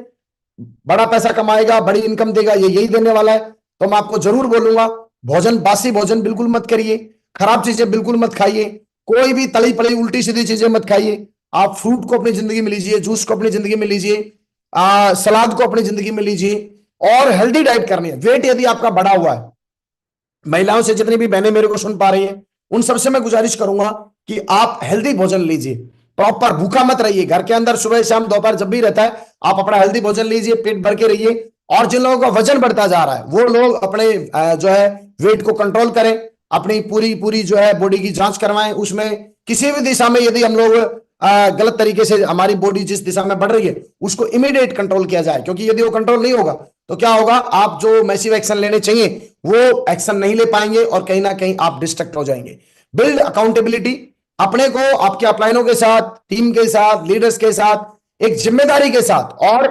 बड़ा पैसा कमाएगा, बड़ी इनकम देगा, ये यही देने वाला है। तो मैं आपको जरूर बोलूंगा, भोजन, बासी भोजन बिल्कुल मत करिए, खराब चीजें बिल्कुल मत खाइए, कोई भी तली पड़ी उल्टी सीधी चीजें मत खाइए। आप फ्रूट को अपनी जिंदगी में लीजिए, जूस को अपनी जिंदगी में लीजिए, सलाद को अपनी जिंदगी में लीजिए, और हेल्दी डाइट करनी है। वेट यदि आपका बढ़ा हुआ है, महिलाओं से जितनी भी बहनें मेरे को सुन पा रही हैं, उन सबसे मैं गुजारिश करूंगा कि आप हेल्दी भोजन लीजिए। प्रॉपर भूखा मत रहिए। घर के अंदर सुबह शाम दोपहर जब भी रहता है, आप अपना हेल्दी भोजन लीजिए, पेट भर के रहिए। और जिन लोगों का वजन बढ़ता जा रहा है वो लोग अपने जो है वेट को कंट्रोल करें, अपनी पूरी जो है बॉडी की जांच करवाएं। उसमें किसी भी दिशा में यदि हम लोग गलत तरीके से, हमारी बॉडी जिस दिशा में बढ़ रही है उसको इमीडिएट कंट्रोल किया जाए, क्योंकि यदि वो कंट्रोल नहीं होगा तो क्या होगा, आप जो मैसिव एक्शन लेने चाहिए वो एक्शन नहीं ले पाएंगे, और कहीं ना कहीं आप डिस्ट्रैक्ट हो जाएंगे। बिल्ड अकाउंटेबिलिटी, अपने को आपके अपलाइनों के साथ, टीम के साथ, लीडर्स के साथ एक जिम्मेदारी के साथ, और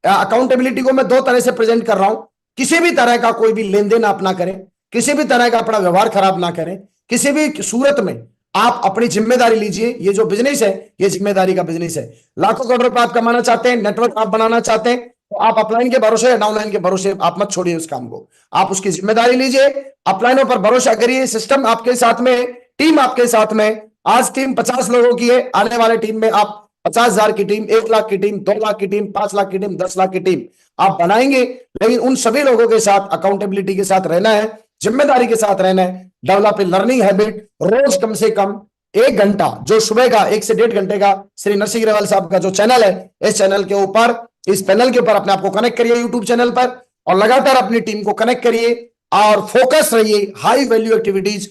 अकाउंटेबिलिटी को मैं 2 तरह से प्रेजेंट कर रहा हूं। किसी भी तरह का कोई भी लेन देन आप ना करें, किसी भी तरह का अपना व्यवहार खराब ना करें, किसी भी सूरत में आप अपनी जिम्मेदारी लीजिए। ये जो बिजनेस है ये जिम्मेदारी का बिजनेस है। लाखों करोड़ रुपए आप कमाना चाहते हैं, नेटवर्क आप बनाना चाहते हैं, तो आप अपलाइन के भरोसे या डाउनलाइन के भरोसे आप मत छोड़िए उस काम को, आप उसकी जिम्मेदारी लीजिए, अपलाइनों पर भरोसा करिए। सिस्टम आपके साथ में, टीम आपके साथ में। आज टीम 50 लोगों की है, आने वाले टीम में आप 50,000 की टीम, 1 लाख की टीम, 2 लाख की टीम, 5 लाख की टीम, 10 लाख की टीम आप बनाएंगे। लेकिन उन सभी लोगों के साथ अकाउंटेबिलिटी के साथ रहना है, जिम्मेदारी के साथ रहना है। Develop a learning habit. रोज कम से कम 1 घंटा, जो सुबह का 1 से 1.5 घंटे का श्री नरसिंह ग्रेवाल साहब का जो चैनल है, इस चैनल के ऊपर, इस पैनल के ऊपर अपने आप को कनेक्ट करिए यूट्यूब चैनल पर, और लगातार अपनी टीम को कनेक्ट करिए और फोकस रहिए हाई वैल्यू एक्टिविटीज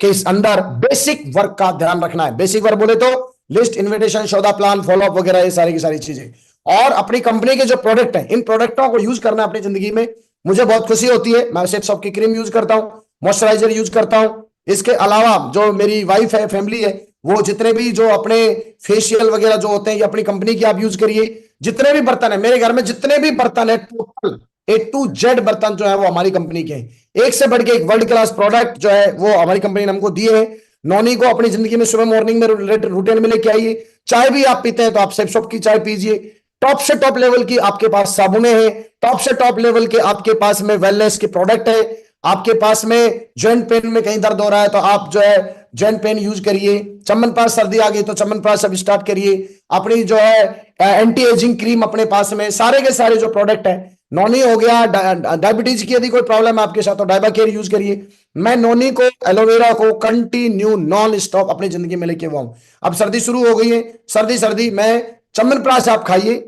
के इस अंदर। बेसिक वर्क का ध्यान रखना है। बेसिक वर्क बोले तो लिस्ट, इन्विटेशन, सौदा प्लान, फॉलोअप वगैरह, ये सारी की सारी चीजें। और अपनी कंपनी के जो प्रोडक्ट हैं, इन प्रोडक्टों को यूज करना अपनी जिंदगी में। मुझे बहुत खुशी होती है, मैं सेफ सॉफ्ट की क्रीम यूज करता हूं, मॉइस्चराइजर यूज करता हूं। इसके अलावा जो मेरी वाइफ है, फैमिली है, वो जितने भी जो अपने फेशियल वगैरह जो होते हैं, ये अपनी कंपनी की आप यूज करिए। जितने भी बर्तन है मेरे घर में, जितने भी बर्तन है, टोटल A to Z बर्तन जो है वो हमारी कंपनी के हैं। एक से बढ़ के एक वर्ल्ड क्लास प्रोडक्ट जो है वो हमारी कंपनी ने हमको दिए हैं। नॉनी को अपनी जिंदगी में सुबह मॉर्निंग में रूटीन में लेके आइए। चाय भी आप पीते हैं तो आप सेफ सॉफ्ट की चाय पीजिए। टॉप से टॉप लेवल की आपके पास साबुने हैं, टॉप से टॉप लेवल के आपके पास में वेलनेस के प्रोडक्ट है। आपके पास में जॉइंट पेन में कहीं दर्द हो रहा है तो आप जो है जॉइंट पेन यूज करिए। चमनप्राश, सर्दी आ गई तो चमनप्राश अब स्टार्ट करिए। अपनी जो है एंटी एजिंग क्रीम अपने पास में, सारे के सारे जो प्रोडक्ट है। नॉनी हो गया, डायबिटीज की यदि कोई प्रॉब्लम है आपके साथ तो डायबा केयर यूज करिए। मैं नॉनी को, एलोवेरा को कंटिन्यू नॉन स्टॉप अपनी जिंदगी में लेके हुआ हूं। अब सर्दी शुरू हो गई है, सर्दी में चमनप्राश आप खाइए।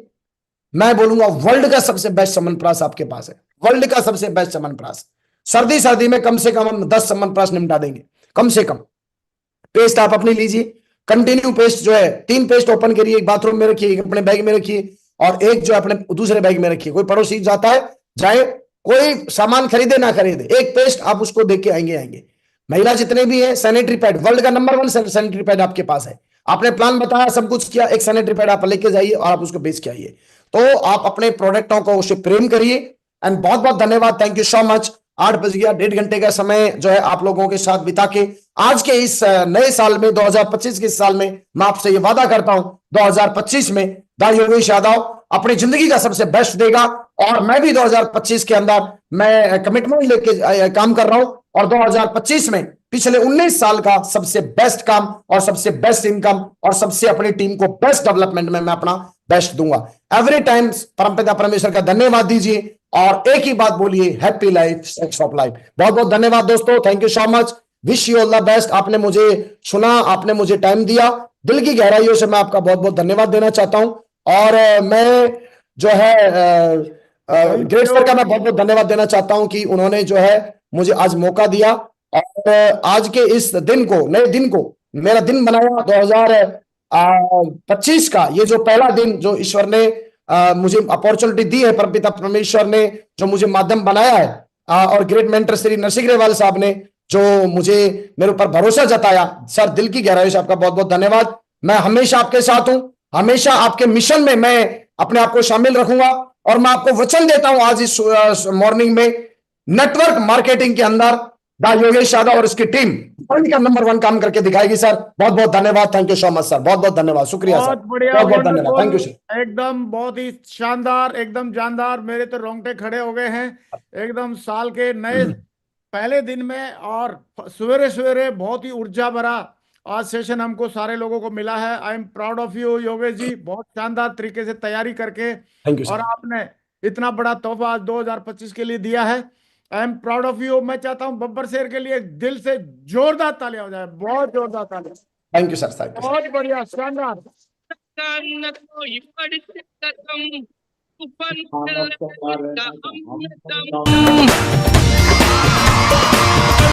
मैं बोलूंगा वर्ल्ड का सबसे बेस्ट चमनप्राश आपके पास है, वर्ल्ड का सबसे बेस्ट चमनप्राश। सर्दी में कम से कम हम 10 चमनप्राश निपटा देंगे, कम से कम। पेस्ट आप अपनी लीजिए, कंटिन्यू पेस्ट जो है 3 पेस्ट ओपन करिए, एक बाथरूम में रखिए, एक अपने बैग में रखिए और एक जो अपने दूसरे बैग में रखिए। कोई पड़ोसी जाता है, जाए, कोई सामान खरीदे ना खरीदे, एक पेस्ट आप उसको देख के आएंगे। महिला जितने भी है, सैनिटरी पैड, वर्ल्ड का नंबर 1 सैनिटरी पैड आपके पास है। आपने प्लान बताया, सब कुछ किया, एक सैनिटरी पैड आप लेके जाइए और आप उसको बेच के आइए। तो आप अपने प्रोडक्टों को उसे प्रेम करिए। एंड बहुत बहुत धन्यवाद, थैंक यू सो मच। 8 बज गया, 1.5 घंटे का समय जो है आप लोगों के साथ बिता के आज के इस नए साल में, 2025 के साल में, मैं आपसे ये वादा करता हूं 2025 में दा योगेश यादव अपनी जिंदगी का सबसे बेस्ट देगा। और मैं भी 2025 के अंदर मैं कमिटमेंट लेके काम कर रहा हूं और 2025 में पिछले 19 साल का सबसे बेस्ट काम और सबसे बेस्ट इनकम और सबसे अपनी टीम को बेस्ट डेवलपमेंट में मैं अपना बेस्ट दूंगा। एवरी टाइम परमपिता परमेश्वर का धन्यवाद दीजिए और एक ही बात बोलिए, happy life, sex of life. बहुत बहुत धन्यवाद दोस्तों, thank you so much, wish you all the best. आपने मुझे सुना, आपने मुझे टाइम दिया, दिल की गहराइयों से मैं आपका बहुत बहुत धन्यवाद देना चाहता हूं। और मैं जो है ग्रेट सर का मैं बहुत बहुत धन्यवाद देना चाहता हूं कि उन्होंने जो है मुझे आज मौका दिया और आज के इस दिन को, नए दिन को मेरा दिन बनाया 2025 का। ये जो पहला दिन जो ईश्वर ने मुझे अपॉर्चुनिटी दी है, परमपिता परमेश्वर ने जो मुझे माध्यम बनाया है और ग्रेट मेंटर श्री नरसिंह ग्रेवाल साहब ने जो मुझे मेरे ऊपर भरोसा जताया, सर दिल की गहराई से आपका बहुत बहुत धन्यवाद। मैं हमेशा आपके साथ हूं, हमेशा आपके मिशन में मैं अपने आप को शामिल रखूंगा और मैं आपको वचन देता हूं आज इस मॉर्निंग में नेटवर्क मार्केटिंग के अंदर दा योगेश यादव और इसकी टीम का नंबर 1 काम करके दिखाएगी। सर बहुत बहुत धन्यवाद, thank you so much sir, बहुत बहुत धन्यवाद, शुक्रिया सर, बहुत बढ़िया, बहुत बहुत धन्यवाद, थैंक यू सर। एकदम बहुत ही शानदार, एकदम जानदार। मेरे तो रोंगटे खड़े हो गए हैं एकदम साल के नए पहले दिन में। और सवेरे सवेरे बहुत ही ऊर्जा भरा आज सेशन हमको सारे लोगों को मिला है। I am proud of you Yogesh ji, बहुत शानदार तरीके से तैयारी करके और आपने इतना बड़ा तोहफा आज 2025 के लिए दिया है। I am proud of you. मैं चाहता हूं बब्बर शेर के लिए दिल से जोरदार तालियां हो जाए, बहुत जोरदार तालियां। Thank you sir, thank you, बहुत बढ़िया, शानदार। हाँ,